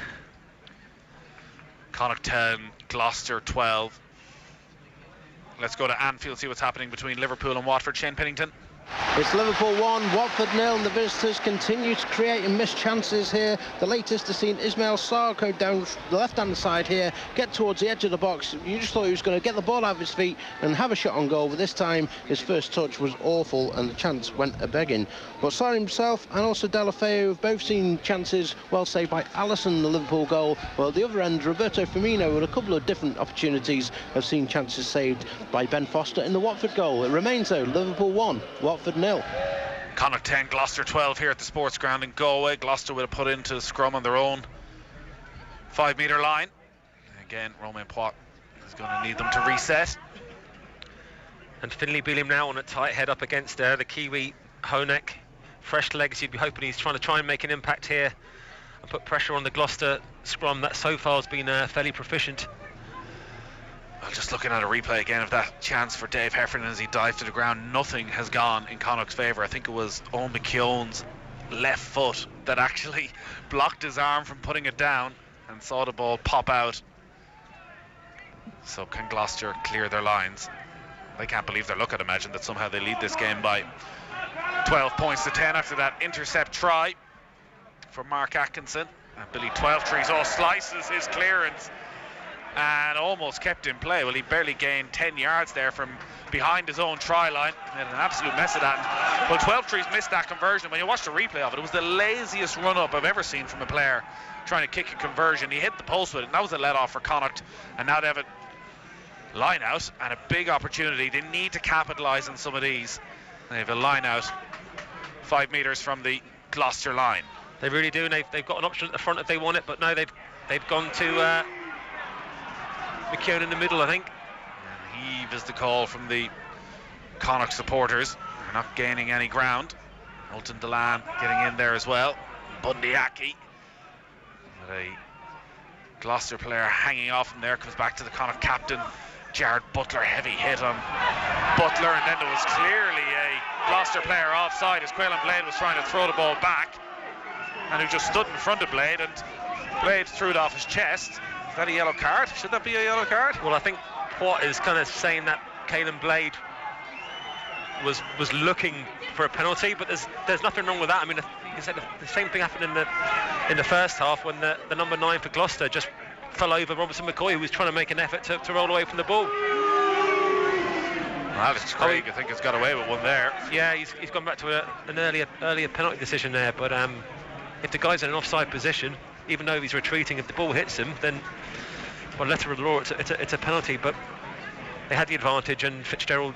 Connacht 10, Gloucester 12. Let's go to Anfield, see what's happening between Liverpool and Watford. Shane Pennington. It's Liverpool 1, Watford 0, and the visitors continue to create and miss chances here. The latest has seen Ismail Sarr go down the left-hand side here, get towards the edge of the box. You just thought he was going to get the ball out of his feet and have a shot on goal, but this time his first touch was awful and the chance went a-begging. But Sarr himself and also Deulofeu have both seen chances well saved by Alisson, the Liverpool goal. Well, at the other end, Roberto Firmino, with a couple of different opportunities, have seen chances saved by Ben Foster in the Watford goal. It remains, though, Liverpool 1, Watford 0. Connacht 10, Gloucester 12 here at the Sportsground in Galway. Gloucester will have put into the scrum on their own 5-metre line. Again, Romain Poit is going to need them to reset. And Finlay Bealham now on a tight head up against the Kiwi Honek. Fresh legs, you'd be hoping he's trying and make an impact here and put pressure on the Gloucester scrum that so far has been fairly proficient. Well, just looking at a replay again of that chance for Dave Heffernan as he dived to the ground, nothing has gone in Connacht's favour. I think it was Owen McKeown's left foot that actually blocked his arm from putting it down and saw the ball pop out. So can Gloucester clear their lines? They can't believe their luck, I'd imagine, that somehow they lead this game by 12 points to 10 after that intercept try for Mark Atkinson. And Billy Twelvetrees slices his clearance and almost kept in play. Well, he barely gained 10 yards there from behind his own try line. He had an absolute mess of that. Well, Twelvetrees missed that conversion. When you watch the replay of it, it was the laziest run-up I've ever seen from a player trying to kick a conversion. He hit the post with it, and that was a let-off for Connacht. And now they have a line-out and a big opportunity. They need to capitalise on some of these. They have a line-out 5 metres from the Gloucester line. They really do, and they've got an option at the front if they want it, but no, they've gone to McKeown in the middle, I think. And heave is the call from the Connacht supporters. They're not gaining any ground. Ultan Delan getting in there as well. Bundyaki. A Gloucester player hanging off him there, comes back to the Connacht captain, Jared Butler. Heavy hit on Butler, and then there was clearly a Gloucester player offside as Quaylen Blade was trying to throw the ball back, and who just stood in front of Blade, and Blade threw it off his chest. Is that a yellow card? Should that be a yellow card? Well, I think Poit is kind of saying that Quaylen Blade was looking for a penalty, but there's nothing wrong with that. I mean, you said the same thing happened in the first half when the number 9 for Gloucester just fell over Robertson McCoy, who was trying to make an effort to roll away from the ball. Alex Craig, I think, has got away with one there. Yeah, he's gone back to an earlier penalty decision there, but if the guy's in an offside position, even though he's retreating, if the ball hits him, then, well, letter of the law, it's a penalty. But they had the advantage, and Fitzgerald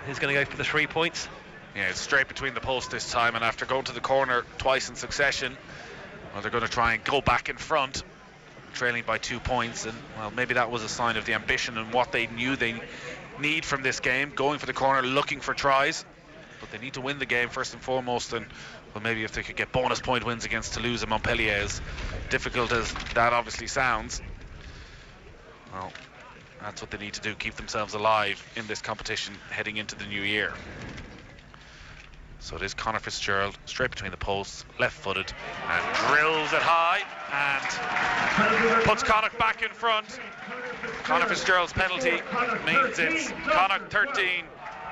is going to go for the 3 points. Yeah, it's straight between the posts this time, and after going to the corner twice in succession, well, they're going to try and go back in front, trailing by 2 points. And, well, maybe that was a sign of the ambition and what they knew they need from this game, going for the corner, looking for tries. But they need to win the game first and foremost, and, well, maybe if they could get bonus point wins against Toulouse and Montpellier, as difficult as that obviously sounds, well, that's what they need to do, keep themselves alive in this competition heading into the new year. So it is Conor Fitzgerald, straight between the posts, left-footed, and drills it high, and puts Connacht back in front. Conor Fitzgerald's penalty means it's Connacht 13,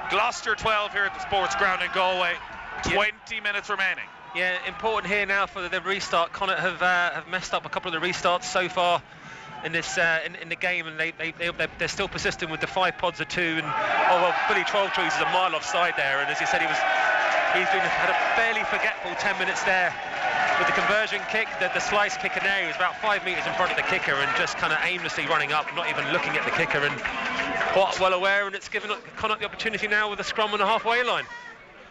Gloucester 12 here at the Sportsground in Galway. 20 minutes remaining. Yeah, important here now for the restart. Connacht have messed up a couple of the restarts so far in this in the game, and they're still persisting with the 5 pods of 2. And Billy Twelvetrees is a mile offside there, and as you said, he's had a fairly forgetful 10 minutes there with the conversion kick, the slice kick in there. He was about 5 metres in front of the kicker and just kind of aimlessly running up, not even looking at the kicker, and quite well aware. And it's given Connacht the opportunity now with a scrum on the halfway line.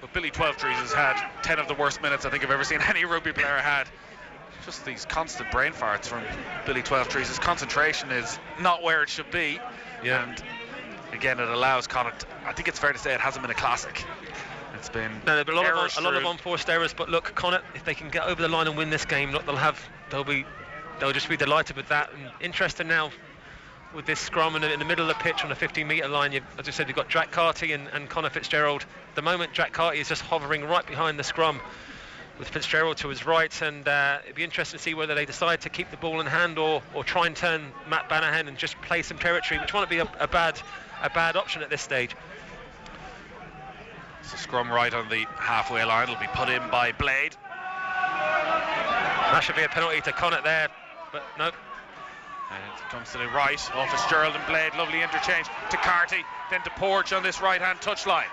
But Billy Twelvetrees has had 10 of the worst minutes I think I've ever seen any rugby player had. Just these constant brain farts from Billy Twelvetrees. His concentration is not where it should be. Yeah. And again, it allows Connacht, I think it's fair to say, it hasn't been a classic. It's been a lot of unforced errors. But look, Connacht, if they can get over the line and win this game, look, they'll just be delighted with that. And interesting now with this scrum in the middle of the pitch on the 15-metre line, as I said, you've got Jack Carty and Conor Fitzgerald. At the moment, Jack Carty is just hovering right behind the scrum with Fitzgerald to his right, and it'd be interesting to see whether they decide to keep the ball in hand or try and turn Matt Banahan and just play some territory, which might be a bad option at this stage. It's a scrum right on the halfway line. It'll be put in by Blade. That should be a penalty to Connacht there, but no. And it comes to the right, off Fitzgerald and Blade, lovely interchange to Carty, then to Porch on this right-hand touchline.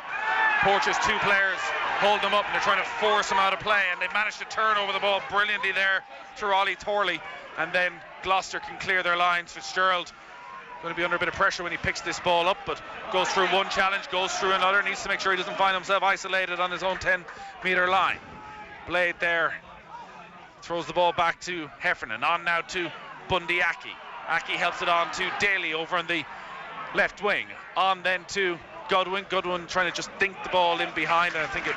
Porch has 2 players, hold them up, and they're trying to force them out of play, and they've managed to turn over the ball brilliantly there to Rolly Thorley, and then Gloucester can clear their lines. Fitzgerald going to be under a bit of pressure when he picks this ball up, but goes through one challenge, goes through another, needs to make sure he doesn't find himself isolated on his own 10-metre line. Blade there throws the ball back to Heffernan, on now to Bundy Aki. Aki helps it on to Daly over on the left wing, on then to Godwin trying to just dink the ball in behind, and I think it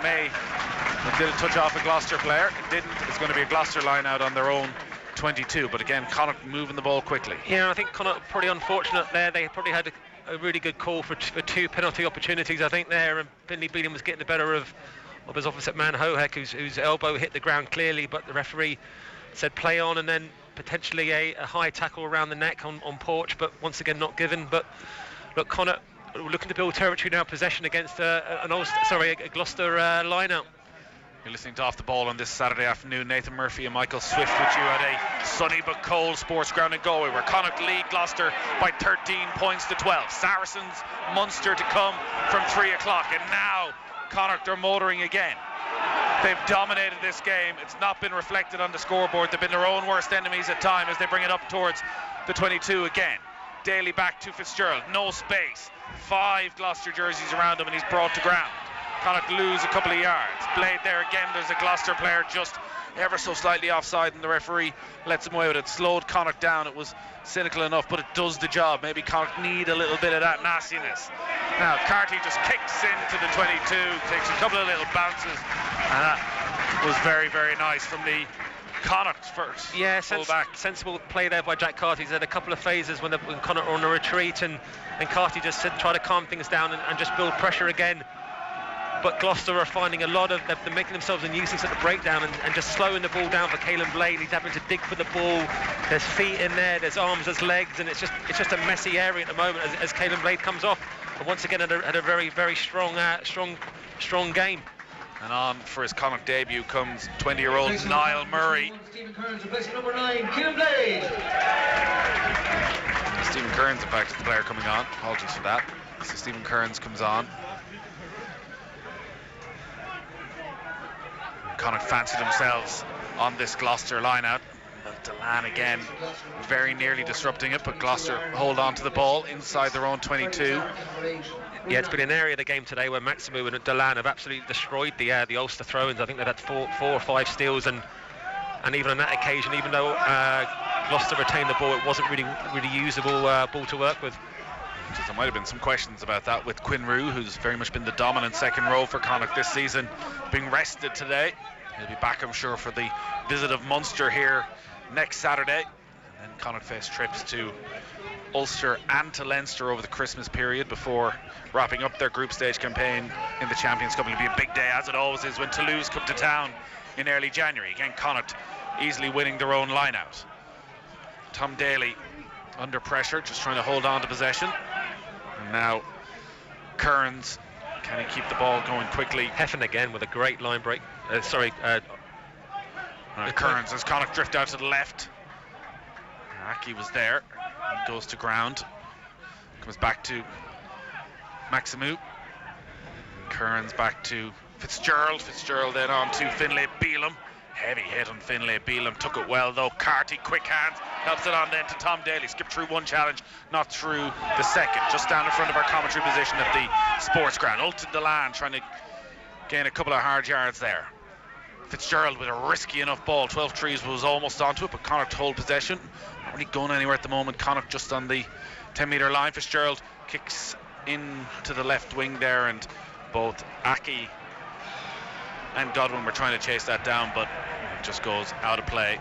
did a touch off a Gloucester player. It didn't. It's going to be a Gloucester line out on their own 22, but again, Connacht moving the ball quickly. Yeah, I think Connacht pretty unfortunate there. They probably had a really good call for 2 penalty opportunities, I think, there, and Finlay Beaton was getting the better of his opposite man, Hohek, whose elbow hit the ground clearly, but the referee said play on, and then potentially a high tackle around the neck on Porch, but once again not given. But look, Connacht looking to build territory now, possession against a Gloucester line-out. You're listening to Off the Ball on this Saturday afternoon. Nathan Murphy and Michael Swift with you at a sunny but cold Sportsground in Galway, where Connacht lead Gloucester by 13 points to 12. Saracens, Munster to come from 3 o'clock, and now Connacht are motoring again. They've dominated this game. It's not been reflected on the scoreboard. They've been their own worst enemies at times as they bring it up towards the 22 again. Daly back to Fitzgerald, no space. 5 Gloucester jerseys around him, and he's brought to ground. Connacht lose a couple of yards. Blade there again. There's a Gloucester player just ever so slightly offside, and the referee lets him away with it. Slowed Connacht down. It was cynical enough, but it does the job. Maybe Connacht need a little bit of that nastiness. Now Carty just kicks into the 22, takes a couple of little bounces, and that was very, very nice from the Connacht first. Yeah, sensible play there by Jack Carty. He's had a couple of phases when Connacht were on a retreat, and Carty just tried to calm things down and just build pressure again. But Gloucester are finding a lot of, they're making themselves a nuisance at the breakdown and just slowing the ball down for Caelan Blade. He's having to dig for the ball. There's feet in there, there's arms, there's legs, and it's just a messy area at the moment as Caelan Blade comes off. But once again, had a very, very strong game. And on for his Connacht debut comes 20-year-old Niall Murray. Stephen Kearns replacing number 9, Caelan Blade. Stephen Kearns, in fact, is the player coming on. Apologies for that. So Stephen Kearns comes on. Connacht fancied themselves on this Gloucester line-out. Delan again very nearly disrupting it, but Gloucester hold on to the ball inside their own 22. Yeah, it's been an area of the game today where Maximu and Delan have absolutely destroyed the Ulster throw-ins. I think they've had four or five steals, and even on that occasion, even though Gloucester retained the ball, it wasn't really usable ball to work with. There might have been some questions about that with Quinn Rue, who's very much been the dominant second row for Connacht this season, being rested today. He'll be back, I'm sure, for the visit of Munster here next Saturday. And then Connacht face trips to Ulster and to Leinster over the Christmas period before wrapping up their group stage campaign in the Champions Cup. It'll be a big day, as it always is, when Toulouse come to town in early January. Again, Connacht easily winning their own line-out. Tom Daly under pressure, just trying to hold on to possession. And now Kearns, can he keep the ball going quickly? Heffen again with a great line break. Kearns as Connacht drift out to the left. Aki was there. He goes to ground. Comes back to Maximu. Kearns back to Fitzgerald. Fitzgerald then on to Finlay Beelum. Heavy hit on Finlay Beelum. Took it well though. Carty, quick hands. Helps it on then to Tom Daly. Skipped through one challenge, not through the second. Just down in front of our commentary position at the sports ground. Ulton Delan trying to gain a couple of hard yards there. Fitzgerald with a risky enough ball. 12 trees was almost onto it, but Connacht hold possession. Not really going anywhere at the moment. Connacht just on the 10-metre line. Fitzgerald kicks into the left wing there, and both Aki and Godwin were trying to chase that down, but it just goes out of play.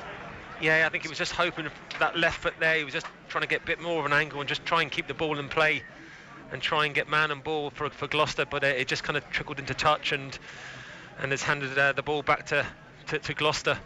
Yeah, I think he was just hoping for that left foot there. He was just trying to get a bit more of an angle and just try and keep the ball in play and try and get man and ball for Gloucester, but it just kind of trickled into touch and has handed the ball back to Gloucester.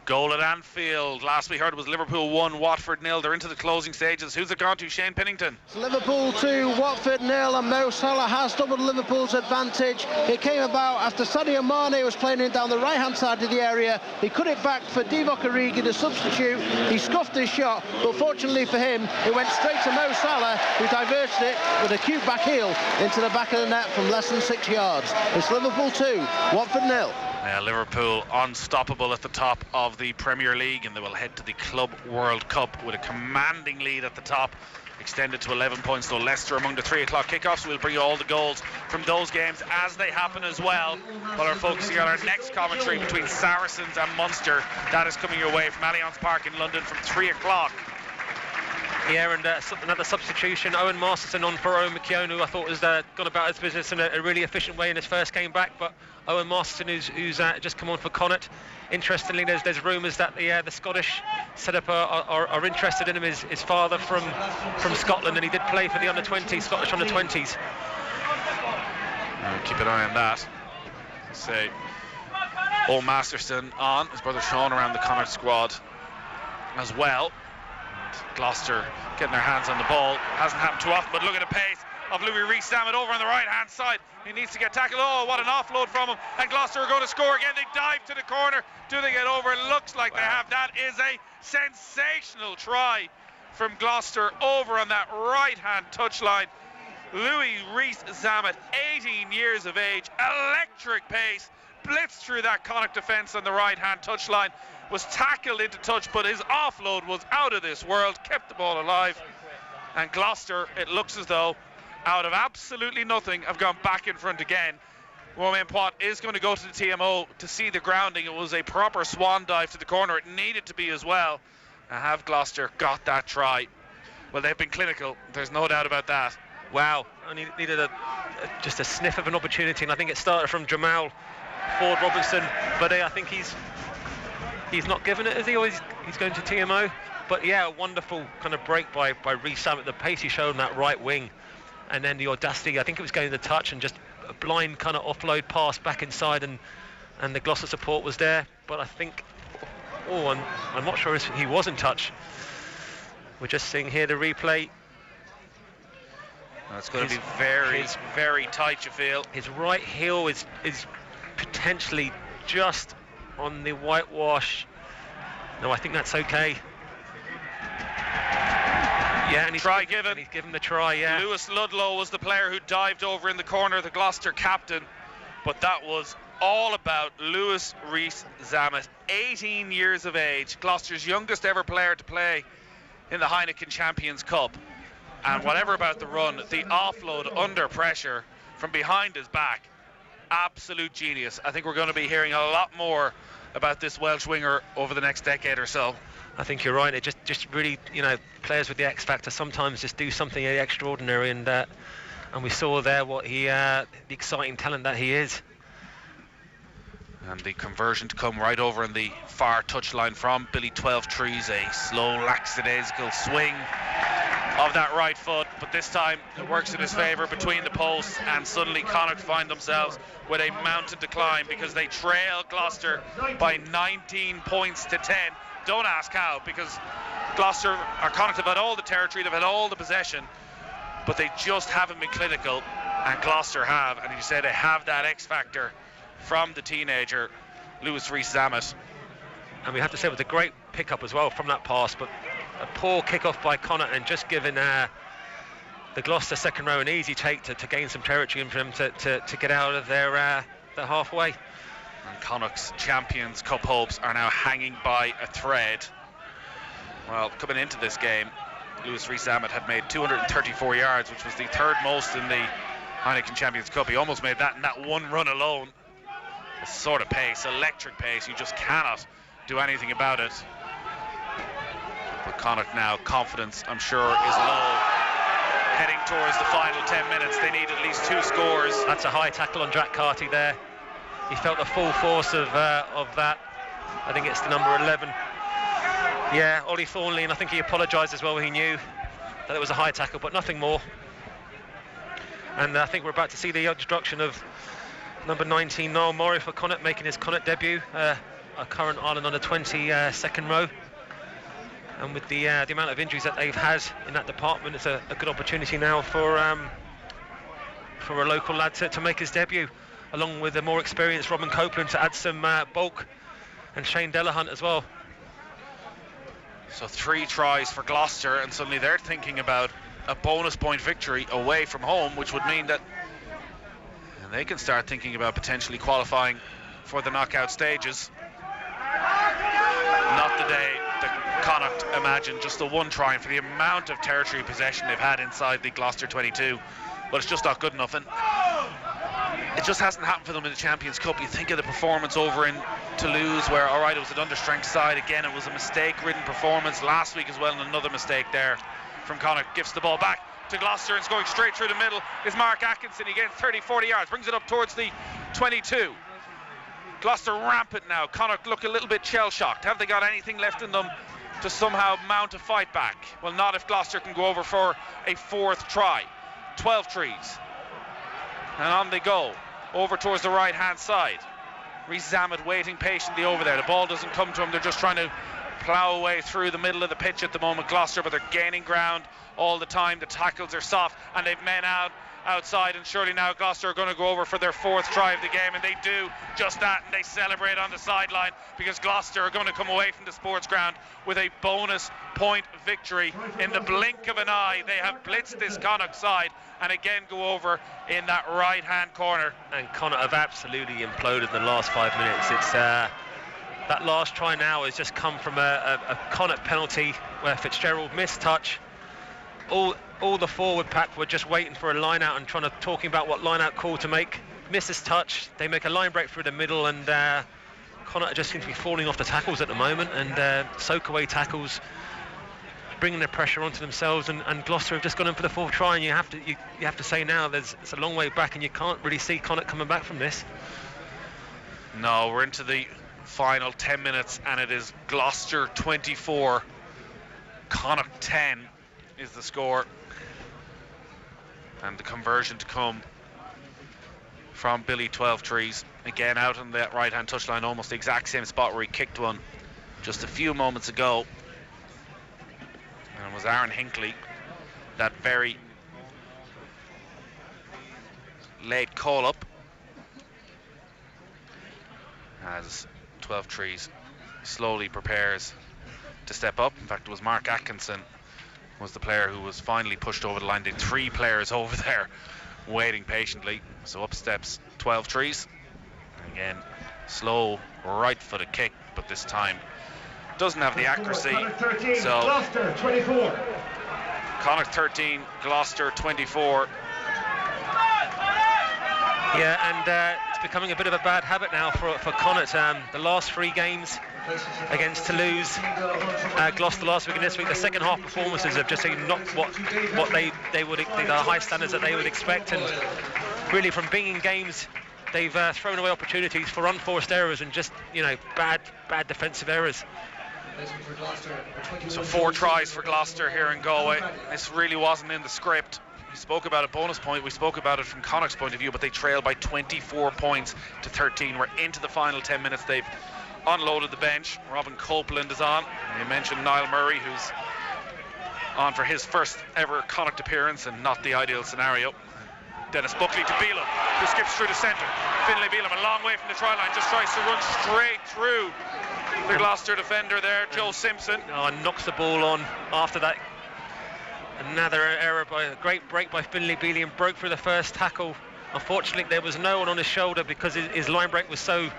Goal at Anfield. Last we heard was Liverpool 1, Watford 0. They're into the closing stages. Who's it gone to? Shane Pennington. Liverpool 2, Watford 0, and Mo Salah has doubled Liverpool's advantage. It came about after Sadio Mane was playing in down the right-hand side of the area. He cut it back for Divock Origi, the substitute. He scuffed his shot, but fortunately for him, it went straight to Mo Salah, who diverted it with a cute back heel into the back of the net from less than 6 yards. It's Liverpool 2, Watford 0. Yeah, Liverpool unstoppable at the top of the Premier League, and they will head to the Club World Cup with a commanding lead at the top, extended to 11 points. So Leicester among the 3 o'clock kickoffs. We'll bring you all the goals from those games as they happen as well, while we're focusing on our next commentary between Saracens and Munster. That is coming your way from Allianz Park in London from 3 o'clock. Yeah, and another substitution. Owen Masterson on for Owen McKeown, who I thought has gone about his business in a really efficient way in his first game back. But Owen Masterson, who's just come on for Connacht. Interestingly, there's rumours that the Scottish setup are interested in him. His father from Scotland, and he did play for the under-20s, Scottish under-20s. Keep an eye on that. Say, Owen Masterson on, his brother Sean around the Connacht squad as well. Gloucester getting their hands on the ball. Hasn't happened too often, but look at the pace of Louis Rees-Zammit over on the right-hand side. He needs to get tackled. Oh, what an offload from him. And Gloucester are going to score again. They dive to the corner. Do they get over? It looks like they have. That is a sensational try from Gloucester over on that right-hand touchline. Louis Rees-Zammit, 18 years of age, electric pace, blitzed through that Connacht defence on the right-hand touchline. Was tackled into touch, but his offload was out of this world, kept the ball alive. And Gloucester, it looks as though, out of absolutely nothing, have gone back in front again. Romain Poit is going to go to the TMO to see the grounding. It was a proper swan dive to the corner. It needed to be as well. And have Gloucester got that try? Well, they've been clinical. There's no doubt about that. Wow, only needed just a sniff of an opportunity, and I think it started from Jamal Ford-Robinson, but I think he's not given it, is he? Or he's going to TMO. But yeah, a wonderful kind of break by Rees-Zammit, the pace he showed on that right wing, and then the audacity. I think it was going to touch, and just a blind kind of offload pass back inside, and the Gloucester support was there. But I think, I'm not sure if he was in touch. We're just seeing here the replay. It's going to be very tight, you feel. His right heel is potentially just on the whitewash. No, I think that's okay. Yeah, and he's given the try, yeah. Lewis Ludlow was the player who dived over in the corner, the Gloucester captain, but that was all about Louis Rees-Zammit, 18 years of age, Gloucester's youngest ever player to play in the Heineken Champions Cup. And whatever about the run, the offload under pressure from behind his back, absolute genius. I think we're going to be hearing a lot more about this Welsh winger over the next decade or so. I think you're right. It just really, players with the X factor sometimes just do something extraordinary, and we saw there what the exciting talent that he is. And the conversion to come right over in the far touchline from Billy 12 Trees. A slow, lackadaisical swing of that right foot, but this time it works in his favour between the posts, and suddenly Connacht find themselves with a mountain to climb because they trail Gloucester by 19 points to 10. Don't ask how, because Gloucester or Connacht have had all the territory, they've had all the possession, but they just haven't been clinical, and Gloucester have, and you say they have that X factor from the teenager Lewis Rees-Zammit. And we have to say it was a great pickup as well from that pass, but a poor kick-off by Connacht, and just giving the Gloucester second row an easy take to gain some territory and for them to get out of their halfway. And Connacht's Champions Cup hopes are now hanging by a thread. Well, coming into this game, Lewis Rees-Zammit had made 234 yards, which was the third most in the Heineken Champions Cup. He almost made that in that one run alone. A sort of pace, electric pace, you just cannot do anything about it. But Connacht now, confidence, I'm sure, is low. Heading towards the final 10 minutes, they need at least 2 scores. That's a high tackle on Jack Carty there. He felt the full force of that. I think it's the number 11. Yeah, Ollie Thornley, and I think he apologised as well. He knew that it was a high tackle, but nothing more. And I think we're about to see the introduction of number 19, Niall Murray, for Connacht, making his Connacht debut, a current Ireland under 20 second row. And with the amount of injuries that they've had in that department, it's a good opportunity now for a local lad to make his debut, along with the more experienced Robin Copeland to add some bulk, and Shane Delahunt as well. So 3 tries for Gloucester, and suddenly they're thinking about a bonus point victory away from home, which would mean that they can start thinking about potentially qualifying for the knockout stages. Not the day that Connacht imagined, just the 1 try, for the amount of territory possession they've had inside the Gloucester 22, but it's just not good enough, and it just hasn't happened for them in the Champions Cup. You think of the performance over in Toulouse, where, all right, it was an understrength side. Again, it was a mistake-ridden performance last week as well, and another mistake there from Connacht. Gives the ball back to Gloucester, and it's going straight through the middle is Mark Atkinson. He gains 30-40 yards, brings it up towards the 22. Gloucester rampant now. Connacht look a little bit shell-shocked. Have they got anything left in them to somehow mount a fight back? Well, not if Gloucester can go over for a 4th try. 12 trees, and on they go over towards the right hand side. Rees-Zammit waiting patiently over there. The ball doesn't come to him. They're just trying to plough away through the middle of the pitch at the moment, Gloucester, but they're gaining ground all the time. The tackles are soft, and they've men outside, and surely now Gloucester are going to go over for their 4th try of the game, and they do just that, and they celebrate on the sideline, because Gloucester are going to come away from the Sportsground with a bonus point victory. In the blink of an eye, they have blitzed this Connacht side, and again go over in that right hand corner. And Connacht have absolutely imploded in the last 5 minutes. It's that last try now has just come from a Connacht penalty where Fitzgerald missed touch. All the forward pack were just waiting for a line out and talking about what line out call to make. Misses touch, they make a line break through the middle, and Connacht just seem to be falling off the tackles at the moment, and soak away tackles, bringing the pressure onto themselves, and Gloucester have just gone in for the 4th try, and you have to say now it's a long way back, and you can't really see Connacht coming back from this. No, we're into the final 10 minutes, and it is Gloucester 24, Connacht 10 is the score, and the conversion to come from Billy 12 Trees, again out on that right hand touchline, almost the exact same spot where he kicked one just a few moments ago. And it was Aaron Hinckley, that very late call up, as 12 Trees slowly prepares to step up. In fact, it was Mark Atkinson was the player who was finally pushed over the line. There were 3 players over there waiting patiently. So up steps 12 Trees. Again, slow right footed kick, but this time doesn't have the accuracy. So Gloucester 24. Connacht 13, Gloucester 24. Yeah, and it's becoming a bit of a bad habit now for Connacht. The last 3 games against Toulouse, Gloucester last week and this week, the second half performances have just not what they would, the high standards that they would expect, and really from being in games they've thrown away opportunities for unforced errors and just, bad defensive errors. So 4 tries for Gloucester here in Galway. This really wasn't in the script. We spoke about a bonus point, we spoke about it from Connacht's point of view, but they trailed by 24 points to 13. We're into the final 10 minutes. They've unloaded the bench. Robin Copeland is on. You mentioned Niall Murray, who's on for his first ever Connacht appearance, and not the ideal scenario. Dennis Buckley to Beelum, who skips through the centre. Finlay Beelum, a long way from the try line, just tries to run straight through the Gloucester defender there, Joe Simpson. And knocks the ball on after that. Another error by a great break by Finlay Beelum, broke through the first tackle. Unfortunately, there was no one on his shoulder because his line break was so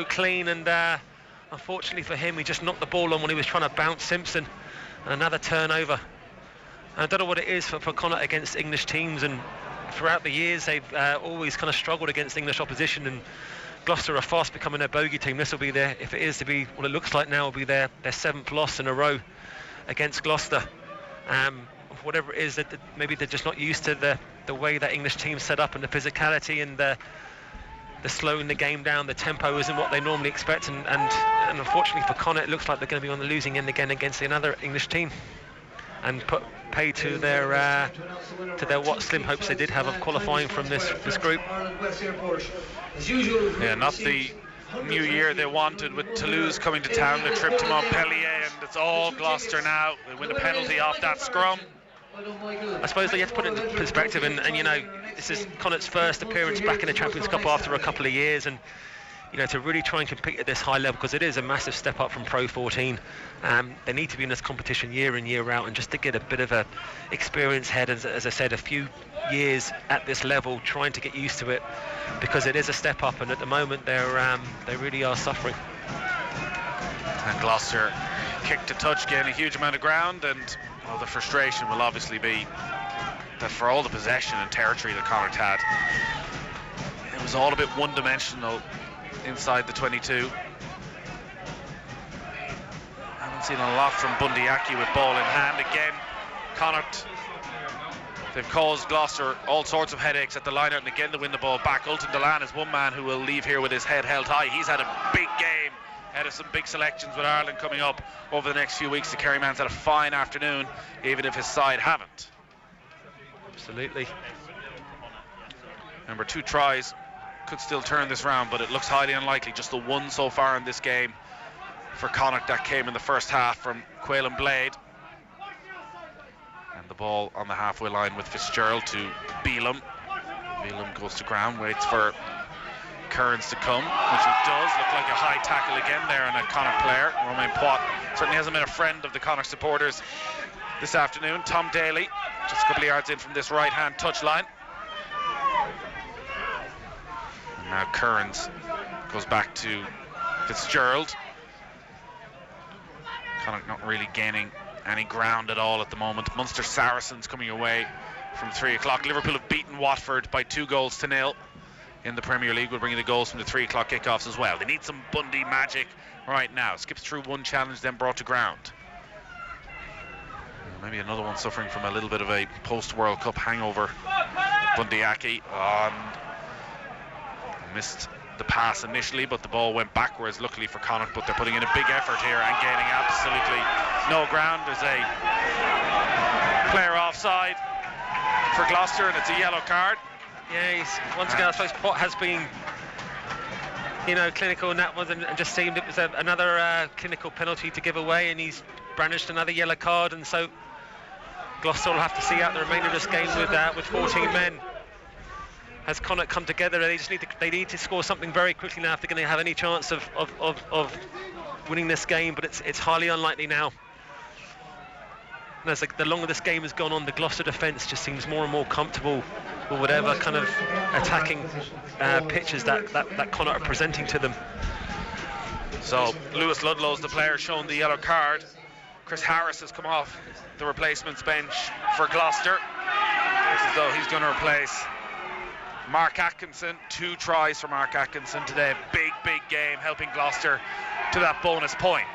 clean, and unfortunately for him, he just knocked the ball on when he was trying to bounce Simpson. And another turnover. And I don't know what it is for Connacht against English teams, and throughout the years they've always kind of struggled against English opposition, and Gloucester are fast becoming a bogey team. This will be their, if it is to be what it looks like now, will be their 7th loss in a row against Gloucester. Whatever it is, that maybe they're just not used to the way that English teams set up, and the physicality and the slowing the game down. The tempo isn't what they normally expect, and unfortunately for Connacht, it looks like they're going to be on the losing end again against another English team, and pay to their what slim hopes they did have of qualifying from this group. Yeah, not the new year they wanted, with Toulouse coming to town, the trip to Montpellier, and it's all Gloucester now. They win the penalty off that scrum. I suppose they have to put it into perspective, and this is Connacht's first appearance back in the Champions Cup after a couple of years, and to really try and compete at this high level, because it is a massive step up from Pro 14. They need to be in this competition year in, year out, and just to get a bit of a experience head, as I said, a few years at this level, trying to get used to it, because it is a step up, and at the moment they really are suffering. And Gloucester kicked to touch, gain a huge amount of ground, and the frustration will obviously be that for all the possession and territory that Connacht had, it was all a bit one-dimensional inside the 22. Haven't seen a lot from Bundyaki with ball in hand. Again, Connacht, they've caused Gloucester all sorts of headaches at the line-out, and again they win the ball back. Ultan Delan is one man who will leave here with his head held high. He's had a big game, ahead of some big selections with Ireland coming up over the next few weeks. The Kerryman's had a fine afternoon, even if his side haven't. Absolutely. Remember, 2 tries could still turn this round, but it looks highly unlikely. Just the one so far in this game for Connacht, that came in the first half from Quaylen Blade. And the ball on the halfway line with Fitzgerald to Beelum. Beelum goes to ground, waits for Kearns to come, which he does. Look like a high tackle again there on a Connacht player. Romain Poit certainly hasn't been a friend of the Connacht supporters this afternoon. Tom Daly, just a couple of yards in from this right-hand touchline. And now Kearns goes back to Fitzgerald. Connacht not really gaining any ground at all at the moment. Munster Saracens coming away from 3 o'clock. Liverpool have beaten Watford by 2-0 in the Premier League. We'll bring you the goals from the 3 o'clock kickoffs as well. They need some Bundy magic right now. Skips through one challenge, then brought to ground. Maybe another one suffering from a little bit of a post-World Cup hangover. Bundyaki missed the pass initially, but the ball went backwards, luckily for Connacht, but they're putting in a big effort here and gaining absolutely no ground. There's a player offside for Gloucester, and it's a yellow card. Yeah, once again, I suppose Pot has been, clinical in that one, and just seemed it was another clinical penalty to give away, and he's brandished another yellow card, and so Gloucester will have to see out the remainder of this game with 14 men. Has Connacht come together? They need to score something very quickly now if they're going to have any chance of winning this game, but it's highly unlikely now. And as the longer this game has gone on, the Gloucester defence just seems more and more comfortable with whatever kind of attacking pitches that Connacht are presenting to them. So Lewis Ludlow's the player shown the yellow card. Chris Harris has come off the replacements bench for Gloucester. Looks as though he's going to replace Mark Atkinson. 2 tries for Mark Atkinson today. Big game, helping Gloucester to that bonus point.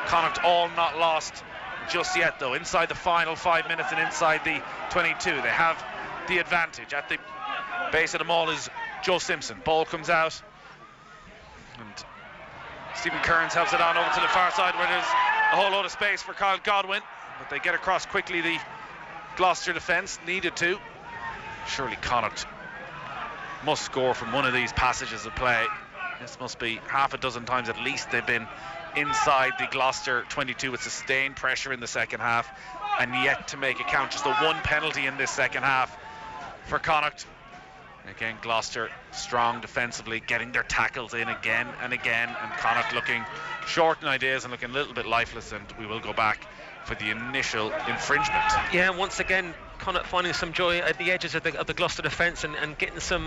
Connacht all not lost just yet, though. Inside the final 5 minutes and inside the 22, they have the advantage. At the base of the maul is Joe Simpson. Ball comes out, and Stephen Kearns helps it on over to the far side where there's a whole lot of space for Kyle Godwin, but they get across quickly. The Gloucester defence needed to. Surely Connacht must score from one of these passages of play. This must be half a dozen times at least they've been inside the Gloucester 22 with sustained pressure in the second half, and yet to make it count. Just the one penalty in this second half for Connacht. Again, Gloucester strong defensively, getting their tackles in again and again, and Connacht looking short in ideas and looking a little bit lifeless, and we will go back for the initial infringement. Yeah, once again Connacht finding some joy at the edges of the Gloucester defence and getting some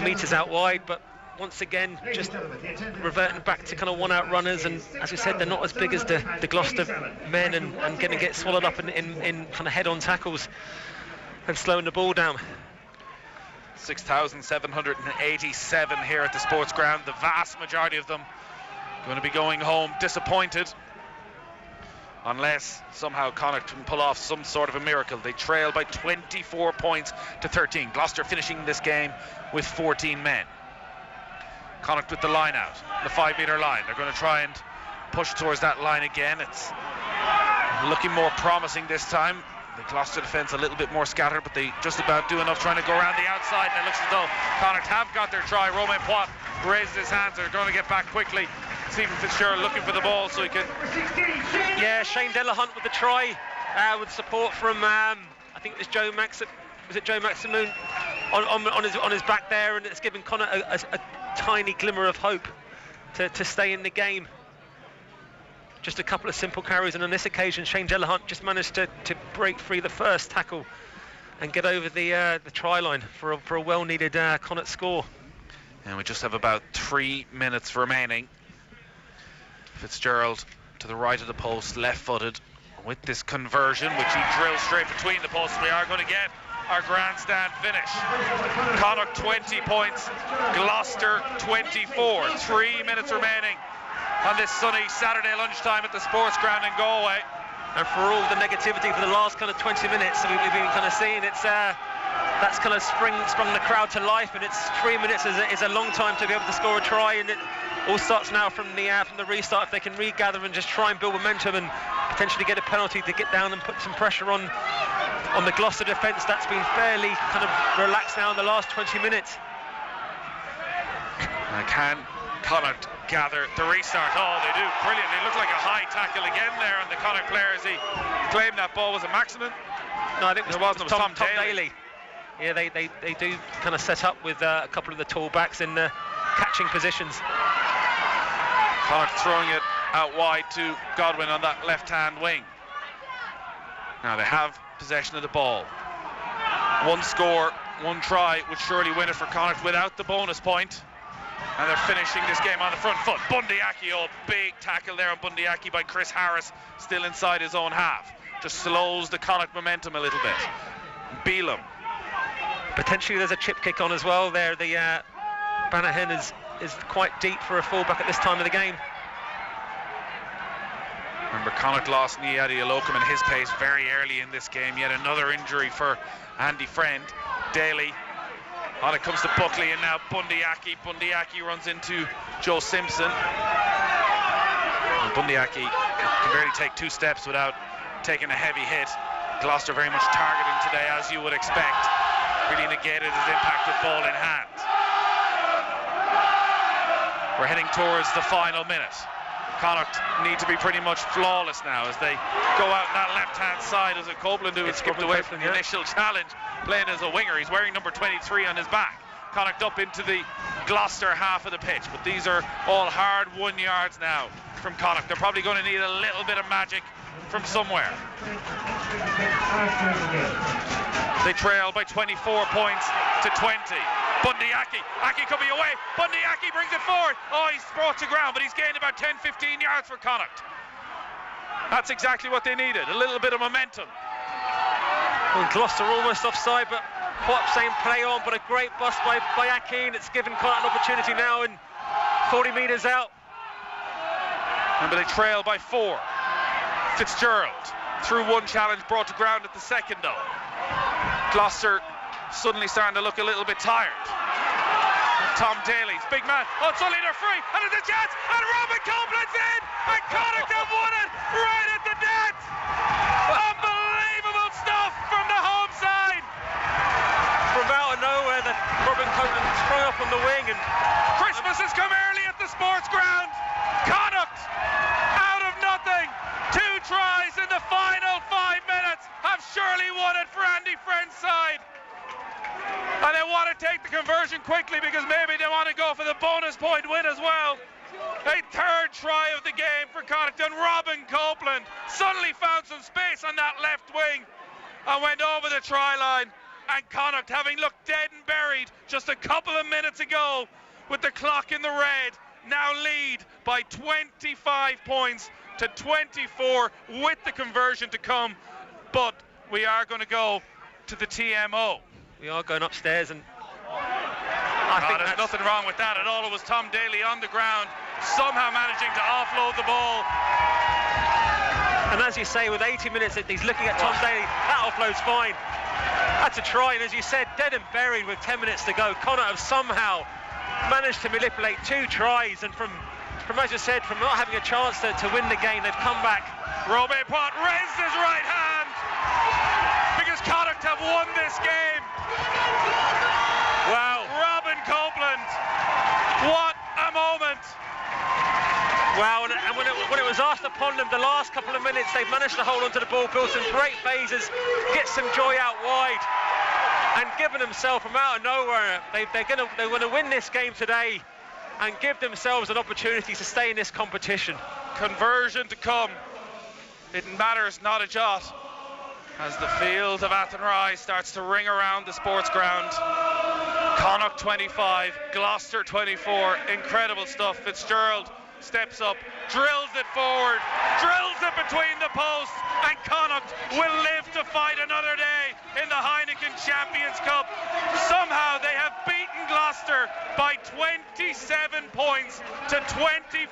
meters out wide, but once again just reverting back to kind of one-out runners, and as we said, they're not as big as the Gloucester men, and going to get swallowed up in kind of head-on tackles and slowing the ball down. 6,787 here at the Sportsground. The vast majority of them going to be going home disappointed, unless somehow Connacht can pull off some sort of a miracle. They trail by 24 points to 13. Gloucester finishing this game with 14 men. Connacht with the line out, the 5-metre line. They're going to try and push towards that line again. It's looking more promising this time. The Gloucester defence a little bit more scattered, but they just about do enough trying to go around the outside, and it looks as though Connacht have got their try. Romain Poit raises his hands. They're going to get back quickly. Stephen Fitzgerald looking for the ball so he can... Yeah, Shane Delahunt with the try, with support from I think it was Joe Maximin on his back there, and it's given Connacht a tiny glimmer of hope to stay in the game. Just a couple of simple carries, and on this occasion Shane Delahunt just managed to break free the first tackle and get over the try line for a well-needed Connacht score. And we just have about 3 minutes remaining. Fitzgerald to the right of the post, left-footed, with this conversion, which he drills straight between the posts. We are going to get our grandstand finish. Connacht 20 points, Gloucester 24. 3 minutes remaining on this sunny Saturday lunchtime at the Sportsground in Galway. And for all the negativity for the last kind of 20 minutes that we've been kind of seeing, it's that's kind of sprung the crowd to life, and it's 3 minutes is a long time to be able to score a try, and it all starts now from the restart. If they can regather and just try and build momentum and potentially get a penalty to get down and put some pressure on the Gloucester defence, that's been fairly kind of relaxed now in the last 20 minutes. Can Connacht gather the restart? Oh, they do brilliantly. Looked like a high tackle again there on the Connacht player as he claimed that ball. Was it Maximin? No, I think it was Tom Daly. Yeah, they do kind of set up with a couple of the tall backs in catching positions. Connacht throwing it out wide to Godwin on that left-hand wing. Now they have possession of the ball. One score, one try would surely win it for Connacht without the bonus point. And they're finishing this game on the front foot. Bundyaki, oh, big tackle there on Bundyaki by Chris Harris, still inside his own half. Just slows the Connacht momentum a little bit. Beelum. Potentially there's a chip kick on as well there. The Bannahan is quite deep for a fullback at this time of the game. Remember, Connacht lost Niadi Alokum and his pace very early in this game. Yet another injury for Andy Friend. Daly. On it comes to Buckley, and now Bundyaki. Bundyaki runs into Joe Simpson. And Bundyaki can barely take 2 steps without taking a heavy hit. Gloucester very much targeting today, as you would expect. Really negated his impact with ball in hand. We're heading towards the final minute. Connacht need to be pretty much flawless now as they go out that left-hand side. As a Copeland who had skipped away from the initial challenge, playing as a winger. He's wearing number 23 on his back. Connacht up into the Gloucester half of the pitch, but these are all hard-won yards now from Connacht. They're probably going to need a little bit of magic from somewhere. They trail by 24 points to 20. Bundyaki, Aki could be away. Bundyaki brings it forward. Oh, he's brought to ground, but he's gained about 10-15 yards for Connacht. That's exactly what they needed, a little bit of momentum. Well, Gloucester almost offside, but Pop saying play on, but a great bust by Aki, and it's given Connacht an opportunity now in 40 metres out. Remember, they trail by 4. Fitzgerald through one challenge, brought to ground at the second though. Gloucester suddenly starting to look a little bit tired. Tom Daly's big man. Oh, suddenly they're free, and it's a chance, and Robin Copeland's in, and Connacht have won it right at the net. Unbelievable stuff from the home side. From out of nowhere, that Robin Copeland sprung up on the wing, and Christmas has come early at the Sportsground. Connacht, out of nothing, 2 tries in the final 5 minutes, have surely won it for Andy Friend's side. And they want to take the conversion quickly because maybe they want to go for the bonus point win as well. A 3rd try of the game for Connacht, and Robin Copeland suddenly found some space on that left wing and went over the try line. And Connacht, having looked dead and buried just a couple of minutes ago with the clock in the red, now lead by 25 points to 24 with the conversion to come. But we are going to go to the TMO. We are going upstairs, and I think there's nothing wrong with that at all. It was Tom Daly on the ground, somehow managing to offload the ball. And as you say, with 80 minutes, he's looking at Tom Daly. That offload's fine. That's a try, and as you said, dead and buried with 10 minutes to go. Connacht have somehow managed to manipulate 2 tries, and from as you said, from not having a chance to win the game, they've come back. Robert Pott raised his right hand because Connacht have won this game. Wow. Robin Copeland, what a moment. Wow, and when it was asked upon them the last couple of minutes, they've managed to hold onto the ball, build some great phases, get some joy out wide, and given themselves from out of nowhere, they're going to win this game today and give themselves an opportunity to stay in this competition. Conversion to come. It matters not a jot as the field of Athenry starts to ring around the Sportsground. Connacht 25, Gloucester 24. Incredible stuff. Fitzgerald steps up, drills it forward, drills it between the posts, and Connacht will live to fight another day in the Heineken Champions Cup. Somehow they have beaten Gloucester by 27 points to 24.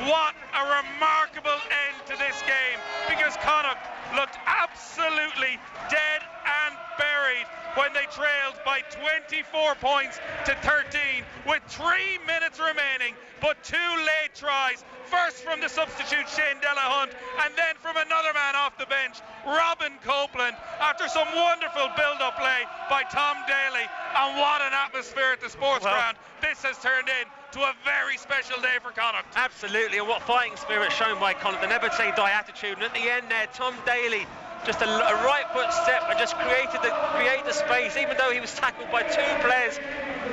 What a remarkable end to this game, because Connacht looked absolutely dead and buried when they trailed by 24 points to 13 with 3 minutes remaining, but 2 late tries, first from the substitute Shane Delahunt and then from another man off the bench, Robin Copeland, after some wonderful build-up play by Tom Daly. And what an atmosphere at the Sportsground. This has turned into a very special day for Connacht. Absolutely, and what fighting spirit shown by Connacht, the never say die attitude. And at the end there, Tom Daly, just a right foot step and just created the space, even though he was tackled by 2 players.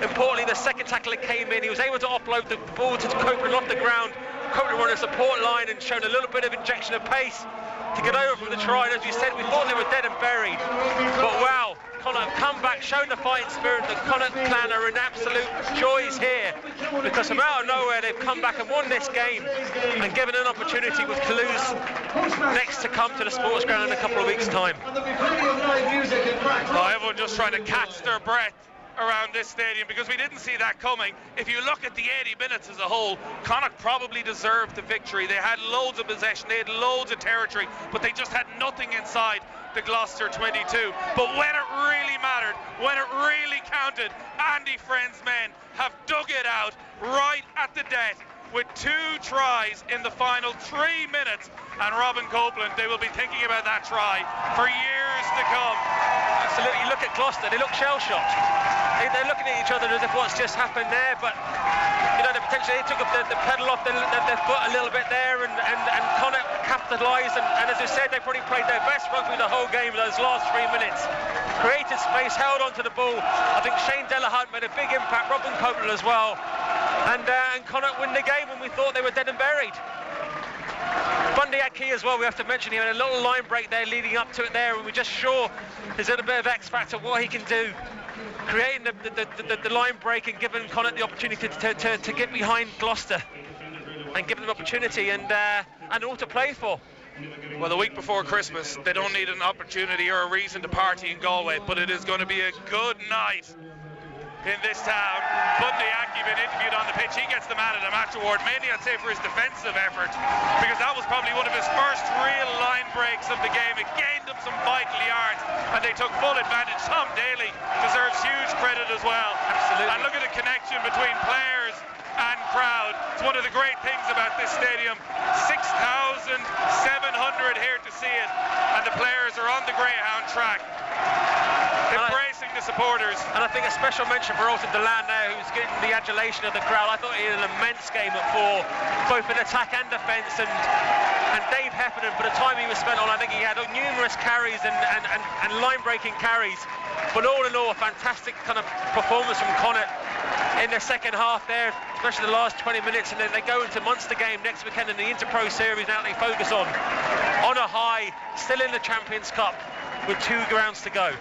Importantly, the second tackler came in, he was able to offload the ball to Copeland off the ground. Copeland were on a support line and showed a little bit of injection of pace to get over from the try. And as you said, we thought they were dead and buried, but wow, Connacht have come back, shown the fighting spirit. The Connacht clan are in absolute joys here, because from out of nowhere they've come back and won this game and given an opportunity with Toulouse next to come to the Sportsground in a couple of weeks' time. Oh, everyone just trying to catch their breath around this stadium, because we didn't see that coming. If you look at the 80 minutes as a whole, Connacht probably deserved the victory. They had loads of possession, they had loads of territory, but they just had nothing inside the Gloucester 22. But when it really mattered, when it really counted, Andy Friend's men have dug it out right at the death with 2 tries in the final 3 minutes. And Robin Copeland, they will be thinking about that try for years to come. Absolutely. Look at Gloucester, they look shell-shocked. They're looking at each other as if what's just happened there, but you know, potentially they took up the pedal off their foot a little bit there, and Connacht capitalised, and as I said, they probably played their best rugby the whole game those last 3 minutes. Created space, held onto the ball. I think Shane Delahunt made a big impact, Robin Copeland as well, and Connacht win the game when we thought they were dead and buried. Bundy Aki as well, we have to mention, he had a little line break there leading up to it there, and we're just sure there's a bit of X factor what he can do, creating the line break and giving Connacht the opportunity to get behind Gloucester and give them opportunity and all to play for. Well, the week before Christmas, they don't need an opportunity or a reason to party in Galway, but it is going to be a good night in this town. Bundy Aki been interviewed on the pitch. He gets the man of the match award, mainly I'd say for his defensive effort, because that was probably one of his first real line breaks of the game. It gained him some vital yards, and and they took full advantage. Tom Daly deserves huge credit as well. Absolutely. And look at the connection between players and crowd. It's one of the great things about this stadium. 6,700 here to see it, and the players are on the Greyhound track, embracing the supporters. And I think a special mention for Alton Delan now, who's getting the adulation of the crowd. I thought he had an immense game at 4, both in attack and defence, and Dave Heffernan, for the time he was spent on, I think he had numerous carries and line-breaking carries. But all in all, a fantastic kind of performance from Connacht in the second half there, especially the last 20 minutes, and then they go into Munster game next weekend in the Interpro Series. Now they focus on a high, still in the Champions Cup with 2 rounds to go.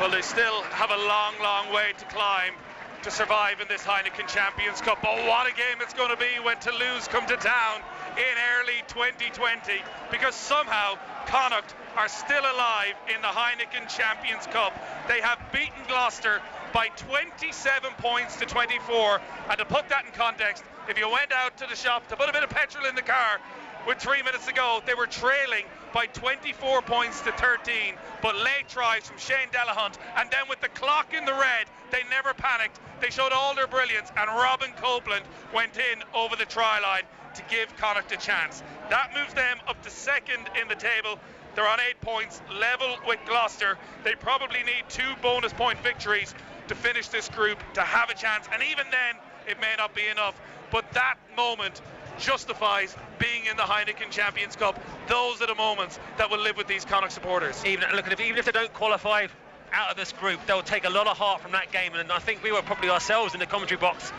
Well, they still have a long, long way to climb to survive in this Heineken Champions Cup. But what a game it's going to be when Toulouse come to town in early 2020, because somehow Connacht are still alive in the Heineken Champions Cup. They have beaten Gloucester by 27 points to 24, and to put that in context, if you went out to the shop to put a bit of petrol in the car with 3 minutes to go, they were trailing by 24 points to 13, but late tries from Shane Delahunt, and then with the clock in the red, they never panicked. They showed all their brilliance, and Robin Copeland went in over the try line to give Connacht a chance. That moves them up to second in the table. They're on 8 points, level with Gloucester. They probably need 2 bonus point victories to finish this group to have a chance, and even then it may not be enough. But that moment justifies being in the Heineken Champions Cup. Those are the moments that will live with these Connacht supporters. Even if they don't qualify out of this group, they'll take a lot of heart from that game, and I think we were probably ourselves in the commentary box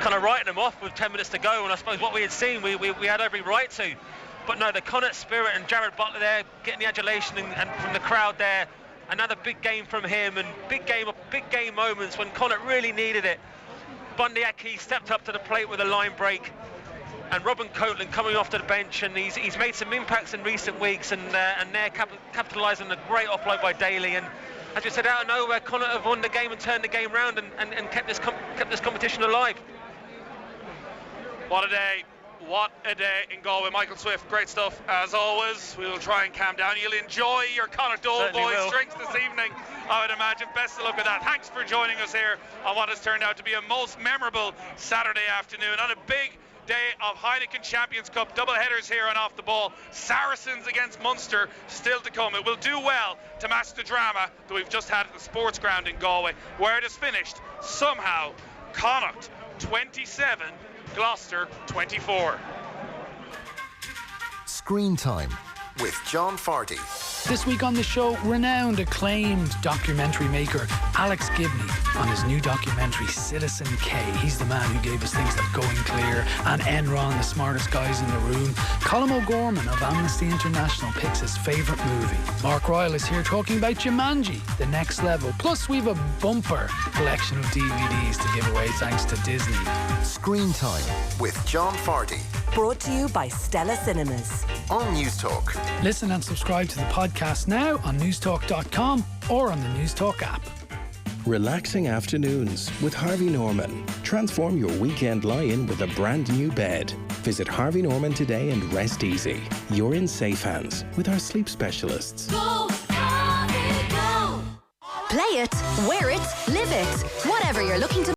kind of writing them off with 10 minutes to go, and I suppose what we had seen we had every right to. But no, the Connacht spirit and Jared Butler there getting the adulation and from the crowd there, another big game from him, and big game moments when Connacht really needed it. Bundy Aki stepped up to the plate with a line break, and Robin Copeland coming off to the bench, and he's made some impacts in recent weeks, and they're capitalising on a great offload by Daly. And as we said, out of nowhere, Connacht have won the game and turned the game round and kept this competition alive. What a day. What a day in Galway. Michael Swift, great stuff as always. We will try and calm down. You'll enjoy your Connacht Old Boys drinks this evening, I would imagine. Best of luck with that. Thanks for joining us here on what has turned out to be a most memorable Saturday afternoon on a big day of Heineken Champions Cup double headers here on Off the Ball. Saracens against Munster still to come. It will do well to match the drama that we've just had at the Sportsground in Galway, where it is finished somehow Connacht 27, Gloucester 24. Screen Time with John Farty. This week on the show, renowned, acclaimed documentary maker Alex Gibney on his new documentary Citizen K. He's the man who gave us things like Going Clear and Enron, the smartest guys in the room. Colm O'Gorman of Amnesty International picks his favourite movie. Mark Ryle is here talking about Jumanji, The Next Level. Plus, we've a bumper collection of DVDs to give away thanks to Disney. Screen Time with John Farty. Brought to you by Stella Cinemas. On News Talk. Listen and subscribe to the podcast now on newstalk.com or on the News Talk app. Relaxing afternoons with Harvey Norman. Transform your weekend lie-in with a brand new bed. Visit Harvey Norman today and rest easy. You're in safe hands with our sleep specialists. Go, Harvey, go! Play it, wear it, live it. Whatever you're looking to